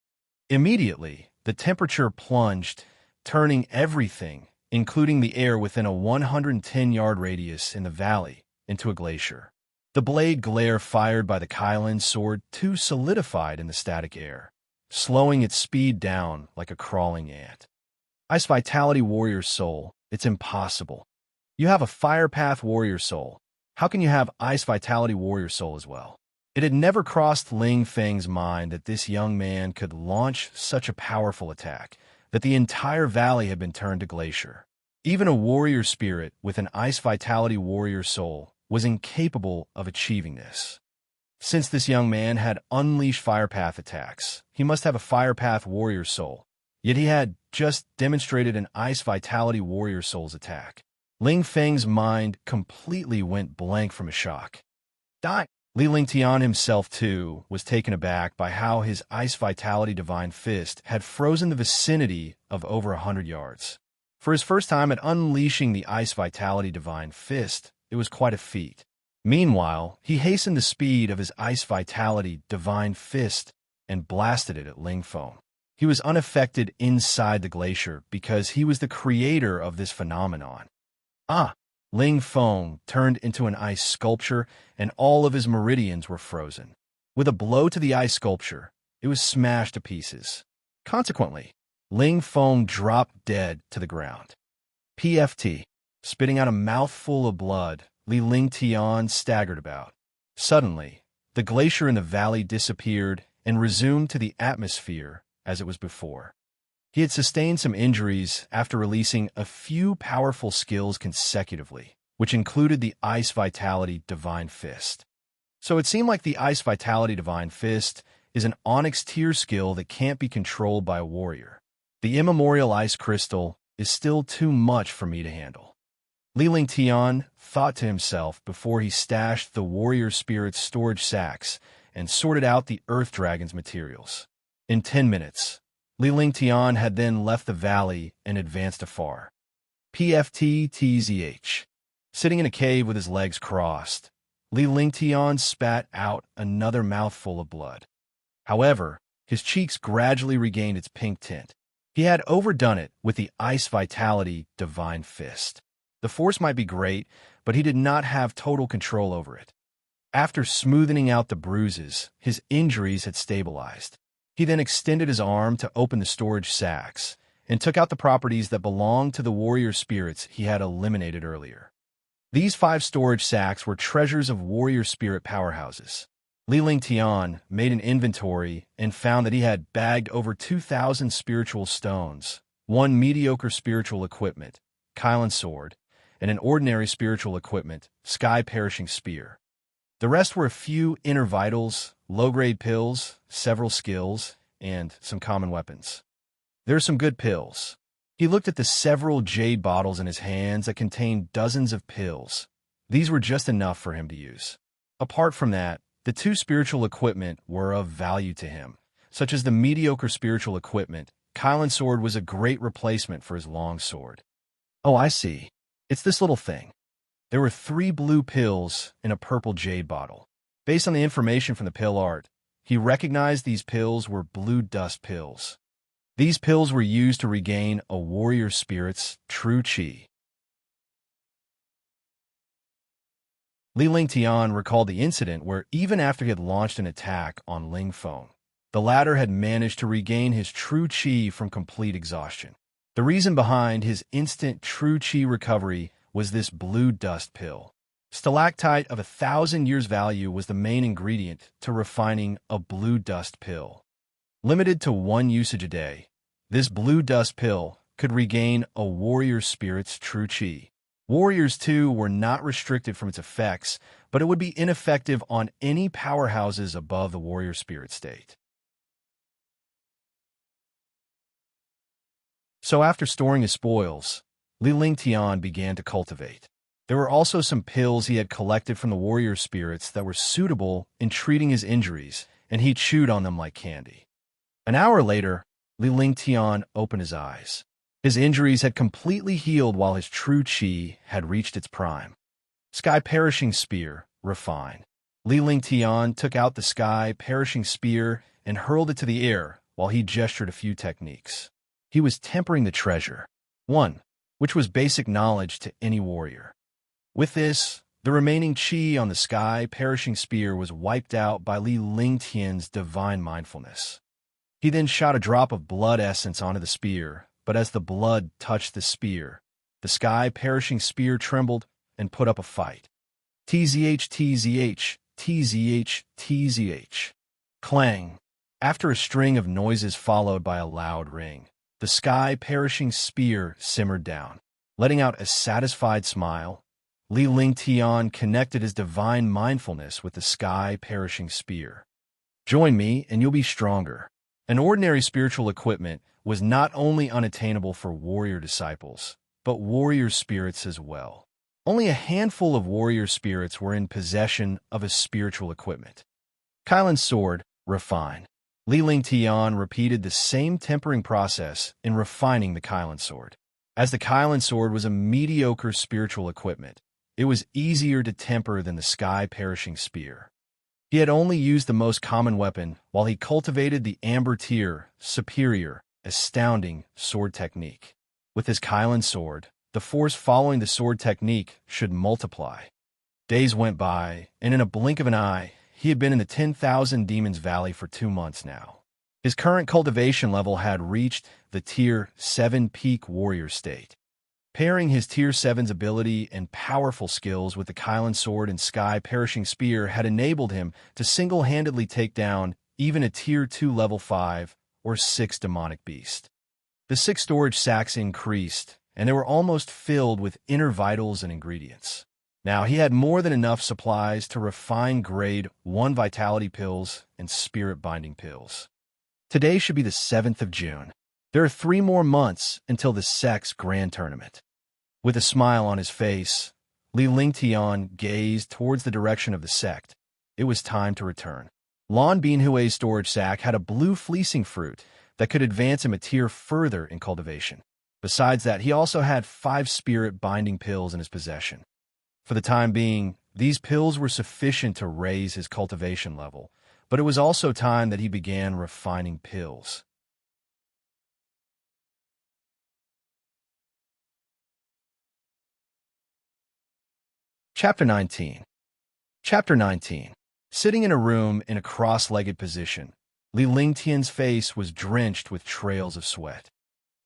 Immediately, the temperature plunged, turning everything, including the air within a 110-yard radius in the valley, into a glacier. The blade glare fired by the Kylan sword too solidified in the static air, slowing its speed down like a crawling ant. Ice Vitality Warrior Soul, it's impossible. You have a Fire Path Warrior Soul. How can you have Ice Vitality Warrior Soul as well? It had never crossed Ling Feng's mind that this young man could launch such a powerful attack, that the entire valley had been turned to glacier. Even a warrior spirit with an Ice Vitality Warrior Soul was incapable of achieving this. Since this young man had unleashed Fire Path attacks, he must have a Fire Path Warrior Soul, yet he had just demonstrated an Ice Vitality Warrior Soul's attack. Ling Feng's mind completely went blank from a shock. Die! Li Lingtian himself, too, was taken aback by how his Ice Vitality Divine Fist had frozen the vicinity of over 100 yards. For his first time at unleashing the Ice Vitality Divine Fist, it was quite a feat. Meanwhile, he hastened the speed of his Ice Vitality Divine Fist and blasted it at Ling Feng. He was unaffected inside the glacier because he was the creator of this phenomenon. Ling Feng turned into an ice sculpture, and all of his meridians were frozen. With a blow to the ice sculpture, it was smashed to pieces. Consequently, Ling Feng dropped dead to the ground. PFT. Spitting out a mouthful of blood, Li Lingtian staggered about. Suddenly, the glacier in the valley disappeared and resumed to the atmosphere as it was before. He had sustained some injuries after releasing a few powerful skills consecutively, which included the Ice Vitality Divine Fist. So it seemed like the Ice Vitality Divine Fist is an Onyx tier skill that can't be controlled by a warrior. The immemorial ice crystal is still too much for me to handle. Li Lingtian thought to himself before he stashed the warrior spirit's storage sacks and sorted out the Earth Dragon's materials. In 10 minutes, Li Lingtian had then left the valley and advanced afar. PFTTZH. Sitting in a cave with his legs crossed, Li Lingtian spat out another mouthful of blood. However, his cheeks gradually regained its pink tint. He had overdone it with the Ice Vitality Divine Fist. The force might be great, but he did not have total control over it. After smoothing out the bruises, his injuries had stabilized. He then extended his arm to open the storage sacks and took out the properties that belonged to the warrior spirits he had eliminated earlier. These 5 storage sacks were treasures of warrior spirit powerhouses. Li Lingtian made an inventory and found that he had bagged over 2,000 spiritual stones, 1 mediocre spiritual equipment, Kylan sword, and an ordinary spiritual equipment, Sky Perishing Spear. The rest were a few inner vitals, low-grade pills, several skills, and some common weapons. There are some good pills. He looked at the several jade bottles in his hands that contained dozens of pills. These were just enough for him to use. Apart from that, the 2 spiritual equipment were of value to him, such as the mediocre spiritual equipment. Kylan sword was a great replacement for his long sword. Oh, I see. It's this little thing. There were 3 blue pills in a purple jade bottle. Based on the information from the pill art, he recognized these pills were blue dust pills. These pills were used to regain a warrior spirit's true chi. Li Lingtian recalled the incident where, even after he had launched an attack on Ling Feng, the latter had managed to regain his true chi from complete exhaustion. The reason behind his instant true chi recovery was this blue dust pill. Stalactite of 1,000 years value was the main ingredient to refining a blue dust pill. Limited to 1 usage a day, this blue dust pill could regain a warrior spirit's true chi. Warriors, too, were not restricted from its effects, but it would be ineffective on any powerhouses above the warrior spirit state. So after storing his spoils, Li Lingtian began to cultivate. There were also some pills he had collected from the warrior spirits that were suitable in treating his injuries, and he chewed on them like candy. An hour later, Li Lingtian opened his eyes. His injuries had completely healed while his true chi had reached its prime. Sky Perishing Spear, refine. Li Lingtian took out the Sky Perishing Spear and hurled it to the air while he gestured a few techniques. He was tempering the treasure. 1. Which was basic knowledge to any warrior. With this, the remaining chi on the Sky Perishing Spear was wiped out by Li Lingtian's divine mindfulness. He then shot a drop of blood essence onto the spear, but as the blood touched the spear, the Sky Perishing Spear trembled and put up a fight. TZH, TZH, TZH, TZH. Clang. After a string of noises followed by a loud ring, the Sky Perishing Spear simmered down. Letting out a satisfied smile, Li Lingtian connected his divine mindfulness with the Sky Perishing Spear. Join me and you'll be stronger. An ordinary spiritual equipment was not only unattainable for warrior disciples, but warrior spirits as well. Only a handful of warrior spirits were in possession of a spiritual equipment. Kylan's sword, refine. Li Lingtian repeated the same tempering process in refining the Kylan sword. As the Kylan sword was a mediocre spiritual equipment, it was easier to temper than the Sky Perishing Spear. He had only used the most common weapon while he cultivated the Amber Tier, superior, astounding sword technique. With his Kylan sword, the force following the sword technique should multiply. Days went by, and in a blink of an eye, he had been in the 10,000 Demons Valley for 2 months now. His current cultivation level had reached the Tier 7 peak warrior state. Pairing his Tier 7's ability and powerful skills with the Kylan sword and Sky Perishing Spear had enabled him to single-handedly take down even a Tier 2 level 5 or 6 demonic beast. The 6 storage sacks increased, and they were almost filled with inner vitals and ingredients. Now he had more than enough supplies to refine grade 1 vitality pills and spirit binding pills. Today should be the 7th of June. There are 3 more months until the Sect's Grand Tournament. With a smile on his face, Li Lingtian gazed towards the direction of the sect. It was time to return. Lon Beanhue's storage sack had a blue fleecing fruit that could advance him a tier further in cultivation. Besides that, he also had 5 spirit binding pills in his possession. For the time being, these pills were sufficient to raise his cultivation level, but it was also time that he began refining pills. Chapter 19. Chapter 19. Sitting in a room in a cross-legged position, Li Lingtian's face was drenched with trails of sweat.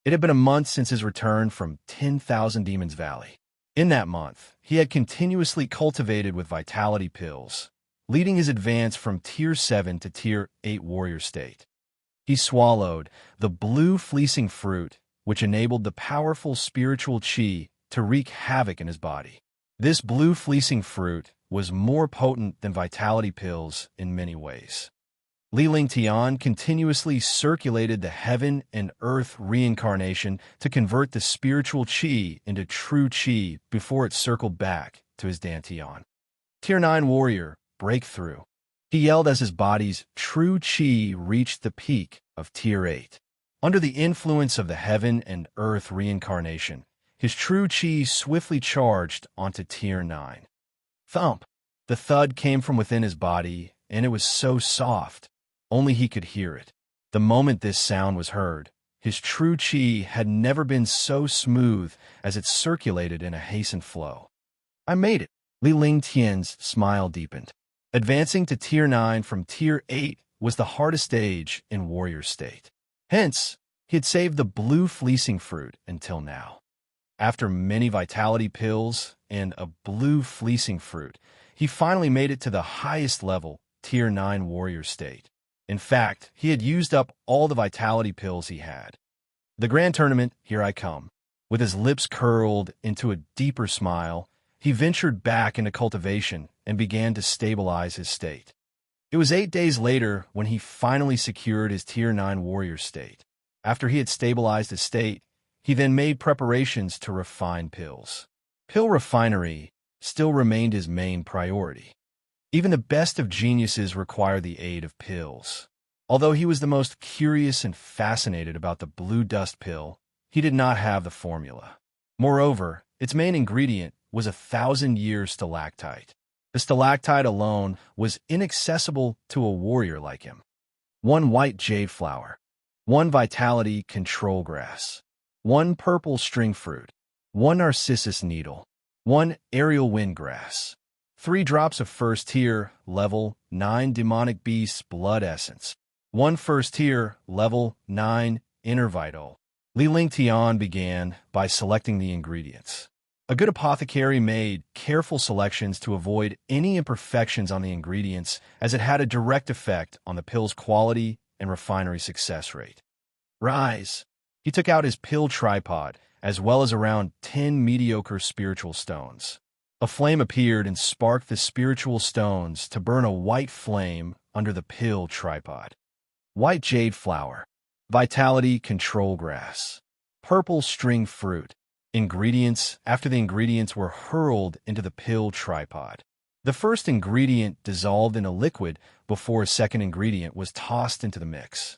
It had been a month since his return from 10,000 Demons Valley. In that month, he had continuously cultivated with vitality pills, leading his advance from Tier 7 to Tier 8 warrior state. He swallowed the blue fleecing fruit, which enabled the powerful spiritual qi to wreak havoc in his body. This blue fleecing fruit was more potent than vitality pills in many ways. Li Lingtian continuously circulated the heaven and earth reincarnation to convert the spiritual qi into true qi before it circled back to his Dantian. Tier 9 warrior, breakthrough. He yelled as his body's true qi reached the peak of Tier 8. Under the influence of the heaven and earth reincarnation, his true qi swiftly charged onto Tier 9. Thump! The thud came from within his body, and it was so soft, only he could hear it. The moment this sound was heard, his true qi had never been so smooth as it circulated in a hastened flow. I made it. Li Lingtian's smile deepened. Advancing to Tier 9 from Tier 8 was the hardest stage in warrior state. Hence, he had saved the blue fleecing fruit until now. After many vitality pills and a blue fleecing fruit, he finally made it to the highest level, Tier 9 warrior state. In fact, he had used up all the vitality pills he had. The grand tournament, here I come. With his lips curled into a deeper smile, he ventured back into cultivation and began to stabilize his state. It was 8 days later when he finally secured his Tier 9 warrior state. After he had stabilized his state, he then made preparations to refine pills. Pill refinery still remained his main priority. Even the best of geniuses require the aid of pills. Although he was the most curious and fascinated about the blue dust pill, he did not have the formula. Moreover, its main ingredient was 1,000-year stalactite. The stalactite alone was inaccessible to a warrior like him. 1 white jade flower, 1 vitality control grass, 1 purple string fruit, 1 narcissus needle, 1 aerial wind grass, 3 drops of first tier, level 9 demonic beast's blood essence, 1 first tier, level 9 inner vital. Li Lingtian began by selecting the ingredients. A good apothecary made careful selections to avoid any imperfections on the ingredients, as it had a direct effect on the pill's quality and refinery success rate. Rise! He took out his pill tripod, as well as around 10 mediocre spiritual stones. A flame appeared and sparked the spiritual stones to burn a white flame under the pill tripod. White jade flower, vitality control grass, purple string fruit. Ingredients. After the ingredients were hurled into the pill tripod. The first ingredient dissolved in a liquid before a second ingredient was tossed into the mix.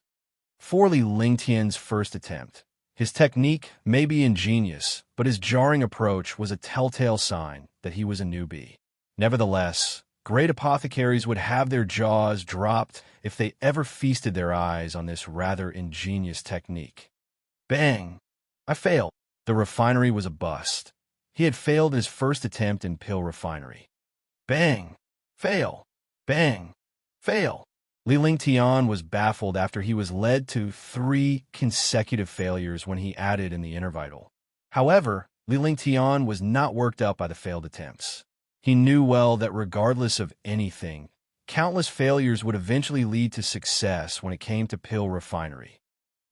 For Li Lingtian's first attempt, his technique may be ingenious, but his jarring approach was a telltale sign that he was a newbie. Nevertheless, great apothecaries would have their jaws dropped if they ever feasted their eyes on this rather ingenious technique. Bang! I failed. The refinery was a bust. He had failed his first attempt in pill refinery. Bang! Fail! Bang! Fail! Li Lingtian was baffled after he was led to 3 consecutive failures when he added in the inner vital. However, Li Lingtian was not worked up by the failed attempts. He knew well that regardless of anything, countless failures would eventually lead to success when it came to pill refinery.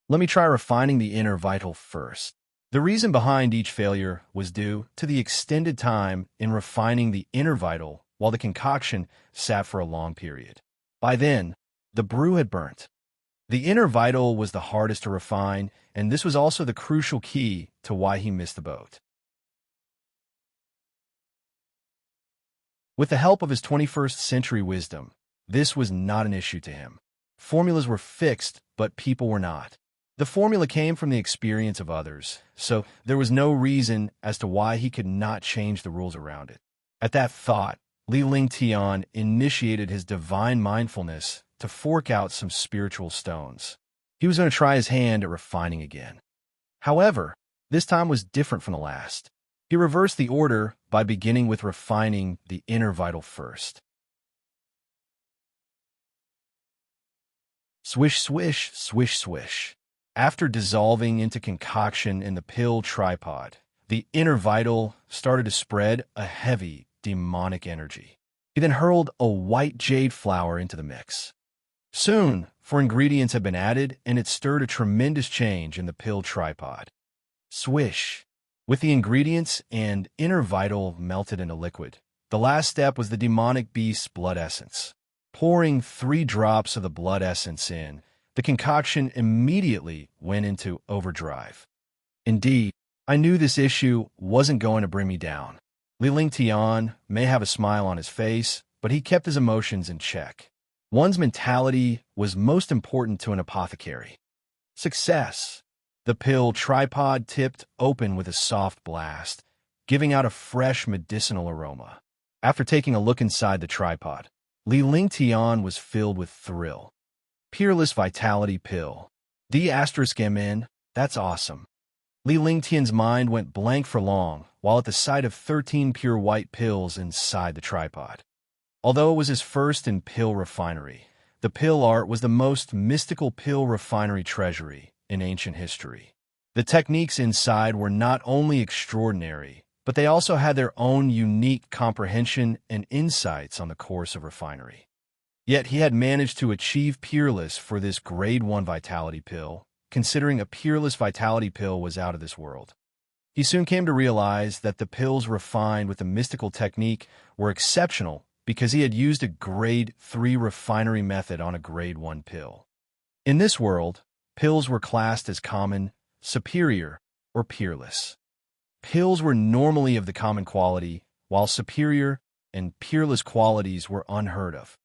Let me try refining the inner vital first. The reason behind each failure was due to the extended time in refining the inner vital while the concoction sat for a long period. By then, the brew had burnt. The inner vital was the hardest to refine, and this was also the crucial key to why he missed the boat. With the help of his 21st century wisdom, This was not an issue to him. Formulas were fixed, but people were not. The formula came from the experience of others, so there was no reason as to why he could not change the rules around it. At that thought, Li Lingtian initiated his divine mindfulness to fork out some spiritual stones. He was going to try his hand at refining again. However, this time was different from the last. He reversed the order by beginning with refining the inner vital first. Swish, swish, swish, swish. After dissolving into concoction in the pill tripod, the inner vital started to spread a heavy, demonic energy. He then hurled a white jade flower into the mix. Soon, 4 ingredients had been added, and it stirred a tremendous change in the pill tripod. Swish. With the ingredients and inner vital melted into liquid, the last step was the demonic beast's blood essence. Pouring 3 drops of the blood essence in, the concoction immediately went into overdrive. Indeed, I knew this issue wasn't going to bring me down. Li Lingtian may have a smile on his face, but he kept his emotions in check. One's mentality was most important to an apothecary. Success. The pill tripod tipped open with a soft blast, giving out a fresh medicinal aroma. After taking a look inside the tripod, Li Lingtian was filled with thrill. Peerless Vitality Pill. D*MN, that's awesome. Li Lingtian's mind went blank for long, while at the sight of 13 pure white pills inside the tripod. Although it was his first in pill refinery, the pill art was the most mystical pill refinery treasury in ancient history. The techniques inside were not only extraordinary, but they also had their own unique comprehension and insights on the course of refinery. Yet he had managed to achieve Peerless for this Grade 1 Vitality Pill, considering a Peerless Vitality Pill was out of this world. He soon came to realize that the pills refined with the mystical technique were exceptional because he had used a Grade 3 refinery method on a Grade 1 pill. In this world, pills were classed as common, superior, or peerless. Pills were normally of the common quality, while superior and peerless qualities were unheard of.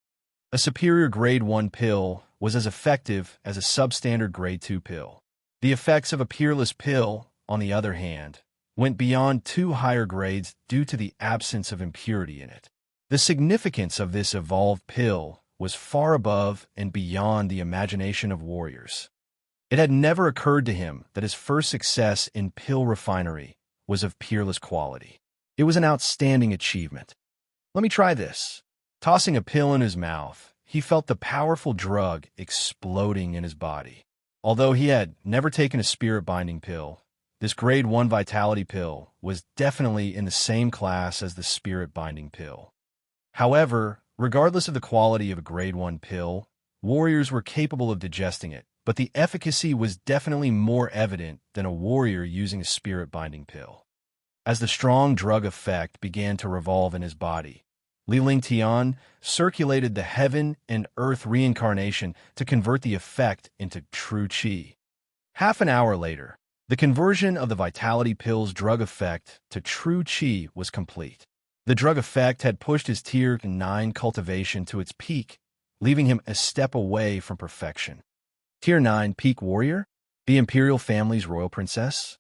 A superior Grade 1 pill was as effective as a substandard Grade 2 pill. The effects of a peerless pill, on the other hand, went beyond 2 higher grades due to the absence of impurity in it. The significance of this evolved pill was far above and beyond the imagination of warriors. It had never occurred to him that his first success in pill refinery was of peerless quality. It was an outstanding achievement. Let me try this. Tossing a pill in his mouth, he felt the powerful drug exploding in his body. Although he had never taken a spirit-binding pill, this Grade 1 Vitality Pill was definitely in the same class as the spirit-binding pill. However, regardless of the quality of a Grade 1 pill, warriors were capable of digesting it, but the efficacy was definitely more evident than a warrior using a spirit-binding pill. As the strong drug effect began to revolve in his body, Li Lingtian circulated the heaven and earth reincarnation to convert the effect into true qi. Half an hour later, the conversion of the Vitality Pill's drug effect to true qi was complete. The drug effect had pushed his Tier 9 cultivation to its peak, leaving him a step away from perfection. Tier 9 Peak Warrior? The Imperial family's royal princess?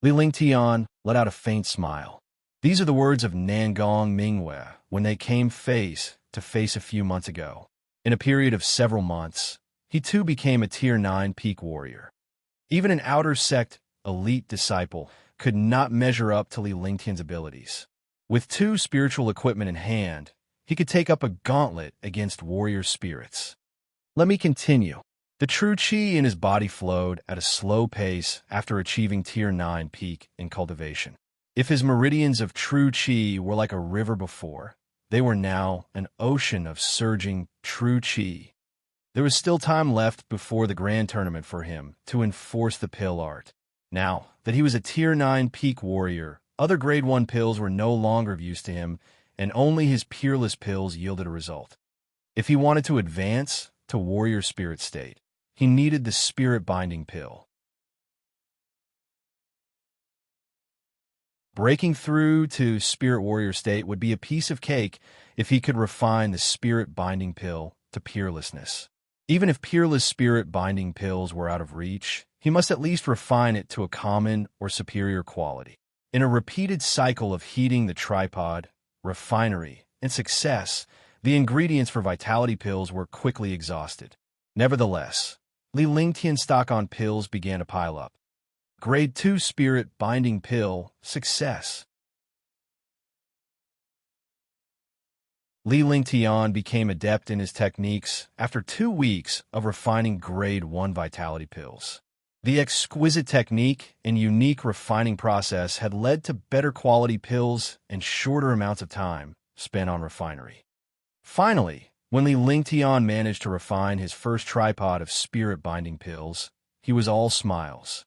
Li Lingtian let out a faint smile. These are the words of Nangong Mingwe when they came face to face a few months ago. In a period of several months, he too became a Tier 9 Peak Warrior. Even an outer sect elite disciple could not measure up to Li Lingtian's abilities. With 2 spiritual equipment in hand, he could take up a gauntlet against warrior spirits. Let me continue. The true qi in his body flowed at a slow pace after achieving Tier 9 peak in cultivation. If his meridians of true qi were like a river before, they were now an ocean of surging true qi. There was still time left before the grand tournament for him to enforce the pill art. Now that he was a Tier 9 peak warrior, other Grade 1 pills were no longer of use to him, and only his peerless pills yielded a result. If he wanted to advance to warrior spirit state, he needed the spirit-binding pill. Breaking through to spirit warrior state would be a piece of cake if he could refine the spirit binding pill to peerlessness. Even if peerless spirit binding pills were out of reach, he must at least refine it to a common or superior quality. In a repeated cycle of heating the tripod, refinery, and success, the ingredients for vitality pills were quickly exhausted. Nevertheless, Li Lingtian's stock on pills began to pile up. Grade 2 Spirit Binding Pill, success. Li Lingtian became adept in his techniques after 2 weeks of refining Grade 1 vitality pills. The exquisite technique and unique refining process had led to better quality pills and shorter amounts of time spent on refinery. Finally, when Li Lingtian managed to refine his first tripod of spirit binding pills, he was all smiles.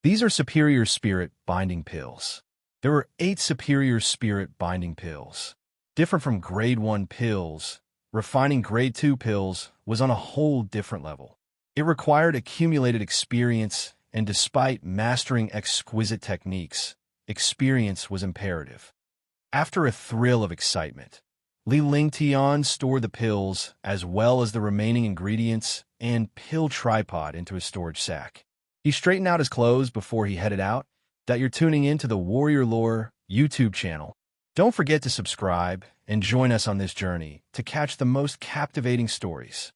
These are superior spirit binding pills. There were 8 superior spirit binding pills. Different from grade 1 pills, refining grade 2 pills was on a whole different level. It required accumulated experience, and despite mastering exquisite techniques, experience was imperative. After a thrill of excitement, Li Lingtian stored the pills as well as the remaining ingredients and pill tripod into his storage sack. He straightened out his clothes before he headed out. That you're tuning in to the Warrior Lore YouTube channel. Don't forget to subscribe and join us on this journey to catch the most captivating stories.